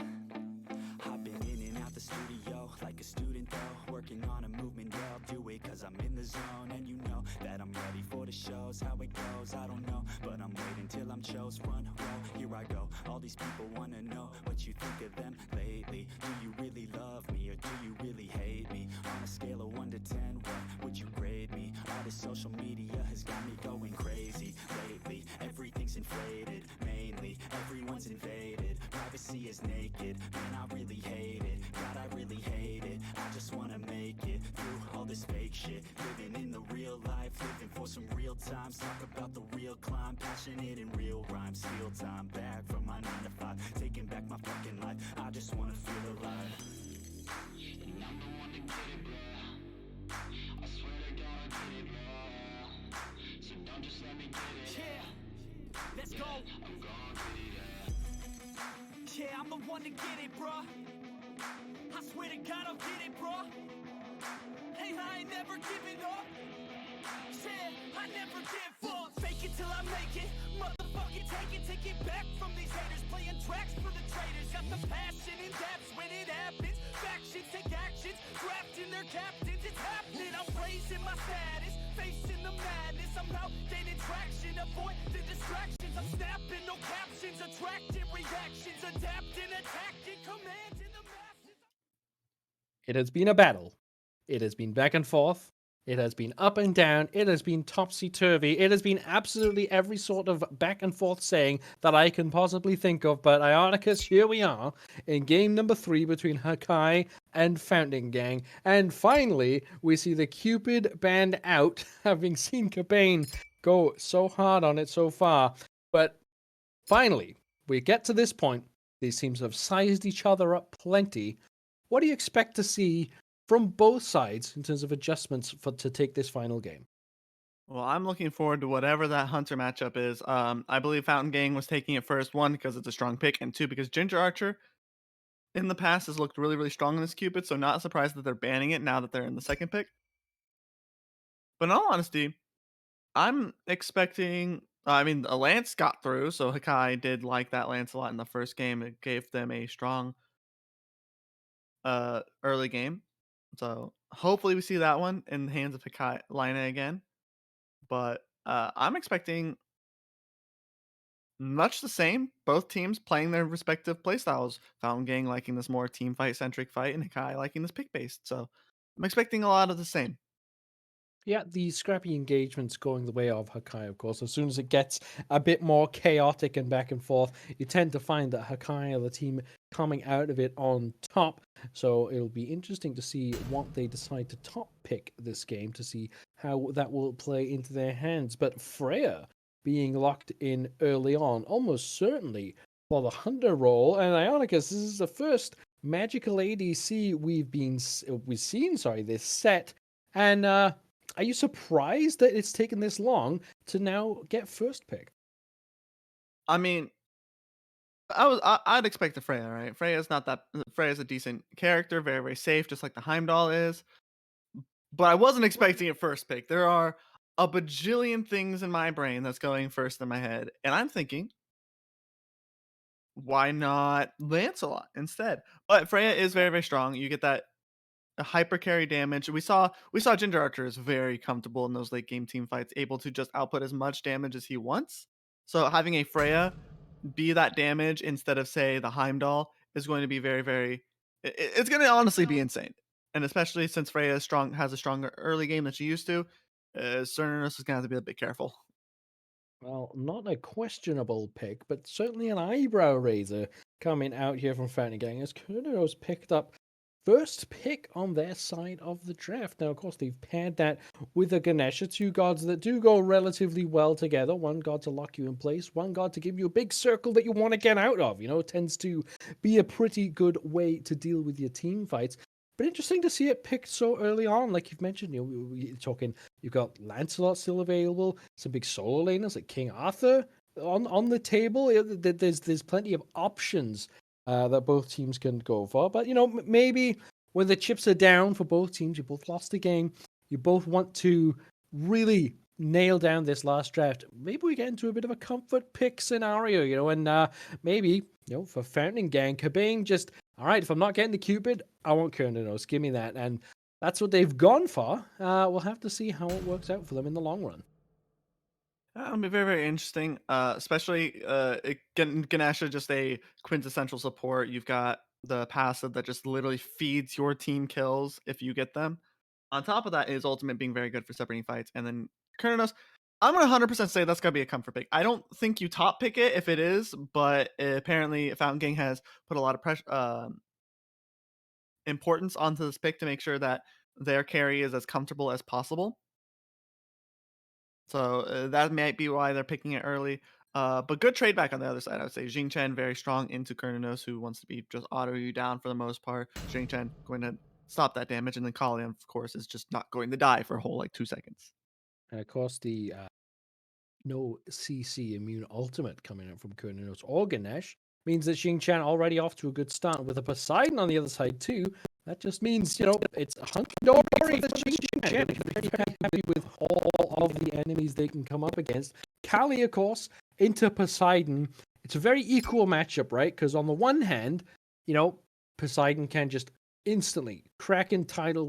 I've been in and out the studio like a student though, working on a movement, yeah, I'll do it cause I'm in the zone. And you know that I'm ready for the shows. How it goes, I don't know, but I'm waiting till I'm chose. Front row, here I go. All these people wanna know what you think of them lately. Do you really love me or do you really hate me? On a scale of 1 to 10, what would you grade me? All this social media has got me going crazy lately. Everything's inflated, mainly everyone's invaded. Privacy is naked, man, I really hate it. God, I really hate it. I just wanna make it through all this fake shit. Living in the real life, living for some real times. Talk about the real climb, passionate in real rhymes. Steal time back from my 9 to 5, taking back my fucking life. I just wanna feel alive. And I'm the one to get it, bro. I swear to God I get it, bro. So don't just let me get it. Yeah, let's go. I'm gonna get it, yeah. Yeah, I'm the one to get it, bro. I swear to God I'll get it, bro. Hey, I ain't never giving up. Yeah, I never give up. Fake it till I make it. Motherfucking take it back from these haters. Playing tracks for the traitors. Got the passion in depths when it happens. Factions take actions. Drafting their captains. It's happening. I'm raising my status. Facing the madness. I'm out gaining traction. Avoid the distractions. I'm snapping. No captions. Attracting reactions. Adapting, attacking, commanding the masses. It has been a battle. It has been back and forth. It has been up and down. It has been topsy-turvy. It has been absolutely every sort of back and forth saying that I can possibly think of. But Ionicus, here we are in game number 3 between Hakai and Fountain Gang. And finally, we see the Cupid band out, having seen Cabane go so hard on it so far. But finally, we get to this point. These teams have sized each other up plenty. What do you expect to see from both sides in terms of adjustments to take this final game? Well, I'm looking forward to whatever that Hunter matchup is. I believe Fountain Gang was taking it first, one, because it's a strong pick, and two, because Ginger Archer in the past has looked really, really strong in this Cupid, so not surprised that they're banning it now that they're in the second pick. But in all honesty, I'm expecting. I mean, a Lance got through, so Hakai did like that Lance a lot in the first game. It gave them a strong early game. So hopefully we see that one in the hands of Hakai Lina again. But I'm expecting much the same. Both teams playing their respective playstyles. Fountain Gang liking this more team fight centric fight, and Hakai liking this pick based. So I'm expecting a lot of the same. Yeah, the scrappy engagement's going the way of Hakai, of course. As soon as it gets a bit more chaotic and back and forth, you tend to find that Hakai are the team coming out of it on top. So it'll be interesting to see what they decide to top pick this game to see how that will play into their hands. But Freya being locked in early on, almost certainly for the Hunter role. And Ionicus, this is the first magical ADC we've seen, this set. And are you surprised that it's taken this long to now get first pick? I mean, I'd expect the Freya, right? Freya's a decent character, very very safe, just like the Heimdall is. But I wasn't expecting it first pick. There are a bajillion things in my brain that's going first in my head, and I'm thinking, why not Lancelot instead? But Freya is very very strong. You get that hyper carry damage. We saw Ginger Archer is very comfortable in those late game team fights, able to just output as much damage as he wants. So having a Freya be that damage instead of say the Heimdall is going to be very very. It's going to honestly be insane, and especially since Freya has a stronger early game than she used to. Cernunnos is going to have to be a bit careful. Well, not a questionable pick, but certainly an eyebrow raiser coming out here from Fountain Gang as Kurnos picked up first pick on their side of the draft. Now, of course, they've paired that with a Ganesha, two gods that do go relatively well together. One god to lock you in place, one god to give you a big circle that you want to get out of. It tends to be a pretty good way to deal with your team fights. But interesting to see it picked so early on, like you've mentioned. We're talking, you've got Lancelot still available, some big solo laners like King Arthur on the table. There's plenty of options that both teams can go for. But maybe when the chips are down for both teams, you both lost the game, you both want to really nail down this last draft. Maybe we get into a bit of a comfort pick scenario, and maybe for Fountain Gang, Cabane just, all right, if I'm not getting the Cupid, I want Kurnanos. Give me that. And that's what they've gone for. We'll have to see how it works out for them in the long run. That'll be very, very interesting. Especially Ganesha, just a quintessential support. You've got the passive that just literally feeds your team kills if you get them. On top of that, is ultimate being very good for separating fights. And then Kurnos, I'm gonna 100% say that's gonna be a comfort pick. I don't think you top pick it if it is, but apparently Fountain Gang has put a lot of pressure, importance onto this pick to make sure that their carry is as comfortable as possible. So that might be why they're picking it early. But good trade back on the other side, I would say. Jing Chen very strong into Kurnanos, who wants to be just auto you down for the most part. Jing Chen going to stop that damage, and then Kalian, of course, is just not going to die for a whole 2 seconds. And of course, the no CC immune ultimate coming out from Kurnanos or Ganesh means that Xing Chan already off to a good start with a Poseidon on the other side too. That just means, it's hunky dory for the Xing Chan. Very happy with all of the enemies they can come up against. Kali, of course, into Poseidon. It's a very equal matchup, right? Because on the one hand, Poseidon can just instantly Kraken tidal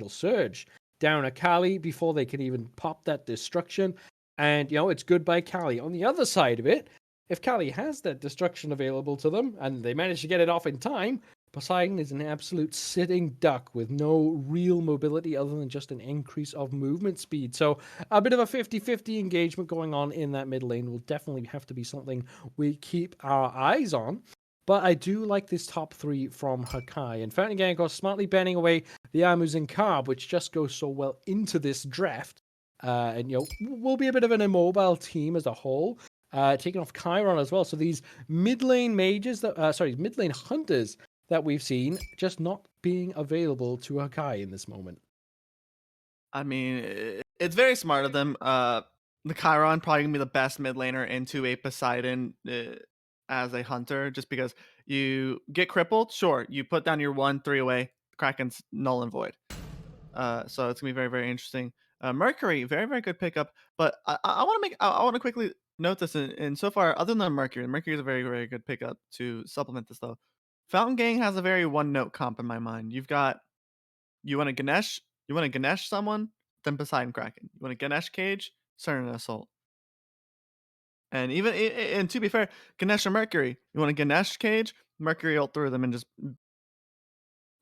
surge down a Kali before they can even pop that destruction. And, it's goodbye Kali. On the other side of it, if Kali has that destruction available to them and they manage to get it off in time, Poseidon is an absolute sitting duck with no real mobility other than just an increase of movement speed. So a bit of a 50-50 engagement going on in that mid lane will definitely have to be something we keep our eyes on. But I do like this top three from Hakai. And Fountain Gang, of course, smartly banning away the Amus and Carb, which just goes so well into this draft. And, will be a bit of an immobile team as a whole. Taking off Chiron as well. So these mid lane mages, mid lane hunters that we've seen just not being available to Hakai in this moment. I mean, it's very smart of them. The Chiron probably gonna be the best mid laner into a Poseidon as a hunter, just because you get crippled. Sure, you put down your 1-3 away. Kraken's null and void. So it's gonna be very, very interesting. Mercury, very, very good pickup. But I want to quickly note this. And so far, other than Mercury is a very, very good pickup to supplement this though. Fountain Gang has a very one note comp in my mind. You want to Ganesh someone, then Poseidon Kraken. You want to Ganesh Cage, Certain Assault. And and to be fair, Ganesh and Mercury. You want to Ganesh Cage, Mercury ult through them and just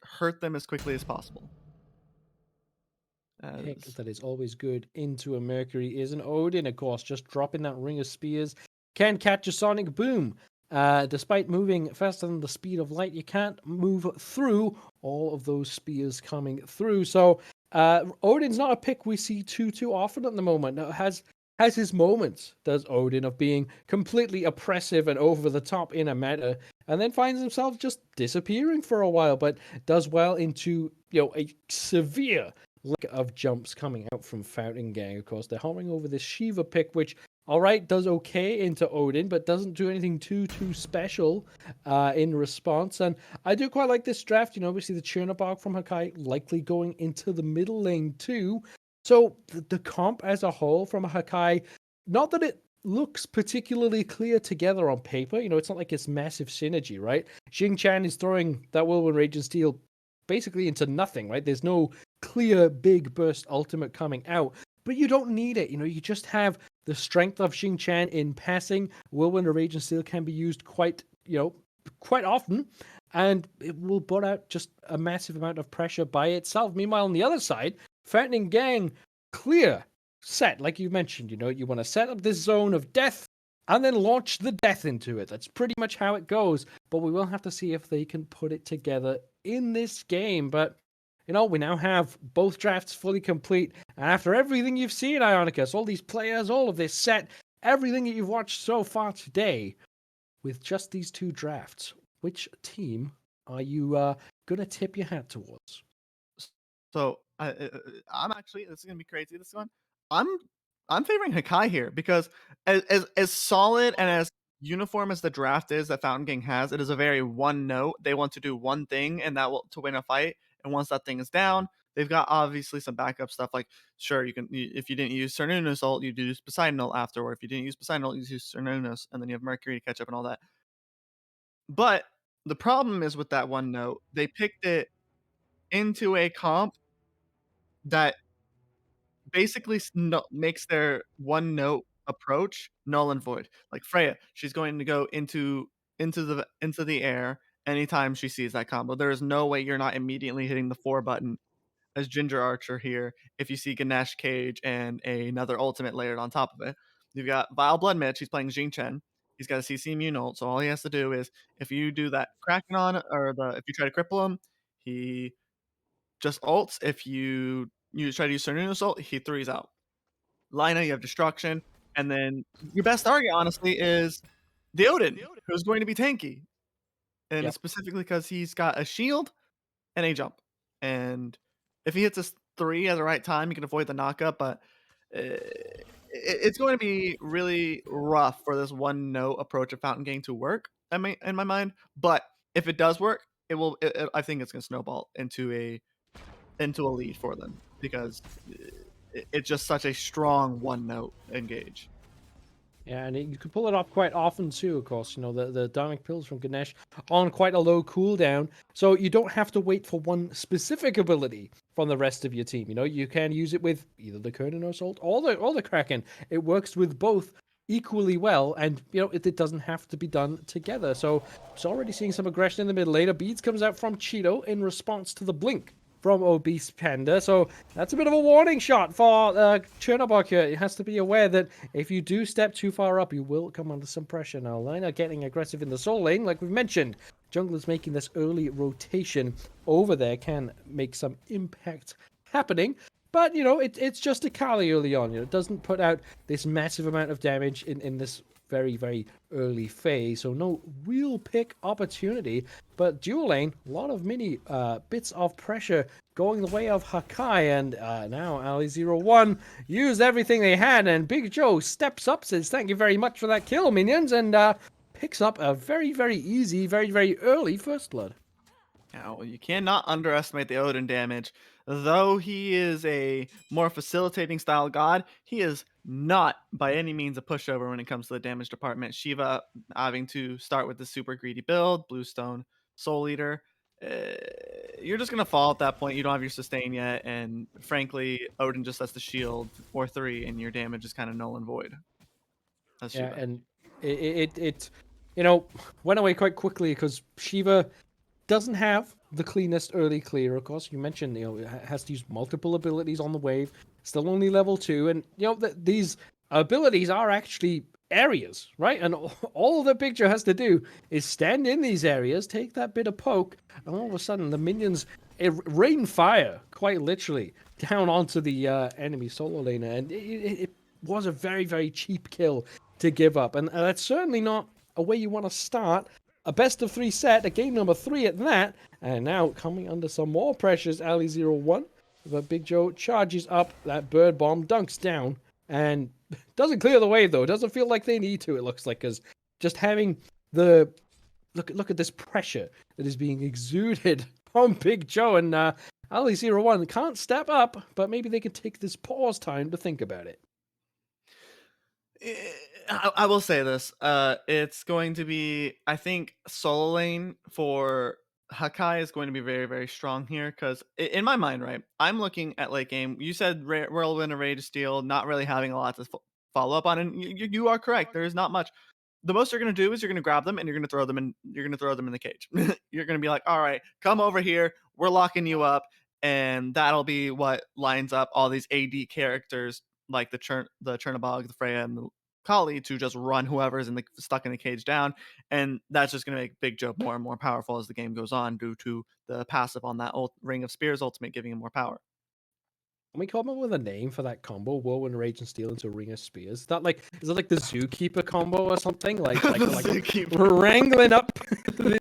hurt them as quickly as possible. pick as that is always good into a Mercury is an Odin, of course. Just dropping that ring of spears can catch a sonic boom. Despite moving faster than the speed of light, you can't move through all of those spears coming through. So Odin's not a pick we see too often at the moment. Now, has his moments, does Odin, of being completely oppressive and over the top in a meta, and then finds himself just disappearing for a while, but does well into a severe lack of jumps coming out from Fountain Gang. Of course, they're hovering over this Shiva pick, which all right does okay into Odin, but doesn't do anything too special in response. And I do quite like this draft. Obviously the Chernobog from Hakai likely going into the middle lane too. So the comp as a whole from a Hakai, not that it looks particularly clear together on paper. It's not like it's massive synergy, right? Xing Chan is throwing that Whirlwind Rage and Steel basically into nothing, right? There's no clear big burst ultimate coming out, but you don't need it. You just have the strength of Xing Chan in passing. Whirlwind Rage and Steel can be used quite often, and it will put out just a massive amount of pressure by itself. Meanwhile, on the other side, Fattening Gang, clear set, like you mentioned. You want to set up this zone of death and then launch the death into it. That's pretty much how it goes. But we will have to see if they can put it together in this game. But we now have both drafts fully complete. And after everything you've seen, Ionicus, all these players, all of this set, everything that you've watched so far today, with just these two drafts, which team are you going to tip your hat towards? So I'm actually, this is gonna be crazy. This one, I'm I'm favoring Hakai here because as solid and as uniform as the draft is that Fountain Gang has, it is a very one note. They want to do one thing, and that will to win a fight. And once that thing is down, they've got obviously some backup stuff. Like sure, if you didn't use Cernunnos ult, you do use Poseidon ult after, or if you didn't use Poseidon ult, you use Cernunnos, and then you have Mercury to catch up and all that. But the problem is with that one note, they picked it into a comp that basically makes their one note approach null and void. Like Freya, she's going to go into the air anytime she sees that combo. There is no way you're not immediately hitting the 4 button as Ginger Archer here if you see Ganesh Cage and another ultimate layered on top of it. You've got Vile Blood Mitch, he's playing Jing Chen. He's got a CC immune ult, so all he has to do is if you do that Kraken on or if you try to cripple him, he just ults. If you try to use Cernunnos ult, he threes out. Lina, you have Destruction, and then your best target, honestly, is the Odin, who's going to be tanky, and Yep. specifically because he's got a shield and a jump, and if he hits a 3 at the right time, you can avoid the knockup, but it's going to be really rough for this one note approach of Fountain Gang to work, in my mind, but if it does work, it will. I think it's going to snowball into a lead for them because it's just such a strong one note engage. Yeah, and you can pull it off quite often too, of course. The Dharmic Pills from Ganesh on quite a low cooldown, so you don't have to wait for one specific ability from the rest of your team. You can use it with either the Kernan Assault or the Kraken. It works with both equally well, and it doesn't have to be done together. So it's already seeing some aggression in the mid later. Beads comes out from Cheeto in response to the blink from Obese Panda. So that's a bit of a warning shot for Chernobog here. He has to be aware that if you do step too far up, you will come under some pressure. Now, Lina getting aggressive in the soul lane, like we've mentioned. Junglers making this early rotation over there can make some impact happening. But, it's just a Kali early on. It doesn't put out this massive amount of damage in this very, very early phase. So no real pick opportunity. But dual lane, a lot of mini bits of pressure going the way of Hakai. And now Ali01 used everything they had. And Big Joe steps up, says, thank you very much for that kill, minions. And picks up a very, very easy, very, very early first blood. Now, you cannot underestimate the Odin damage. Though he is a more facilitating style god, he is not by any means a pushover when it comes to the damage department. Shiva having to start with the super greedy build, Bluestone, Soul Eater. You're just going to fall at that point. You don't have your sustain yet. And frankly, Odin just has the shield or 3, and your damage is kind of null and void. That's Yeah, Shiva. and it went away quite quickly because Shiva doesn't have the cleanest early clear, of course. You mentioned, it has to use multiple abilities on the wave. Still only level 2, and these abilities are actually areas, right? And all that Big Joe has to do is stand in these areas, take that bit of poke, and all of a sudden the minions rain fire, quite literally, down onto the enemy solo laner, and it was a very, very cheap kill to give up, and that's certainly not a way you want to start a best of 3 set, a game number 3 at that, and now coming under some more pressures, Ali01, but Big Joe charges up, that bird bomb dunks down, and doesn't clear the wave though. It doesn't feel like they need to, it looks like, because just having the look at this pressure that is being exuded from Big Joe, and Ali01 can't step up, but maybe they could take this pause time to think about it. I will say this. It's going to be, I think, solo lane for Hakai is going to be very, very strong here, because in my mind, right, I'm looking at late game. You said Whirlwind and Rage Steel not really having a lot to follow up on, and you are correct. There is not much. The most you're going to do is you're going to grab them and you're going to throw them in. You're going to throw them in the cage. You're going to be like, all right, come over here. We're locking you up, and that'll be what lines up all these AD characters like the Chernobog, the Freya, and the Kali to just run whoever's stuck in the cage down, and that's just going to make Big Joe more and more powerful as the game goes on due to the passive on that Ring of Spears ultimate giving him more power. Can we come up with a name for that combo? Whirlwind, Rage, and Steel into Ring of Spears. Is that like the Zookeeper combo or something? Like wrangling up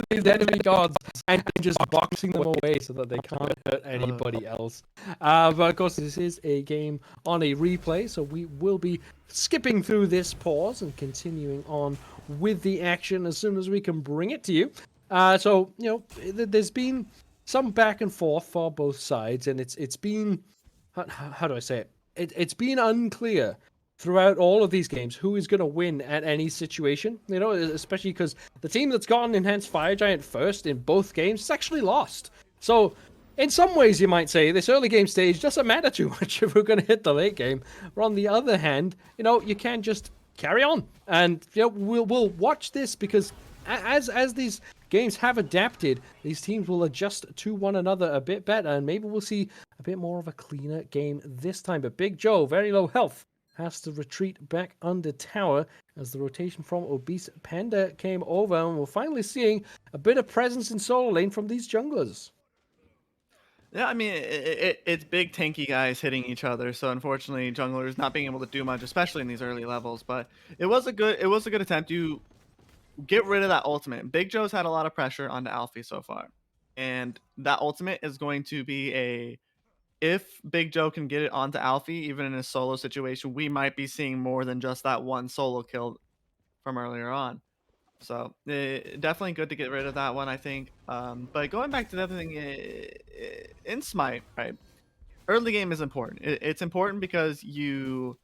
these enemy gods and just boxing them away so that they can't hurt anybody else. But of course, this is a game on a replay, so we will be skipping through this pause and continuing on with the action as soon as we can bring it to you. So there's been some back and forth for both sides, and it's been. How do I say it? It's been unclear throughout all of these games who is going to win at any situation, especially because the team that's gotten Enhanced Fire Giant first in both games has actually lost. So, in some ways, you might say this early game stage doesn't matter too much if we're going to hit the late game. But on the other hand, you can just carry on. And we'll watch this because as these games have adapted, these teams will adjust to one another a bit better, and maybe we'll see a bit more of a cleaner game this time. But Big Joe, very low health, has to retreat back under tower as the rotation from Obese Panda came over, and we're finally seeing a bit of presence in solo lane from these junglers. Yeah, I mean, it's big tanky guys hitting each other, so unfortunately junglers not being able to do much, especially in these early levels. But it was a good attempt. You get rid of that ultimate. Big Joe's had a lot of pressure onto Alfie so far, and that ultimate is going to be if Big Joe can get it onto Alfie, even in a solo situation, we might be seeing more than just that one solo kill from earlier on. So definitely good to get rid of that one, I think. But going back to the other thing, in Smite, right? Early game is important. It's important because the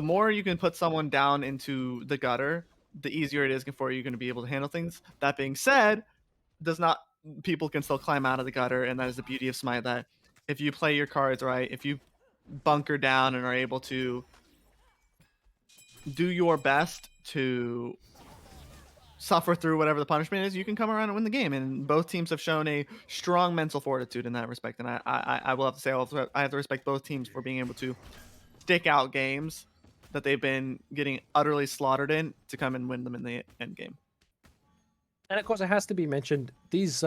more you can put someone down into the gutter, the easier it is for you going to be able to handle things. That being said, people can still climb out of the gutter, and that is the beauty of Smite, that if you play your cards right, if you bunker down and are able to do your best to suffer through whatever the punishment is, you can come around and win the game. And both teams have shown a strong mental fortitude in that respect. And I will have to say, I have to respect both teams for being able to stick out games that they've been getting utterly slaughtered in to come and win them in the end game. And of course, it has to be mentioned, this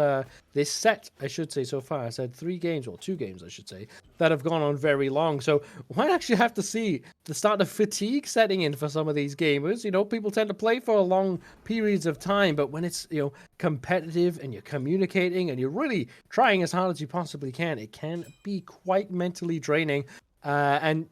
set, I should say, so far has had 3 games, or 2 games, I should say, that have gone on very long. So we might actually have to see the start of fatigue setting in for some of these gamers. People tend to play for long periods of time, but when it's, competitive and you're communicating and you're really trying as hard as you possibly can, it can be quite mentally draining. And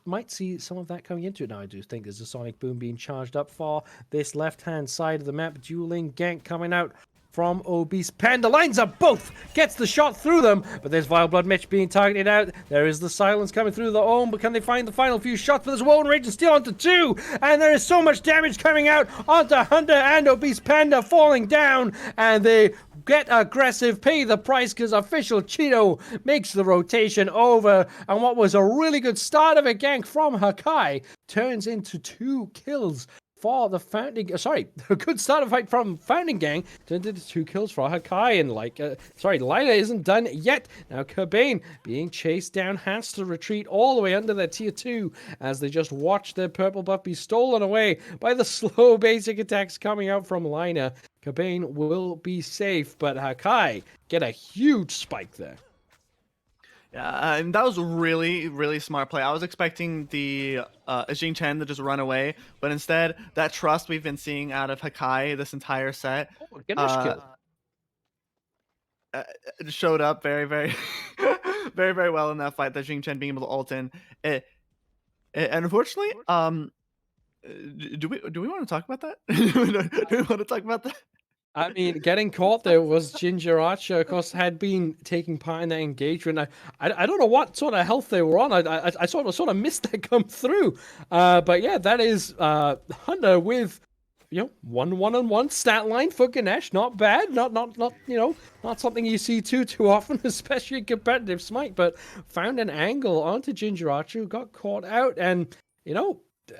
might see some of that coming into it now. I do think there's a Sonic Boom being charged up for this left-hand side of the map. Dueling gank coming out from Obese Panda. Lines up both! Gets the shot through them, but there's Vile Blood Mitch being targeted out. There is the silence coming through the Ohm, but can they find the final few shots? But there's Woven Rage and Steel onto 2, and there is so much damage coming out onto Hunter and Obese Panda falling down, and they get aggressive, pay the price, because official Cheeto makes the rotation over, and what was a really good start of a gank from Hakai turns into 2 kills for the Founding. Sorry, a good starter fight from Founding Gang turned into 2 kills for Hakai, and Lina isn't done yet. Now Cobain being chased down has to retreat all the way under their tier 2 as they just watch their purple buff be stolen away by the slow basic attacks coming out from Lina. Cobain will be safe, but Hakai get a huge spike there. Yeah, and that was a really, really smart play. I was expecting the Jing Chen to just run away, but instead, that trust we've been seeing out of Hakai this entire set Ganesh kill. Showed up very, very, very, very well in that fight. That Jing Chen being able to ult in. And unfortunately, do we want to talk about that? Do we want to talk about that? I mean, getting caught there was Ginger Archer, of course, had been taking part in that engagement. I don't know what sort of health they were on. I sort of missed that come through. But yeah, that is Hunter with 1-1-1 stat line for Ganesh. Not bad. Not something you see too often, especially in competitive Smite. But found an angle onto Ginger Archer, who got caught out, and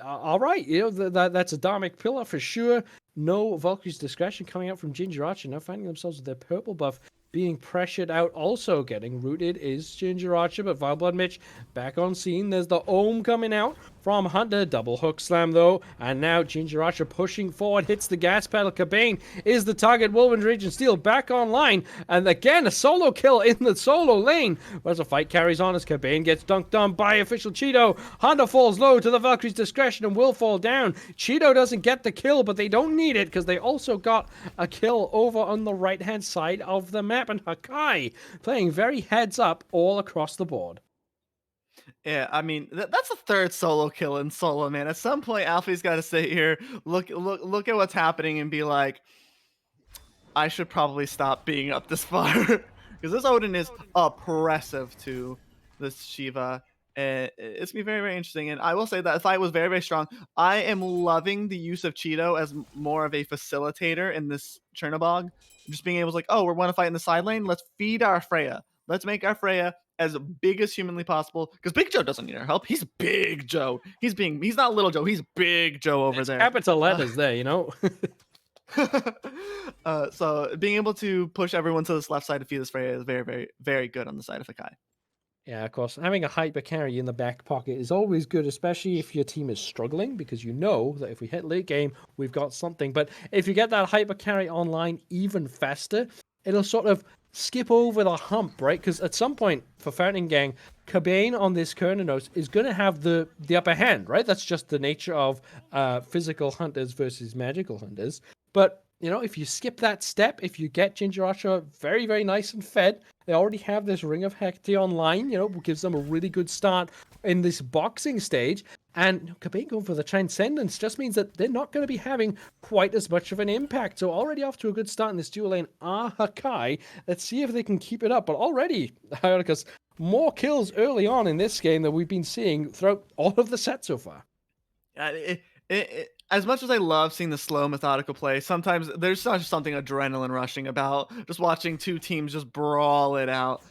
all right, that's a Dharmic Pillar for sure. No Valkyrie's Discretion coming out from Ginger Archer, now finding themselves with their purple buff being pressured out. Also getting rooted is Ginger Archer, but Vileblood Mitch back on scene. There's the Ohm coming out from Hunter. Double hook slam though, and now Ginger Archer pushing forward, hits the gas pedal. Cobain is the target. Wolverine Raging Steel back online, and again a solo kill in the solo lane. As the fight carries on as Cobain gets dunked on by official Cheeto. Hunter falls low to the Valkyrie's Discretion and will fall down. Cheeto doesn't get the kill, but they don't need it because they also got a kill over on the right hand side of the map, and Hakai playing very heads up all across the board. Yeah, I mean that's a third solo kill in solo, man. At some point, Alfie's got to sit here, look at what's happening, and be like, I should probably stop being up this far because this Odin is oppressive to this Shiva. And it's gonna be very, very interesting. And I will say that the fight was very, very strong. I am loving the use of Cheeto as more of a facilitator in this Chernobog. Just being able to we want to fight in the side lane. Let's feed our Freya. Let's make our Freya as big as humanly possible. Because Big Joe doesn't need our help. He's Big Joe. He's not Little Joe. He's Big Joe over there. Capital letters there, So being able to push everyone to this left side to feed this Freya is very, very, very good on the side of Hakai. Yeah, of course. Having a hyper carry in the back pocket is always good, especially if your team is struggling, because you know that if we hit late game, we've got something. But if you get that hyper carry online even faster, it'll sort of skip over the hump, right? Because at some point for Fountain Gang, Cobain on this Kernanos is going to have the upper hand, right? That's just the nature of physical hunters versus magical hunters. But if you skip that step, if you get Ginger Archer very, very nice and fed, they already have this Ring of Hecate online, gives them a really good start in this boxing stage. And Cobain going for the Transcendence just means that they're not going to be having quite as much of an impact. So already off to a good start in this dual lane are Hakai. Let's see if they can keep it up. But already, because more kills early on in this game than we've been seeing throughout all of the set so far. As much as I love seeing the slow, methodical play, sometimes there's just something adrenaline rushing about just watching two teams just brawl it out.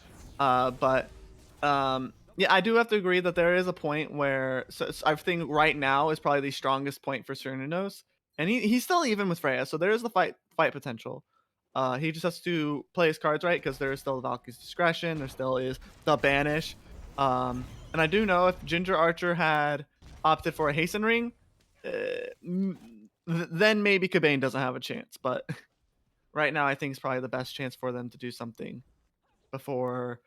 Yeah, I do have to agree that there is a point where I think right now is probably the strongest point for Cernunnos, and he's still even with Freya, so there is the fight potential. He just has to play his cards right because there is still the Valkyrie's Discretion, there still is the Banish, and I do know if Ginger Archer had opted for a Hasten Ring, then maybe Cobain doesn't have a chance. But right now, I think it's probably the best chance for them to do something before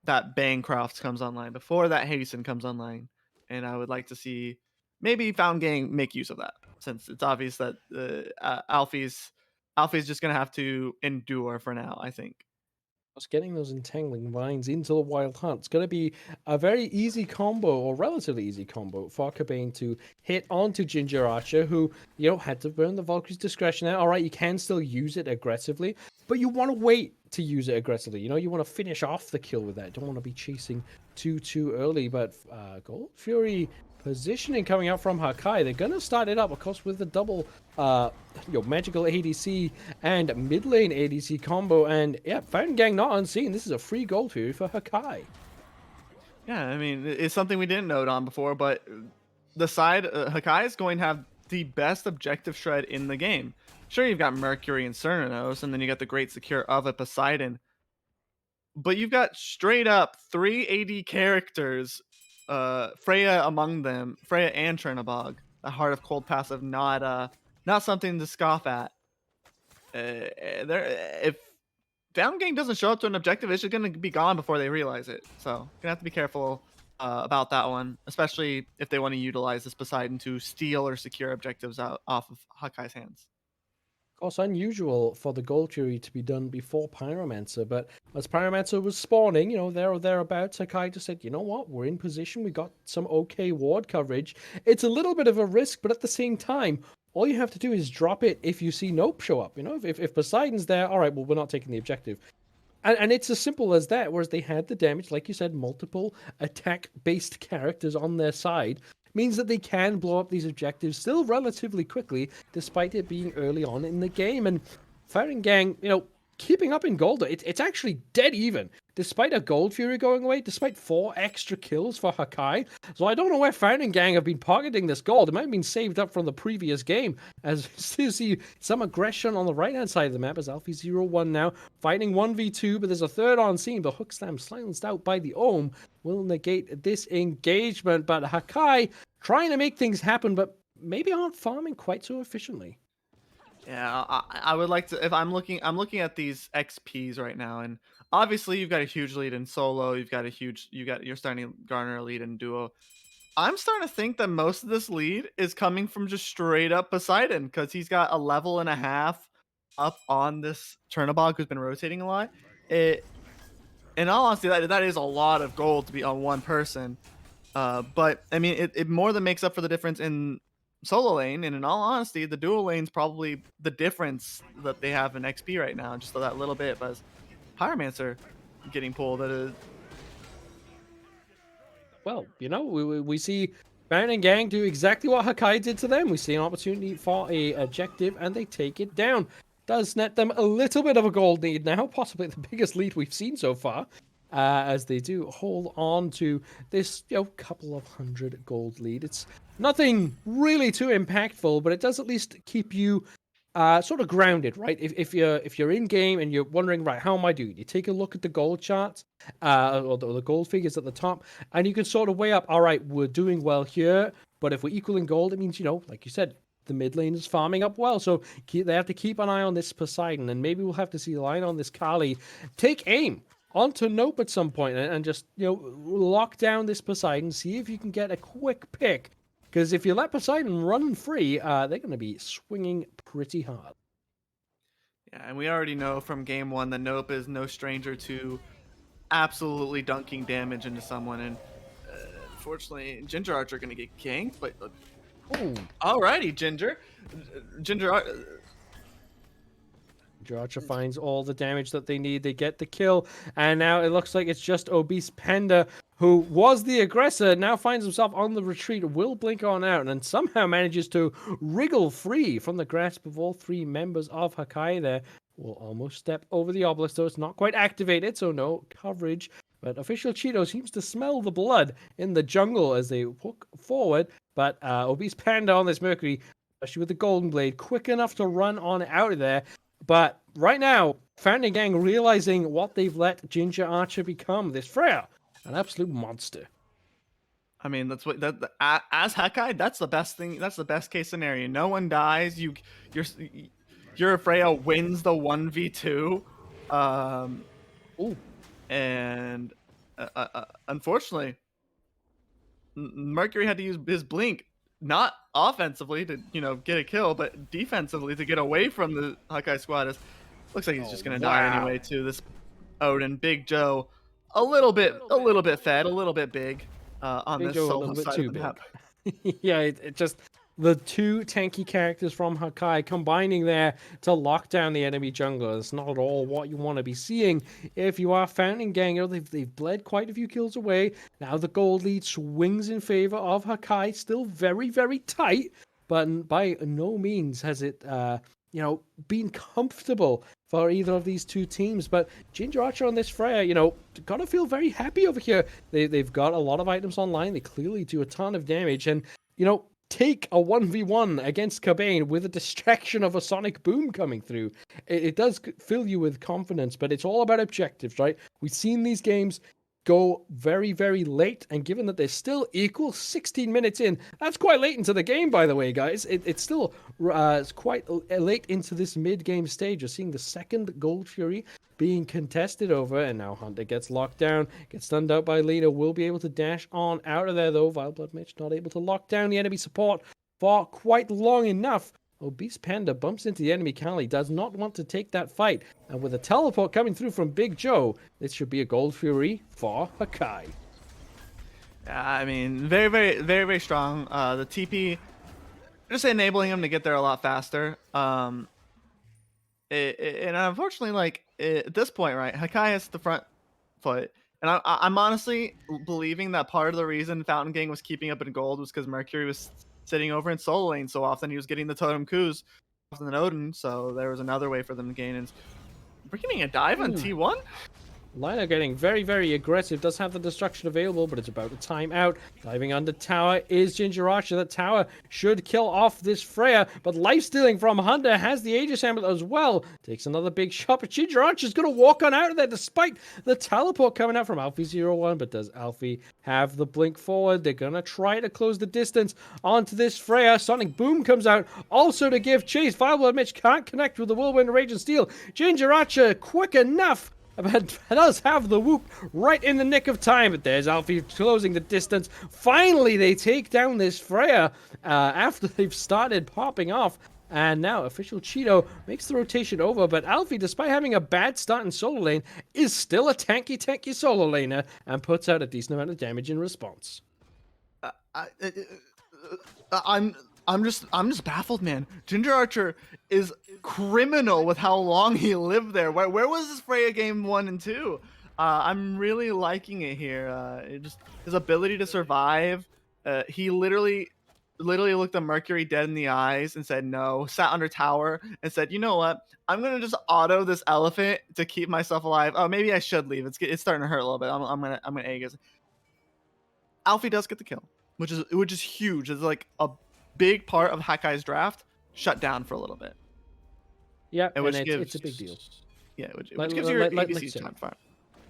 that Bancroft comes online, before that Hasten comes online. And I would like to see maybe Found Gang make use of that, since it's obvious that Alfie's just going to have to endure for now, I think. Getting those entangling vines into the Wild Hunt. It's going to be a very easy combo, or relatively easy combo, for Cobain to hit onto Ginger Archer, who, had to burn the Valkyrie's Discretion out. All right, you can still use it aggressively, but you want to wait to use it aggressively. You want to finish off the kill with that. Don't want to be chasing too early, but Gold Fury positioning coming out from Hakai. They're going to start it up, of course, with the double magical ADC and mid lane ADC combo. And yeah, Fountain Gang not unseen. This is a free Gold Fury for Hakai. Yeah, I mean, it's something we didn't note on before, but the side Hakai is going to have the best objective shred in the game. Sure, you've got Mercury and Cernanos, and then you got the Great Secure of a Poseidon. But you've got straight up 3 AD characters, Freya among them, Freya and Chernabog. The Heart of Cold passive, not something to scoff at. If Down Gang doesn't show up to an objective, it's just gonna be gone before they realize it. So gonna have to be careful about that one, especially if they want to utilize this Poseidon to steal or secure objectives out off of Hakai's hands. Of course, unusual for the Gold Fury to be done before Pyromancer, but as Pyromancer was spawning, there or thereabouts, Hakai just said, you know what, we're in position, we got some okay ward coverage. It's a little bit of a risk, but at the same time, all you have to do is drop it if you see Nope show up. If Poseidon's there, all right, well, we're not taking the objective. And it's as simple as that, whereas they had the damage, like you said, multiple attack-based characters on their side, means that they can blow up these objectives still relatively quickly, despite it being early on in the game. And Firing Gang, keeping up in gold, it's actually dead even, despite a Gold Fury going away, despite 4 extra kills for Hakai. So I don't know where Firing Gang have been pocketing this gold. It might have been saved up from the previous game, as you see some aggression on the right-hand side of the map as Alfie01 now fighting 1v2, but there's a third on scene, but Hook Slam silenced out by the Ohm will negate this engagement. But Hakai trying to make things happen, but maybe aren't farming quite so efficiently. Yeah, I would like to. If I'm looking at these XPs right now, and obviously you've got a huge lead in solo. You're starting to garner a lead in duo. I'm starting to think that most of this lead is coming from just straight up Poseidon, because he's got a level and a half up on this Chernabog who's been rotating a lot. In all honesty, that is a lot of gold to be on one person. But I mean, it more than makes up for the difference in solo lane, and in all honesty, the dual lane's probably the difference that they have in XP right now, just that little bit. But Pyromancer getting pulled at a... Well, we see Baron Gang do exactly what Hakai did to them. We see an opportunity for a objective, and they take it down. Does net them a little bit of a gold lead now, possibly the biggest lead we've seen so far, as they do hold on to this, couple of hundred gold lead. It's nothing really too impactful, but it does at least keep you sort of grounded, right? If you're in game and you're wondering, right, how am I doing? You take a look at the gold charts, or the gold figures at the top, and you can sort of weigh up, all right, we're doing well here, but if we're equaling gold, it means, like you said, the mid lane is farming up well, so they have to keep an eye on this Poseidon, and maybe we'll have to see the line on this Kali take aim onto Nope at some point and just, lock down this Poseidon, see if you can get a quick pick. Because if you let Poseidon run free, they're going to be swinging pretty hard. Yeah, and we already know from game 1 that Nope is no stranger to absolutely dunking damage into someone. And unfortunately, Ginger Archer are going to get ganked. But alrighty, Ginger. Ginger Archer finds all the damage that they need. They get the kill. And now it looks like it's just Obese Panda, who was the aggressor, now finds himself on the retreat, will blink on out, and then somehow manages to wriggle free from the grasp of all 3 members of Hakai there. Will almost step over the obelisk, though it's not quite activated, so no coverage. But Official Cheeto seems to smell the blood in the jungle as they hook forward. But Obese Panda on this Mercury, especially with the Golden Blade, quick enough to run on out of there. But right now, Founding Gang realizing what they've let Ginger Archer become, this Freya, an absolute monster. I mean, that's what as Hakai, that's the best thing. That's the best case scenario. No one dies. Your Freya wins the 1v2. And unfortunately, Mercury had to use his blink, not offensively to get a kill, but defensively to get away from the Hakai squad. Looks like he's just gonna die anyway too. This Odin, Big Joe, a little bit fed, a little bit big on Big this Joe solo side of the map. Yeah, it just the 2 tanky characters from Hakai combining there to lock down the enemy jungler. It's not at all what you want to be seeing if you are Founding Gang. They've bled quite a few kills away. Now the gold lead swings in favor of Hakai. Still very, very tight, but by no means has it been comfortable for either of these 2 teams. But Ginger Archer on this Freya, gotta feel very happy over here. They've got a lot of items online. They clearly do a ton of damage, and take a 1v1 against Cobain with a distraction of a sonic boom coming through. It does fill you with confidence, but it's all about objectives, right? We've seen these games go very, very late, and given that they're still equal 16 minutes in, that's quite late into the game, by the way, guys. It's still it's quite late into this mid-game stage. You're seeing the second Gold Fury being contested over, and now Hunter gets locked down, gets stunned out by Lena, will be able to dash on out of there, though. Vileblood Mitch not able to lock down the enemy support for quite long enough. Obese Panda bumps into the enemy Kali, does not want to take that fight, and with a teleport coming through from Big Joe, this should be a Gold Fury for Hakai. I mean, very, very, very, very strong. The TP just enabling him to get there a lot faster. And unfortunately, like at this point, right, Hakai has the front foot, and I'm honestly believing that part of the reason Fountain Gang was keeping up in gold was because Mercury was sitting over in solo lane so often. He was getting the totem coups often than Odin, so there was another way for them to gain. And we're getting a dive on T1. Lina getting very, very aggressive. Does have the destruction available, but it's about to time out. Diving under tower is Ginger Archer. That tower should kill off this Freya, but life stealing from Hunter has the Aegis Amulet as well. Takes another big shot, but Ginger Archer's going to walk on out of there despite the teleport coming out from Alfie01. But does Alfie have the blink forward? They're going to try to close the distance onto this Freya. Sonic Boom comes out also to give chase. Vileblood Mitch can't connect with the Whirlwind Rage and Steel. Ginger Archer quick enough, but does have the whoop right in the nick of time. But there's Alfie closing the distance. Finally, they take down this Freya after they've started popping off. And now Official Cheeto makes the rotation over. But Alfie, despite having a bad start in solo lane, is still a tanky solo laner and puts out a decent amount of damage in response. I'm just baffled, man. Ginger Archer is criminal with how long he lived there. Where was this Freya game 1 and 2? I'm really liking it here. His ability to survive. He literally looked at Mercury dead in the eyes and said no. Sat under tower and said, you know what? I'm gonna just auto this elephant to keep myself alive. Oh, maybe I should leave. It's starting to hurt a little bit. I'm gonna Aegis. Alfie does get the kill, which is huge. It's like a big part of Hakai's draft shut down for a little bit. Yeah, and it's a big deal. Yeah, which gives your ADC time to farm.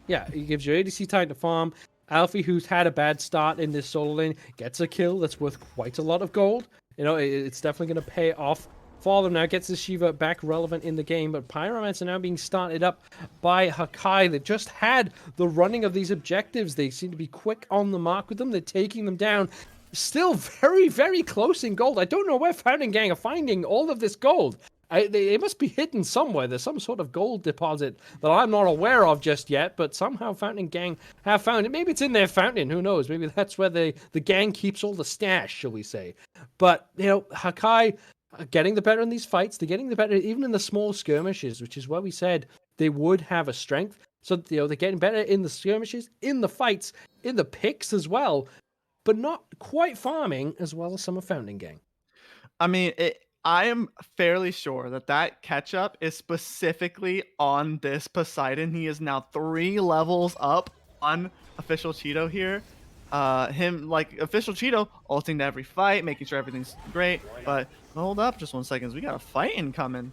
Yeah, it gives your ADC time to farm. Alfie, who's had a bad start in this solo lane, gets a kill that's worth quite a lot of gold. You know, it's definitely going to pay off for them now. Gets the Shiva back relevant in the game, but Pyromancer are now being started up by Hakai. They've just had the running of these objectives. They seem to be quick on the mark with them. They're taking them down. Still very, very close in gold. I don't know where Fountain Gang are finding all of this gold. It must be hidden somewhere. There's some sort of gold deposit that I'm not aware of just yet, but somehow Fountain Gang have found it. Maybe it's in their fountain. Who knows? Maybe that's where the gang keeps all the stash, shall we say. But, you know, Hakai are getting the better in these fights. They're getting the better even in the small skirmishes, which is where we said they would have a strength. So, you know, they're getting better in the skirmishes, in the fights, in the picks as well, but not quite farming as well as some of Fountain Gang. I mean, I am fairly sure that catch up is specifically on this Poseidon. He is now 3 levels up on Official Cheeto here. Official Cheeto ulting to every fight, making sure everything's great. But hold up just 1 second. We got a fight incoming.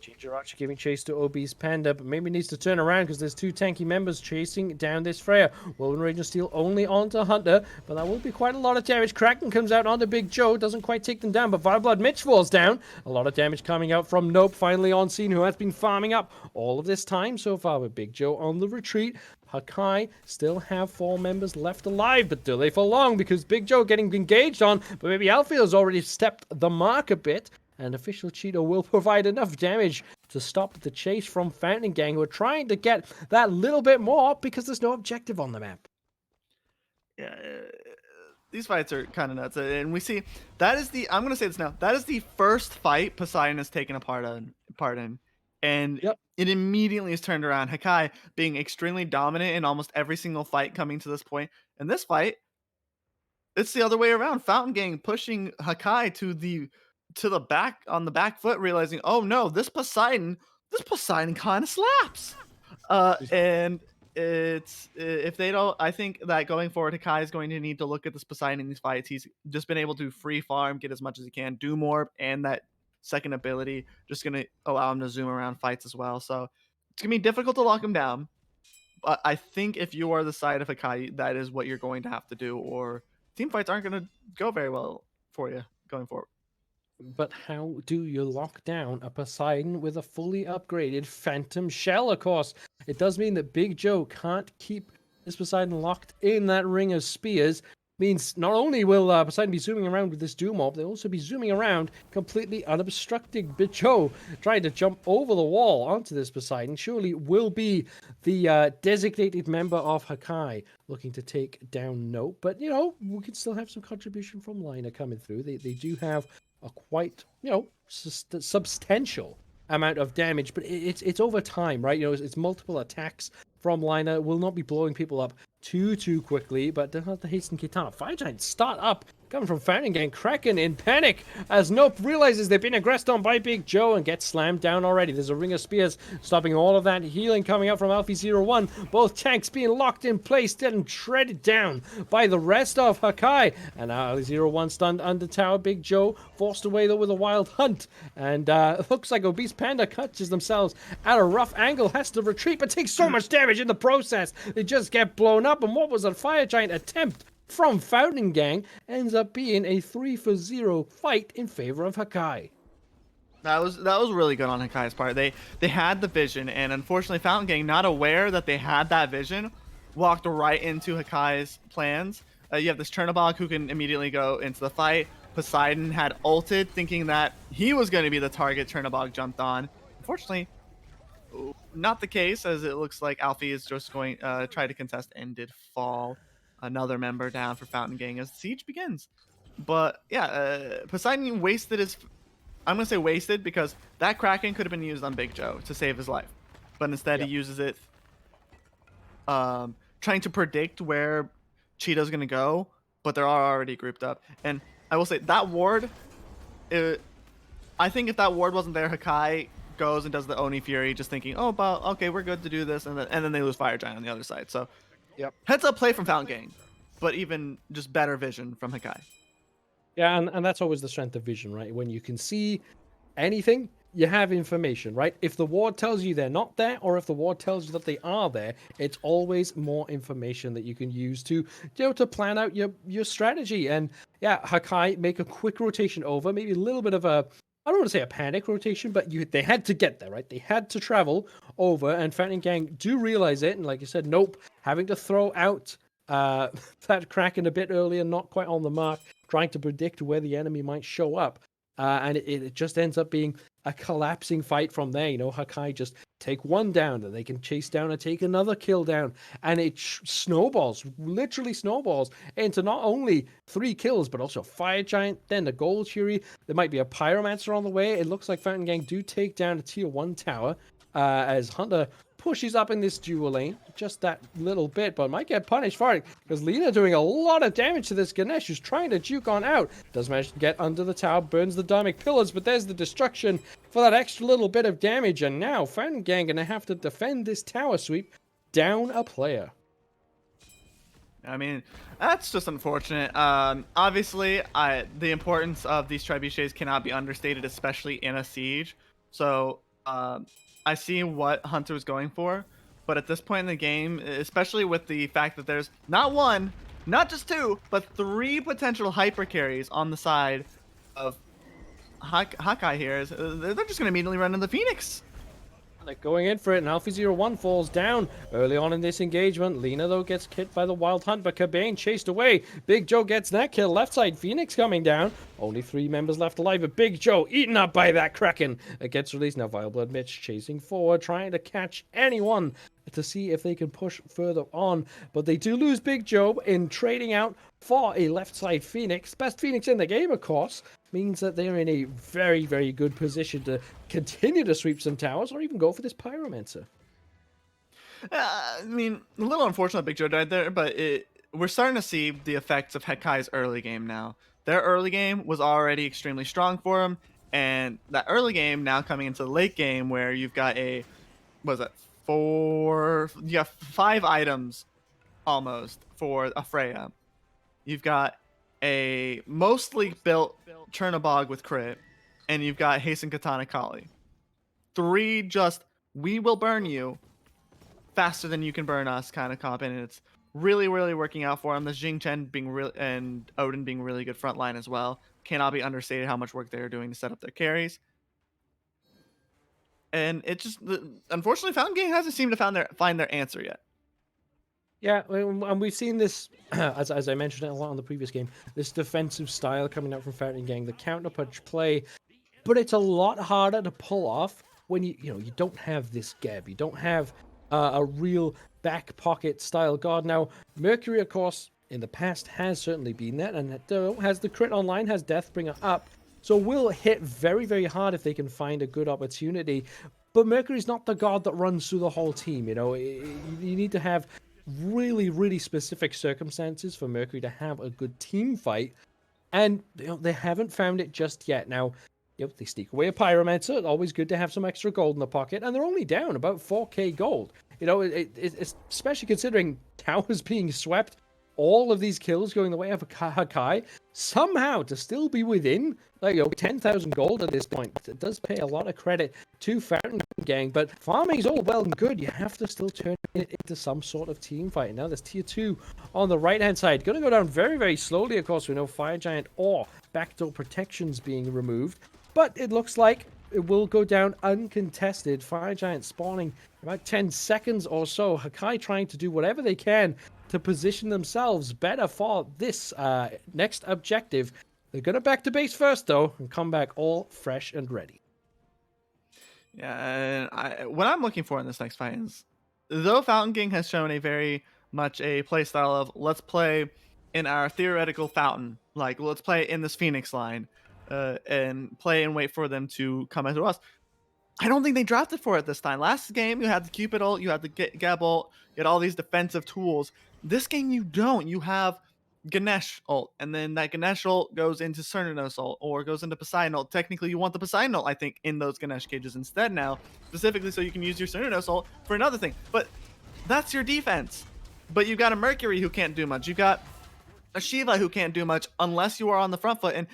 Ginger Archer giving chase to Obese Panda, but maybe needs to turn around because there's 2 tanky members chasing down this Freya. Whirlwind Rage and Steel only onto Hunter, but that will be quite a lot of damage. Kraken comes out onto Big Joe, doesn't quite take them down, but Vileblood Mitch falls down. A lot of damage coming out from Nope, finally on scene, who has been farming up all of this time so far with Big Joe on the retreat. Hakai still have 4 members left alive, but do they for long because Big Joe getting engaged on, but maybe Alfie's already stepped the mark a bit. And Official Cheeto will provide enough damage to stop the chase from Fountain Gang, who are trying to get that little bit more because there's no objective on the map. Yeah, these fights are kind of nuts. And we see, that is I'm going to say this now, that is the first fight Poseidon has taken a part in. And it immediately is turned around. Hakai being extremely dominant in almost every single fight coming to this point. And this fight, it's the other way around. Fountain Gang pushing Hakai to the back on the back foot, realizing, oh no, this Poseidon kind of slaps. And it's if they don't, I think that going forward, Hakai is going to need to look at this Poseidon in these fights. He's just been able to free farm, get as much as he can, do more, and that second ability just going to allow him to zoom around fights as well. So it's going to be difficult to lock him down. But I think if you are the side of Hakai, that is what you're going to have to do, or team fights aren't going to go very well for you going forward. But how do you lock down a Poseidon with a fully upgraded Phantom Shell, of course? It does mean that Big Joe can't keep this Poseidon locked in that ring of spears. Means not only will Poseidon be zooming around with this Doom Orb, they'll also be zooming around completely unobstructed. Big Joe trying to jump over the wall onto this Poseidon surely will be the designated member of Hakai looking to take down Nope. But, you know, we can still have some contribution from Lina coming through. They do have a quite, you know, substantial amount of damage, but it's over time, right? You know, it's multiple attacks from Lina. Will not be blowing people up too quickly, but they'll have to hasten Kitana. Fire Giant start up, coming from Fountain Gang. Kraken in panic as Nope realizes they've been aggressed on by Big Joe and gets slammed down already. There's a ring of spears stopping all of that healing coming out from Alfie01. Both tanks being locked in place, and shredded down by the rest of Hakai. And Alfie01 stunned under tower. Big Joe forced away though with a wild hunt. And looks like Obese Panda catches themselves at a rough angle, has to retreat, but takes so much damage in the process. They just get blown up. And what was a Fire Giant attempt from Fountain Gang ends up being a 3-for-0 fight in favor of Hakai. That was really good on Hakai's part. They had the vision, and unfortunately, Fountain Gang, not aware that they had that vision, walked right into Hakai's plans. You have this Chernobog who can immediately go into the fight. Poseidon had ulted, thinking that he was going to be the target. Chernobog jumped on. Unfortunately, not the case, as it looks like Alfie is just going try to contest and did fall. Another member down for Fountain Gang as the siege begins. But yeah, Poseidon wasted his... I'm going to say wasted because that Kraken could have been used on Big Joe to save his life. But instead he uses it trying to predict where Cheetah's going to go, but they're already grouped up. And I will say that ward, I think if that ward wasn't there, Hakai goes and does the Oni Fury just thinking, oh, but okay, we're good to do this, and then they lose Fire Giant on the other side. So Yep. heads up play from Fountain Gang, but even just better vision from Hakai. Yeah, and that's always the strength of vision, right? When you can see anything, you have information, right? If the ward tells you they're not there, or if the ward tells you that they are there, it's always more information that you can use to, you know, to plan out your strategy. And yeah, Hakai make a quick rotation over, maybe a little bit of a, I don't want to say a panic rotation, but they had to get there, right? They had to travel over, and Fountain Gang do realize it. And like you said, Nope, having to throw out that Kraken a bit earlier, not quite on the mark, trying to predict where the enemy might show up. And it just ends up being a collapsing fight from there. You know, Hakai just take one down, and they can chase down and take another kill down. And it snowballs, literally snowballs, into not only 3 kills, but also Fire Giant, then the Gold Fury. There might be a Pyromancer on the way. It looks like Fountain Gang do take down a tier 1 tower as Hunter pushes up in this dual lane, just that little bit, but might get punished for it, because Lina doing a lot of damage to this Ganesh, who's trying to juke on out. Does manage to get under the tower, burns the Dharmic Pillars, but there's the destruction for that extra little bit of damage, and now Fountain Gang gonna have to defend this tower sweep down a player. I mean, that's just unfortunate. Obviously, the importance of these trebuchets cannot be understated, especially in a siege. So, I see what Hunter was going for, but at this point in the game, especially with the fact that there's not one, not just 2, but 3 potential hyper carries on the side of Hakai here, they're just going to immediately run into the Phoenix. They're going in for it, and Alfie01 falls down early on in this engagement. Lina, though, gets hit by the Wild Hunt, but Cabane chased away. Big Joe gets that kill. Left side, Phoenix coming down. Only 3 members left alive, but Big Joe eaten up by that Kraken. It gets released. Now Vile Blood Mitch chasing forward, trying to catch anyone to see if they can push further on. But they do lose Big Joe in trading out for a left side Phoenix. Best Phoenix in the game, of course. Means that they're in a very, very good position to continue to sweep some towers or even go for this Pyromancer. I mean, a little unfortunate Big Joe died there, but we're starting to see the effects of Hakai's early game now. Their early game was already extremely strong for him, and that early game now coming into the late game where you've got a, what is that, you have 5 items almost for a Freya. You've got a mostly built Chernobog with crit, and you've got Hasten Katana Kali. 3 just we will burn you faster than you can burn us kind of comp, and it's really, really working out for him. The Jing Chen being real and Odin being really good frontline as well. Cannot be understated how much work they're doing to set up their carries. And it just unfortunately Fountain Gang hasn't seemed to find their answer yet. Yeah, and we've seen this, as I mentioned it a lot on the previous game, this defensive style coming out from Fountain Gang, the counterpunch play, but it's a lot harder to pull off when you don't have this Geb, you don't have a real back pocket style guard. Now, Mercury, of course, in the past has certainly been that, and has the crit online, has Deathbringer up, so will hit very, very hard if they can find a good opportunity. But Mercury's not the guard that runs through the whole team. You need to have really, really specific circumstances for Mercury to have a good team fight, and they haven't found it just yet. Now, they sneak away a Pyromancer. Always good to have some extra gold in the pocket, and they're only down about 4k gold. It's especially considering towers being swept, all of these kills going the way of Hakai, somehow to still be within 10,000 gold at this point. It does pay a lot of credit to Fountain Gang, but farming is all well and good. You have to still turn it into some sort of team fight. Now there's tier 2 on the right hand side, going to go down very, very slowly. Of course, we know Fire Giant or backdoor protections being removed, but it looks like it will go down uncontested. Fire Giant spawning about 10 seconds or so. Hakai trying to do whatever they can to position themselves better for this next objective. They're going to back to base first, though, and come back all fresh and ready. Yeah, and what I'm looking for in this next fight is, though Fountain Gang has shown a very much a play style of let's play in our theoretical Fountain, like let's play in this Phoenix line, and play and wait for them to come into us. I don't think they drafted for it this time. Last game, you had the Cupid ult, you had the Geb ult, you had all these defensive tools. This game, you don't. You have Ganesh ult, and then that Ganesh ult goes into Cernanos ult, or goes into Poseidon ult. Technically, you want the Poseidon ult, I think, in those Ganesh cages instead now, specifically so you can use your Cernanos ult for another thing. But that's your defense. But you've got a Mercury who can't do much. You've got a Shiva who can't do much unless you are on the front foot.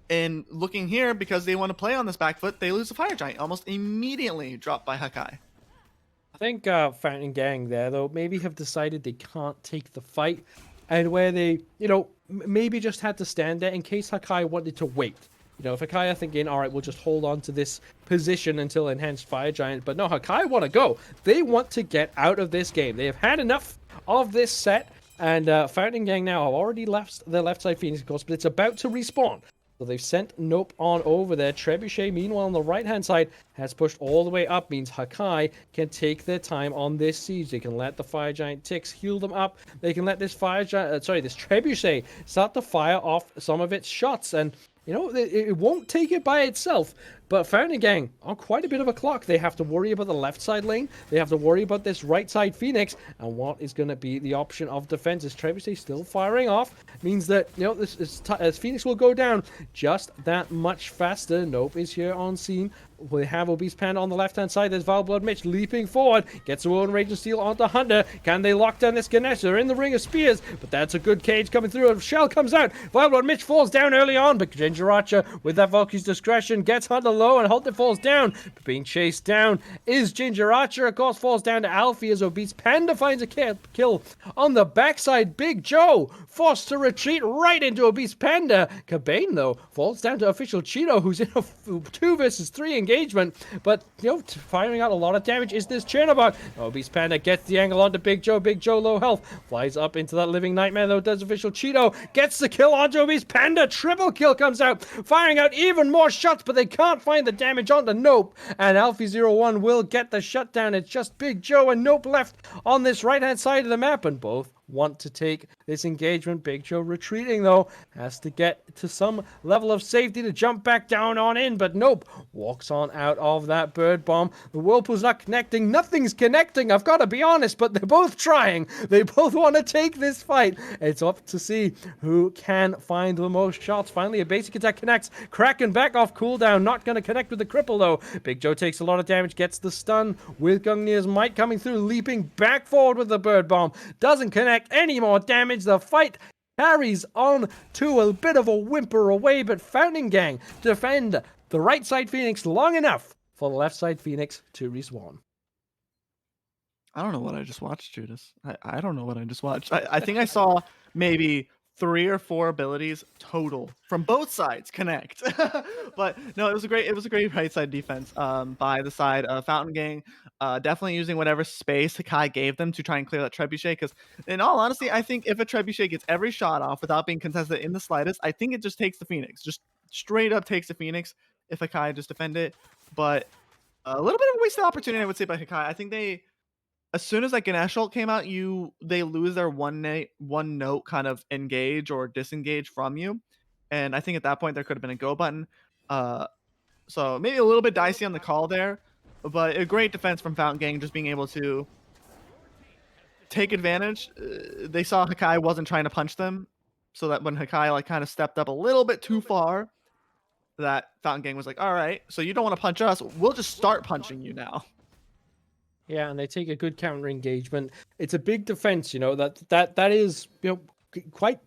And looking here, because they want to play on this back foot, they lose a Fire Giant almost immediately, dropped by Hakai. I think Fountain Gang there, though, maybe have decided they can't take the fight, and where they, maybe just had to stand there in case Hakai wanted to wait. If Hakai are thinking, all right, we'll just hold on to this position until Enhanced Fire Giant, but no, Hakai want to go. They want to get out of this game. They have had enough of this set, and Fountain Gang now have already left the left side Phoenix, of course, but it's about to respawn. So they've sent Nope on over there. Trebuchet, meanwhile, on the right-hand side, has pushed all the way up. Means Hakai can take their time on this siege. They can let the Fire Giant ticks heal them up. They can let this this Trebuchet start to fire off some of its shots. And, it won't take it by itself. But Fountain Gang, on quite a bit of a clock. They have to worry about the left side lane. They have to worry about this right side Phoenix. And what is going to be the option of defense? Is Trebuchet still firing off? Means that, as Phoenix will go down just that much faster. Nope is here on scene. We have Obese Panda on the left-hand side. There's Valblood Mitch leaping forward. Gets a World Rage and Steel onto Hunter. Can they lock down this Ganesh? They're in the ring of spears, but that's a good cage coming through. A shell comes out. Valblood Mitch falls down early on, but Ginger Archer, with that Valkyrie's discretion, gets Hunter low, and Hunter falls down. But being chased down is Ginger Archer. Of course, falls down to Alfie as Obese Panda finds a kill on the backside. Big Joe forced to retreat right into Obese Panda. Cabane, though, falls down to Official Cheeto, who's in a 2 versus 3 engagement, but firing out a lot of damage is this Chernobog. Obese Panda gets the angle onto Big Joe. Big Joe low health, flies up into that living nightmare, though does Official Cheeto, gets the kill onto Obese Panda. Triple kill comes out, firing out even more shots, but they can't find the damage onto Nope, and Alfie01 will get the shutdown. It's just Big Joe and Nope left on this right hand side of the map, and both want to take this engagement. Big Joe retreating, though, has to get to some level of safety to jump back down on in, but nope. Walks on out of that bird bomb. The Whirlpool's not connecting. Nothing's connecting, I've got to be honest, but they're both trying. They both want to take this fight. It's up to see who can find the most shots. Finally, a basic attack connects. Kraken back off cooldown. Not going to connect with the cripple, though. Big Joe takes a lot of damage, gets the stun with Gungnir's might coming through, leaping back forward with the bird bomb. Doesn't connect any more damage. The fight carries on to a bit of a whimper away, but Fountain Gang defend the right side Phoenix long enough for the left side Phoenix to respawn. I don't know what I just watched, Judas. I don't know what I just watched. I think I saw maybe 3 or 4 abilities total from both sides connect. But no, it was a great right side defense by the side of Fountain Gang. Definitely using whatever space Hakai gave them to try and clear that trebuchet. Because in all honesty, I think if a trebuchet gets every shot off without being contested in the slightest, I think it just takes the Phoenix. Just straight up takes the Phoenix if Hakai just defend it. But a little bit of a wasted opportunity, I would say, by Hakai. I think they, as soon as like Ganesh ult came out, they lose their one note kind of engage or disengage from you, and I think at that point there could have been a go button. So maybe a little bit dicey on the call there, but a great defense from Fountain Gang, just being able to take advantage. They saw Hakai wasn't trying to punch them, so that when Hakai like kind of stepped up a little bit too far, that Fountain Gang was like, all right, so you don't want to punch us, we'll just start punching you now. Yeah, and they take a good counter engagement. It's a big defense, that is, quite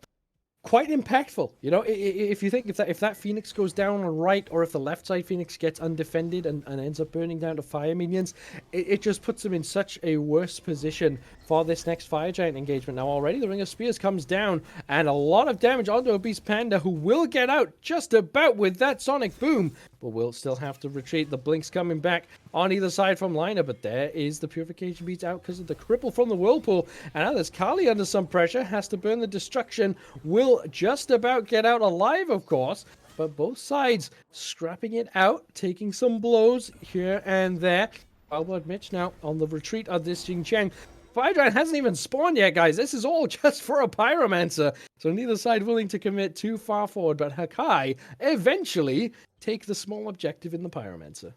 impactful. If you think if that Phoenix goes down on right, or if the left side Phoenix gets undefended and ends up burning down to fire minions, it just puts them in such a worse position for this next Fire Giant engagement. Now already the Ring of Spears comes down, and a lot of damage onto Obese Panda, who will get out just about with that Sonic Boom, but will still have to retreat. The Blink's coming back on either side from Liner, but there is the Purification Beads out because of the cripple from the Whirlpool. And now there's Kali under some pressure, has to burn the Destruction, will just about get out alive, of course, but both sides scrapping it out, taking some blows here and there. Wild Mitch now on the retreat of this Jing Chang. Fire Giant hasn't even spawned yet, guys. This is all just for a Pyromancer. So neither side willing to commit too far forward, but Hakai eventually take the small objective in the Pyromancer.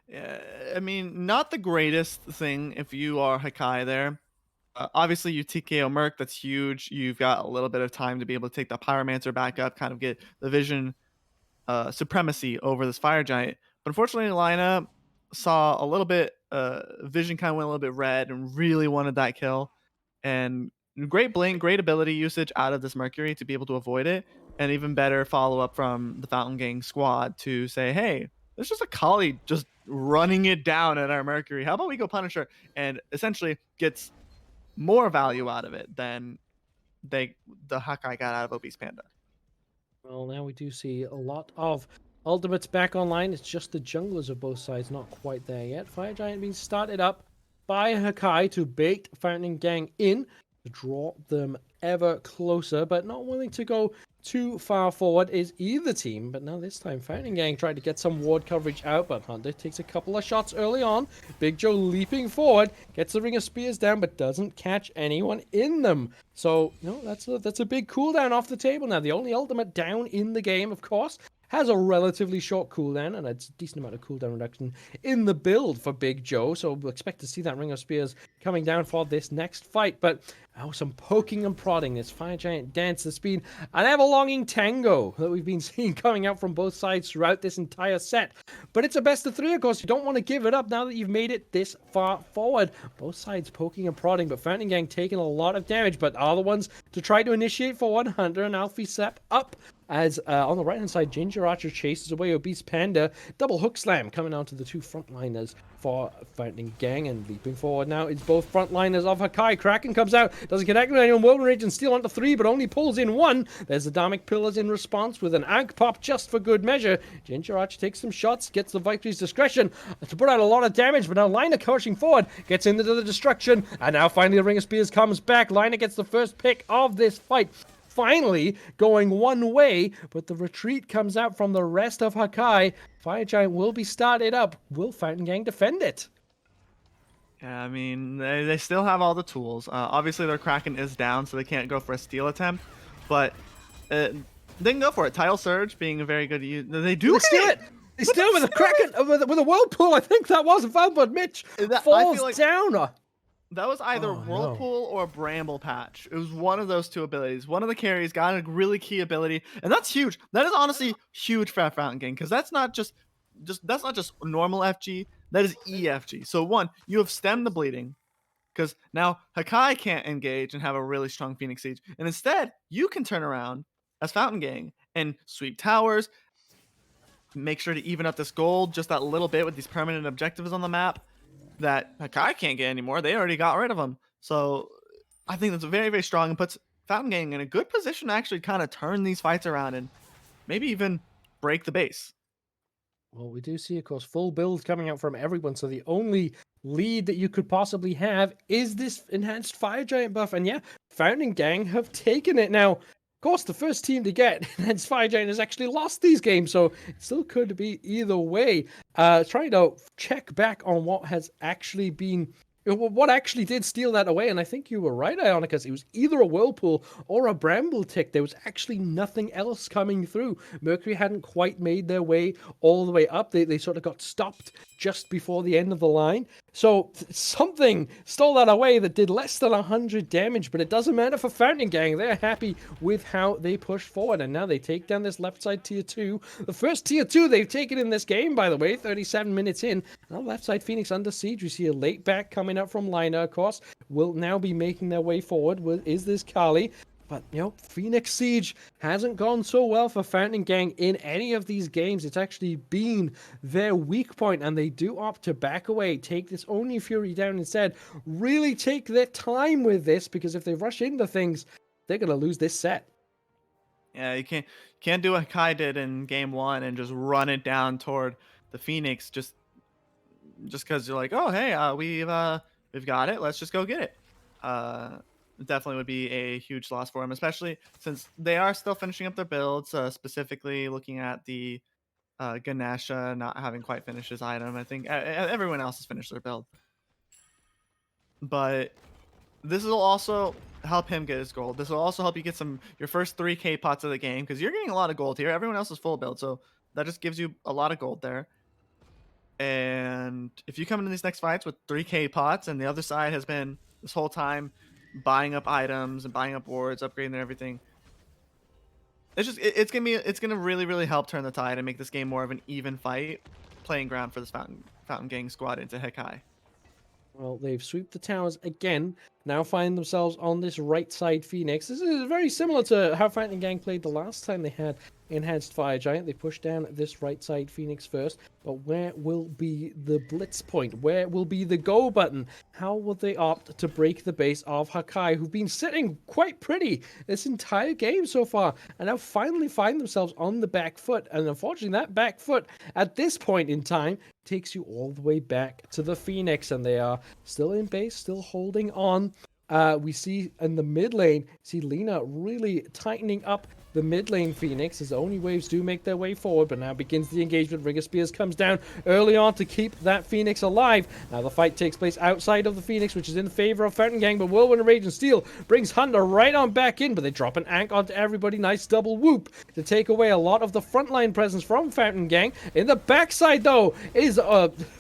Yeah, I mean, not the greatest thing if you are Hakai there. Obviously, you TKO Merc, that's huge. You've got a little bit of time to be able to take the Pyromancer back up, kind of get the vision supremacy over this Fire Giant. But unfortunately, Lina saw a little bit, vision kind of went a little bit red and really wanted that kill. And great blink, great ability usage out of this Mercury to be able to avoid it. And even better follow up from the Fountain Gang squad to say, hey, there's just a Kali just running it down at our Mercury. How about we go punish her? And essentially gets more value out of it than the Hakai got out of Obese Panda. Well, now we do see a lot of ultimates back online. It's just the junglers of both sides not quite there yet. Fire Giant being started up by Hakai to bait Fountain Gang in, to draw them ever closer, but not willing to go too far forward is either team. But now this time Fountain Gang tried to get some ward coverage out, but Hunter takes a couple of shots early on. Big Joe leaping forward, gets the Ring of Spears down, but doesn't catch anyone in them. So that's a big cooldown off the table now. The only ultimate down in the game, of course, has a relatively short cooldown, and it's a decent amount of cooldown reduction in the build for Big Joe, so we'll expect to see that Ring of Spears coming down for this next fight. But some poking and prodding. This Fire Giant dance has been an ever-longing tango that we've been seeing coming out from both sides throughout this entire set. But it's a best of 3, of course. You don't want to give it up now that you've made it this far forward. Both sides poking and prodding, but Fountain Gang taking a lot of damage, but are the ones to try to initiate for 100, and Alfie Sepp up. As on the right-hand side, Ginger Archer chases away Obese Panda. Double hook slam coming out to the two frontliners for Fountain Gang. And leaping forward now, it's both frontliners of Hakai. Kraken comes out, doesn't connect with anyone. Whirlwind Rage and steal onto 3, but only pulls in 1. There's the Dharmic Pillars in response with an Ag Pop just for good measure. Ginger Archer takes some shots, gets the Victory's Discretion to put out a lot of damage, but now Liner pushing forward, gets into the Destruction, and now finally the Ring of Spears comes back. Liner gets the first pick of this fight. Finally going one way, but the retreat comes out from the rest of Hakai. Fire Giant will be started up. Will Fountain Gang defend it? Yeah, I mean, they still have all the tools. Obviously, their Kraken is down, so they can't go for a steal attempt, but they can go for it. Tile Surge being a very good use. They do They steal hit it. They steal it with a Kraken, with a Whirlpool. I think that was found, but Mitch I feel falls like down. that was either Oh, no. Whirlpool or Bramble Patch. It was one of those two abilities. One of the carries got a really key ability, and that's huge. That is honestly huge for Fountain Gang, because that's not just that's not just normal FG. That is EFG. So one, you have stemmed the bleeding, because now Hakai can't engage and have a really strong Phoenix Siege, and instead you can turn around as Fountain Gang and sweep towers, make sure to even up this gold just that little bit with these permanent objectives on the map that Hakai can't get anymore. They already got rid of them. So I think that's very, very strong and puts Fountain Gang in a good position to actually kind of turn these fights around and maybe even break the base. Well, we do see, of course, full builds coming out from everyone. So the only lead that you could possibly have is this enhanced Fire Giant buff. And yeah, Fountain Gang have taken it. Now, of course, the first team to get enhanced Fire Giant has actually lost these games. So it still could be either way. Trying to check back on what has actually been. What actually did steal that away, and I think you were right, Ionicus, it was either a Whirlpool or a Bramble Tick. There was actually nothing else coming through. Mercury hadn't quite made their way all the way up. They sort of got stopped just before the end of the line. So something stole that away that did less than 100 damage, but it doesn't matter for Fountain Gang. They're happy with how they push forward, and now they take down this left side tier 2. The first tier 2 they've taken in this game, by the way, 37 minutes in. Now left side Phoenix under siege. We see a late back coming up from Liner, of course, will now be making their way forward. Is this Kali? But, Phoenix Siege hasn't gone so well for Fountain Gang in any of these games. It's actually been their weak point, and they do opt to back away, take this Only Fury down instead, really take their time with this, because if they rush into things, they're going to lose this set. Yeah, you can't do what Kai did in game 1 and just run it down toward the Phoenix just because you're like, oh hey, we've got it. Let's just go get it. Definitely would be a huge loss for him, especially since they are still finishing up their builds. Specifically looking at the Ganesha not having quite finished his item. I think everyone else has finished their build, but this will also help him get his gold. This will also help you get your first 3K pots of the game, because you're getting a lot of gold here. Everyone else is full build, so that just gives you a lot of gold there. And if you come into these next fights with 3K pots, and the other side has been this whole time buying up items and buying up wards, upgrading and everything, it's gonna really, really help turn the tide and make this game more of an even fight, playing ground for this Fountain Gang squad into Hakai. Well, they've swooped the towers again, now find themselves on this right side Phoenix. This is very similar to how Fountain Gang played the last time they had enhanced Fire Giant. They pushed down this right side Phoenix first, but where will be the blitz point? Where will be the go button? How will they opt to break the base of Hakai, who've been sitting quite pretty this entire game so far, and now finally find themselves on the back foot? And unfortunately, that back foot at this point in time takes you all the way back to the Phoenix, and they are still in base, still holding on. We see in the mid lane, Lina really tightening up the mid lane Phoenix as the Oni waves do make their way forward, but now begins the engagement. Ring of Spears comes down early on to keep that Phoenix alive. Now the fight takes place outside of the Phoenix, which is in favor of Fountain Gang, but Whirlwind Rage and Steel brings Hunter right on back in, but they drop an Ankh onto everybody. Nice double whoop to take away a lot of the frontline presence from Fountain Gang. In the backside, though, is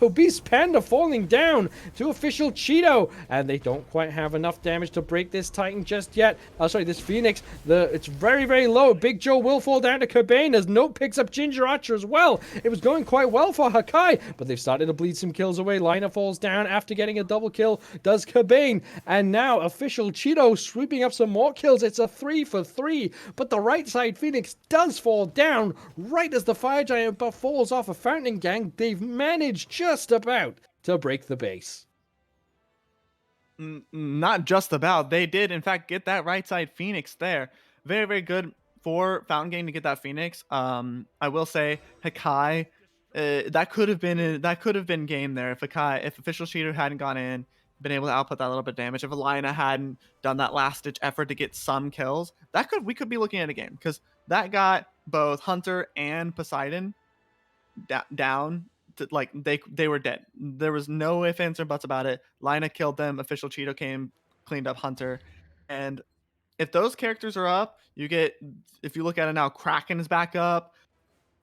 Obese Panda falling down to official Cheeto, and they don't quite have enough damage to break this Titan just yet. This Phoenix. It's very, very low. Big Joe will fall down to Cobain as Note picks up Ginger Archer as well. It was going quite well for Hakai, but they've started to bleed some kills away. Liner falls down after getting a double kill. Does Cobain. And now official Cheeto sweeping up some more kills. It's a 3 for 3, but the right side Phoenix does fall down right as the Fire Giant buff falls off a Fountain Gang. They've managed just about to break the base. Not just about. They did, in fact, get that right side Phoenix there. Very, very good for Fountain Gang to get that Phoenix. I will say Hakai, that could have been game there if official Cheater hadn't gone in, been able to output that little bit of damage. If Alina hadn't done that last ditch effort to get some kills, we could be looking at a game, because that got both Hunter and Poseidon down like they were dead. There was no ifs, ands, or buts about it. Lina killed them. Official Cheeto came, cleaned up Hunter, and if those characters are up, you get. If you look at it now, Kraken is back up.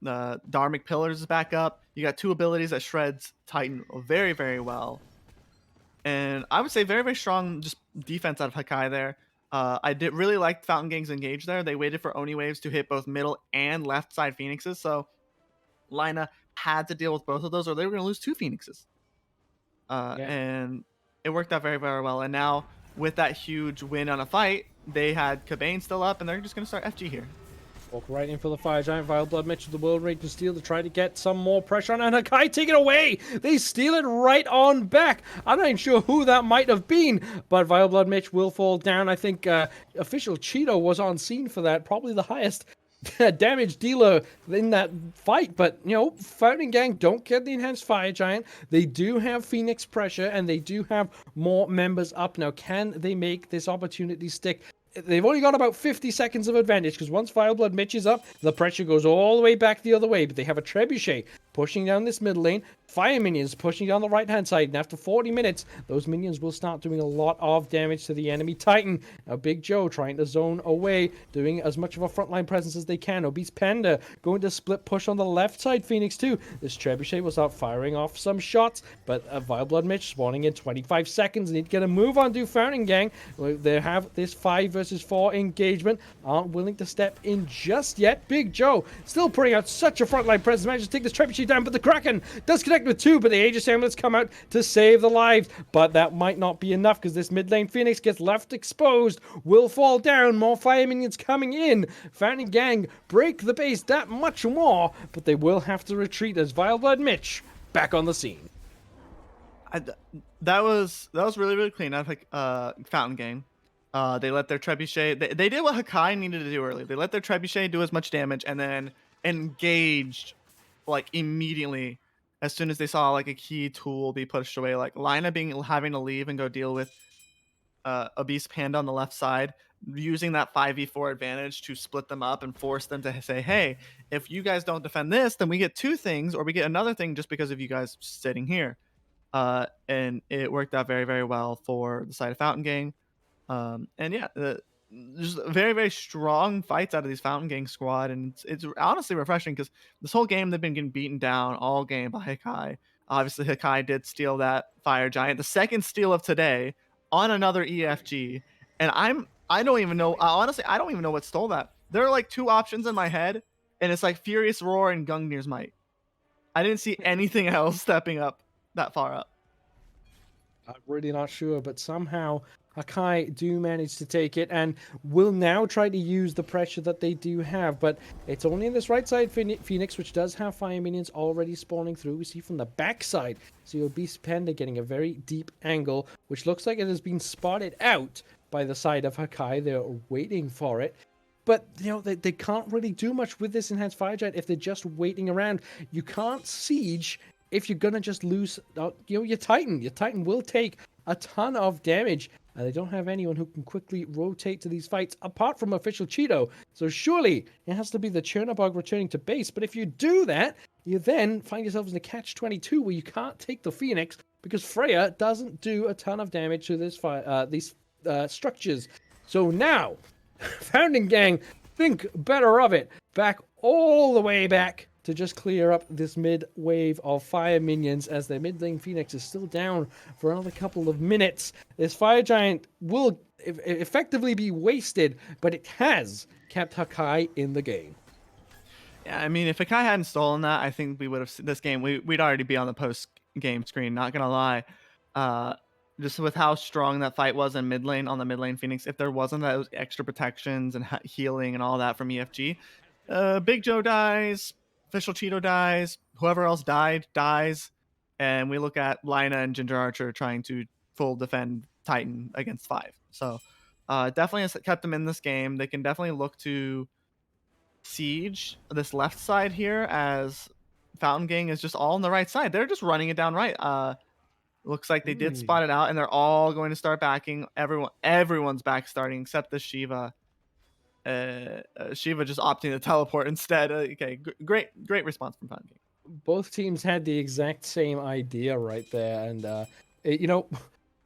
The Dharmic Pillars is back up. You got 2 abilities that shreds Titan very, very well. And I would say very, very strong just defense out of Hakai there. I did really like Fountain Gang's engage there. They waited for Oni waves to hit both middle and left side Phoenixes. So Lina had to deal with both of those or they were going to lose 2 Phoenixes. Yeah. And it worked out very, very well. And now with that huge win on a fight, they had Cabane still up and they're just going to start FG here. Walk right in for the Fire Giant. Vile Blood Mitch with the World Rage and Steel to try to get some more pressure on. And Hakai take it away. They steal it right on back. I'm not even sure who that might have been, but Vile Blood Mitch will fall down. I think Official Cheeto was on scene for that. Probably the highest damage dealer in that fight. But, you know, Fountain Gang don't get the Enhanced Fire Giant. They do have Phoenix pressure, and they do have more members up. Now, can they make this opportunity stick? They've only got about 50 seconds of advantage because once Vileblood Mitch is up, the pressure goes all the way back the other way. But they have a Trebuchet pushing down this middle lane, Fire Minions pushing down the right-hand side. And after 40 minutes, those minions will start doing a lot of damage to the enemy Titan. Now, Big Joe trying to zone away, doing as much of a frontline presence as they can. Obese Panda going to split push on the left side. Phoenix too. This Trebuchet will start firing off some shots, but Vileblood Mitch spawning in 25 seconds. Need to get a move on to Fountain Gang. They have this 5 versus 4 engagement. Aren't willing to step in just yet. Big Joe still putting out such a frontline presence. Manages to take this Trebuchet down, but the Kraken does connect with 2, but the Aegis Amulets come out to save the lives. But that might not be enough because this mid lane Phoenix gets left exposed. Will fall down. More Fire Minions coming in. Fountain Gang break the base that much more, but they will have to retreat as Vileblood Mitch back on the scene. That was really, really clean. I think Fountain Gang. They let their Trebuchet. They did what Hakai needed to do early. They let their Trebuchet do as much damage and then engaged like immediately as soon as they saw like a key tool be pushed away. Like Lina having to leave and go deal with Obese Panda on the left side, using that 5v4 advantage to split them up and force them to say, hey, if you guys don't defend this, then we get 2 things or we get another thing just because of you guys sitting here. And it worked out very, very well for the side of Fountain Gang. And yeah, just very, very strong fights out of these Fountain Gang squad, and it's honestly refreshing because this whole game they've been getting beaten down all game by Hakai. Obviously, Hakai did steal that Fire Giant, the second steal of today on another EFG, and I don't even know. Honestly, I don't even know what stole that. There are like 2 options in my head, and it's like Furious Roar and Gungnir's Might. I didn't see anything else stepping up that far up. I'm really not sure, but somehow Hakai do manage to take it and will now try to use the pressure that they do have, but it's only in this right side Phoenix, which does have Fire Minions already spawning through. We see from the back side, see Obese Panda getting a very deep angle, which looks like it has been spotted out by the side of Hakai. They're waiting for it. But, you know, they can't really do much with this Enhanced Fire Giant if they're just waiting around. You can't siege if you're going to just lose, your Titan. Your Titan will take a ton of damage, and they don't have anyone who can quickly rotate to these fights apart from Official Cheeto. So surely it has to be the Chernobog returning to base. But if you do that, you then find yourselves in a catch-22 where you can't take the Phoenix because Freya doesn't do a ton of damage to these structures. So now, Fountain Gang, think better of it. Back all the way back to just clear up this mid wave of Fire Minions as their mid lane Phoenix is still down for another couple of minutes. This Fire Giant will effectively be wasted, but it has kept Hakai in the game. Yeah, I mean, if Hakai hadn't stolen that, I think we would have this game. We'd already be on the post game screen. Not gonna lie, just with how strong that fight was in mid lane on the mid lane Phoenix. If there wasn't those extra protections and healing and all that from EFG, Big Joe dies. Official Cheeto dies. Whoever else dies. And we look at Lina and Ginger Archer trying to full defend Titan against 5. So definitely has kept them in this game. They can definitely look to siege this left side here as Fountain Gang is just all on the right side. They're just running it down right. Looks like they did spot it out, and they're all going to start backing. Everyone's back starting except the Shiva. Shiva just opting to teleport instead. Okay, great response from Fountain Gang. both teams had the exact same idea right there, and it, you know,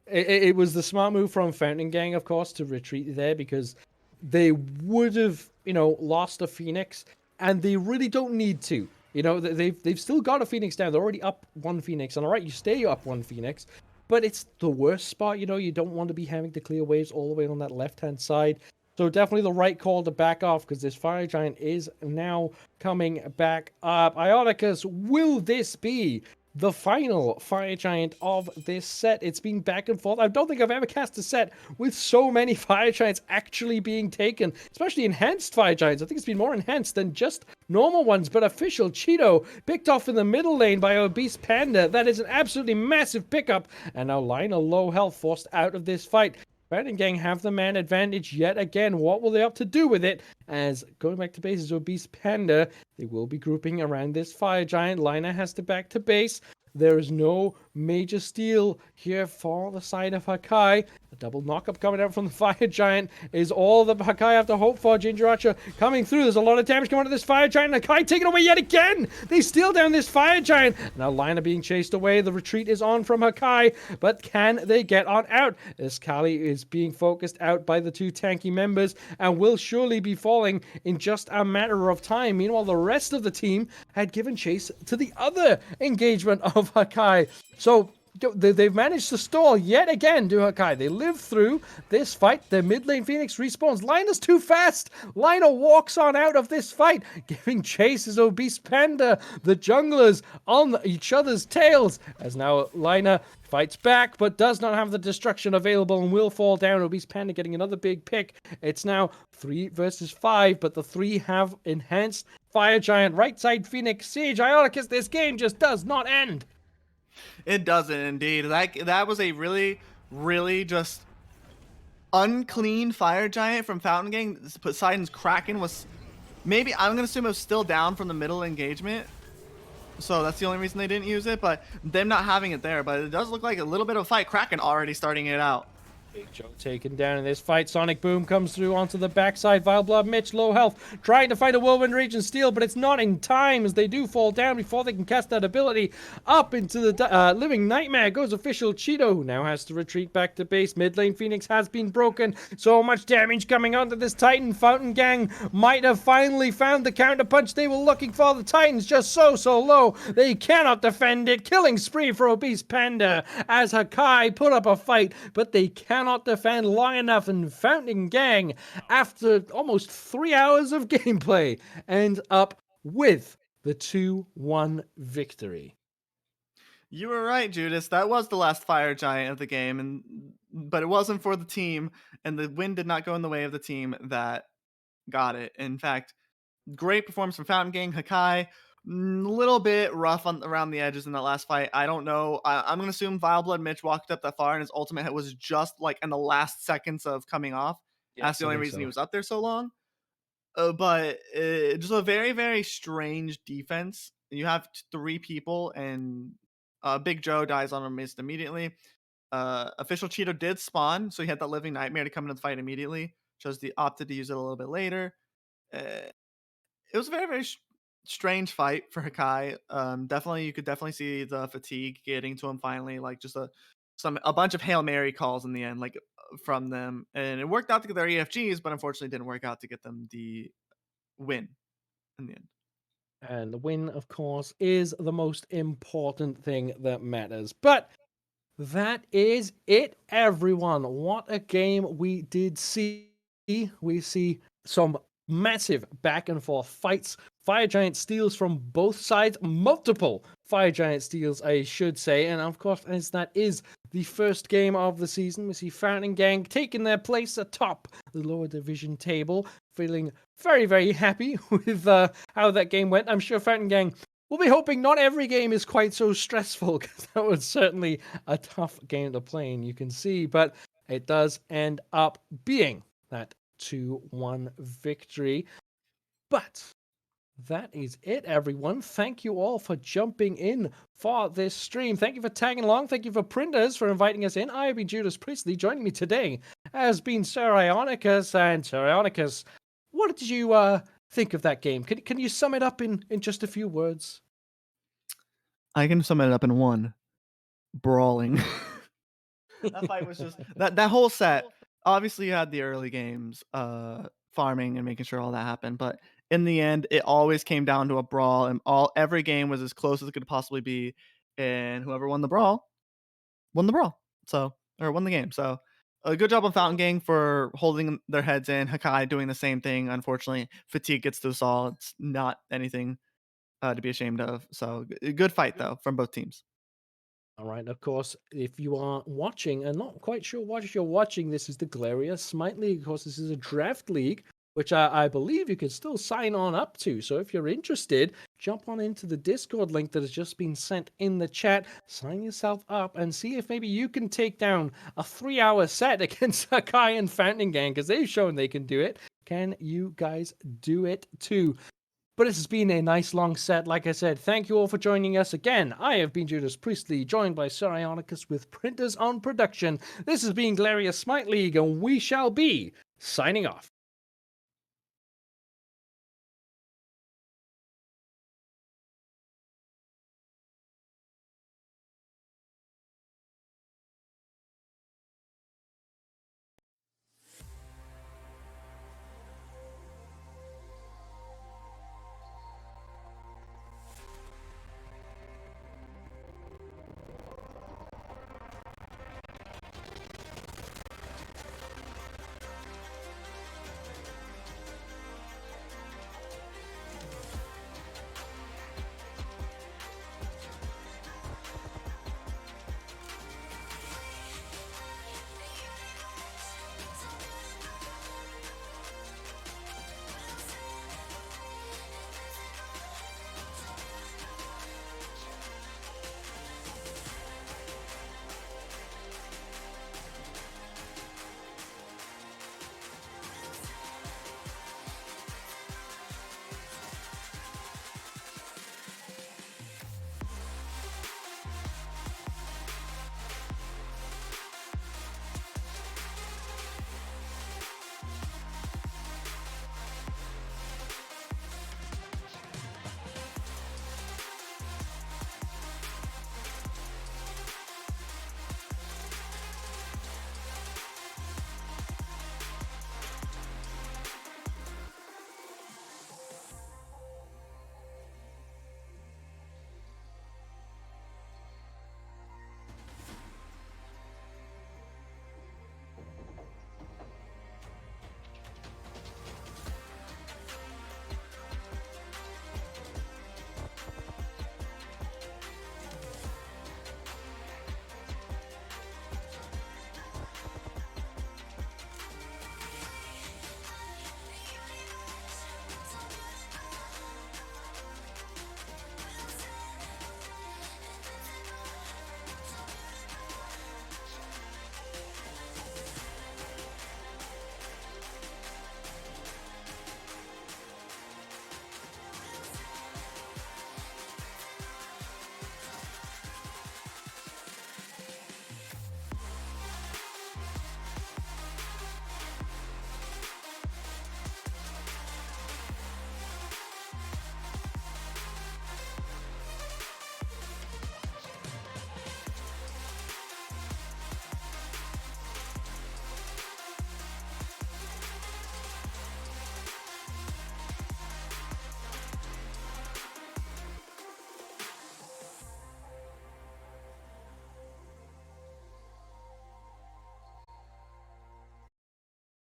it was the smart move from Fountain Gang, of course, to retreat there because they would have, lost a Phoenix, and they really don't need to. They've still got a Phoenix down. They're already up one Phoenix, and all right, you stay up one Phoenix, but it's the worst spot. You don't want to be having to clear waves all the way on that left-hand side. So definitely the right call to back off because this Fire Giant is now coming back up. Ionicus, will this be the final Fire Giant of this set? It's been back and forth. I don't think I've ever cast a set with so many Fire Giants actually being taken, especially enhanced Fire Giants. I think it's been more enhanced than just normal ones, but official Cheeto picked off in the middle lane by Obese Panda. That is an absolutely massive pickup, and now Lina low health forced out of this fight. Fountain Gang have the man advantage yet again. What will they up to do with it? As going back to base is Obese Panda. They will be grouping around this Fire Giant. Lina has to back to base. There is no major steal here for the side of Hakai. A double knockup coming out from the Fire Giant is all that Hakai have to hope for. Ginger Archer coming through. There's a lot of damage coming out of this Fire Giant. Hakai taken away yet again. They steal down this Fire Giant. Now Lina being chased away. The retreat is on from Hakai, but can they get on out? As Kali is being focused out by the two tanky members and will surely be falling in just a matter of time. Meanwhile, the rest of the team had given chase to the other engagement of Hakai. So they've managed to stall yet again to Hakai. They live through this fight. The mid lane Phoenix respawns. Lina's too fast. Lina walks on out of this fight, giving chase as Obese Panda. The junglers on each other's tails. As now Lina fights back, but does not have the destruction available and will fall down. Obese Panda getting another big pick. It's now 3 versus 5, but the 3 have enhanced Fire Giant. Right side Phoenix, Siege, Ionicus. This game just does not end. It doesn't indeed. That was a really, really just unclean Fire Giant from Fountain Gang. Poseidon's Kraken was maybe, I'm gonna assume it was still down from the middle engagement. So that's the only reason they didn't use it, but them not having it there. But it does look like a little bit of a fight. Kraken already starting it out. Big Joe taken down in this fight. Sonic Boom comes through onto the backside. Vile Blood Mitch, low health, trying to find a Whirlwind Rage and Steal, but it's not in time as they do fall down before they can cast that ability. Up into the Living Nightmare goes official Cheeto, who now has to retreat back to base. Mid lane Phoenix has been broken. So much damage coming onto this Titan. Fountain Gang might have finally found the counter punch they were looking for. The Titan's just so low. They cannot defend it. Killing spree for Obese Panda as Hakai put up a fight, but they cannot defend long enough, and Fountain Gang, after almost 3 hours of gameplay, end up with the 2-1 victory. You were right, Judas. That was the last Fire Giant of the game, but it wasn't for the team, and the win did not go in the way of the team that got it. In fact, great performance from Fountain Gang. Hakai, a little bit rough around the edges in that last fight. I don't know. I'm going to assume Vile Blood Mitch walked up that far and his ultimate hit was just like in the last seconds of coming off. Yes, that's the only reason he was up there so long. But just a very, very strange defense. You have 3 people and Big Joe dies on him immediately. Official Cheeto did spawn, so he had that Living Nightmare to come into the fight immediately. Chose the opted to use it a little bit later. It was a very, very strange fight for Hakai. You could definitely see the fatigue getting to him finally, like just a bunch of Hail Mary calls in the end, like from them, and it worked out to get their EFGs, but unfortunately didn't work out to get them the win in the end. And the win, of course, is the most important thing that matters. But that is it, everyone. What a game we did see. We see some massive back and forth fights. Fire Giant steals from both sides. Multiple Fire Giant steals, I should say. And of course, as that is the first game of the season, we see Fountain Gang taking their place atop the lower division table. Feeling very, very happy with how that game went. I'm sure Fountain Gang will be hoping not every game is quite so stressful, because that was certainly a tough game to play, and you can see. But it does end up being that 2-1 victory. But that is it, everyone. Thank you all for jumping in for this stream. Thank you for tagging along. Thank you for Printers for inviting us in. I have been Judas Priestley. Joining me today has been Sir Ionicus. And Sir Ionicus, what did you think of that game? Can you sum it up in just a few words? I can sum it up in one: brawling. That fight was just that whole set. Obviously, you had the early games, farming and making sure all that happened, but in the end, it always came down to a brawl, and every game was as close as it could possibly be, and whoever won the brawl won the brawl. So, or won the game. So, a good job on Fountain Gang for holding their heads in. Hakai doing the same thing. Unfortunately, fatigue gets to us all. It's not anything to be ashamed of. So, good fight though from both teams. All right, of course, if you are watching and not quite sure what you're watching, this is the Glaria Smite League. Of course, this is a draft league, which I believe you can still sign on up to. So if you're interested, jump on into the Discord link that has just been sent in the chat, sign yourself up, and see if maybe you can take down a 3-hour set against Hakai and Fountain Gang, because they've shown they can do it. Can you guys do it too? But this has been a nice long set. Like I said, thank you all for joining us again. I have been Judas Priestley, joined by Sir Ionicus with Printers on Production. This has been Glaria Smite League, and we shall be signing off.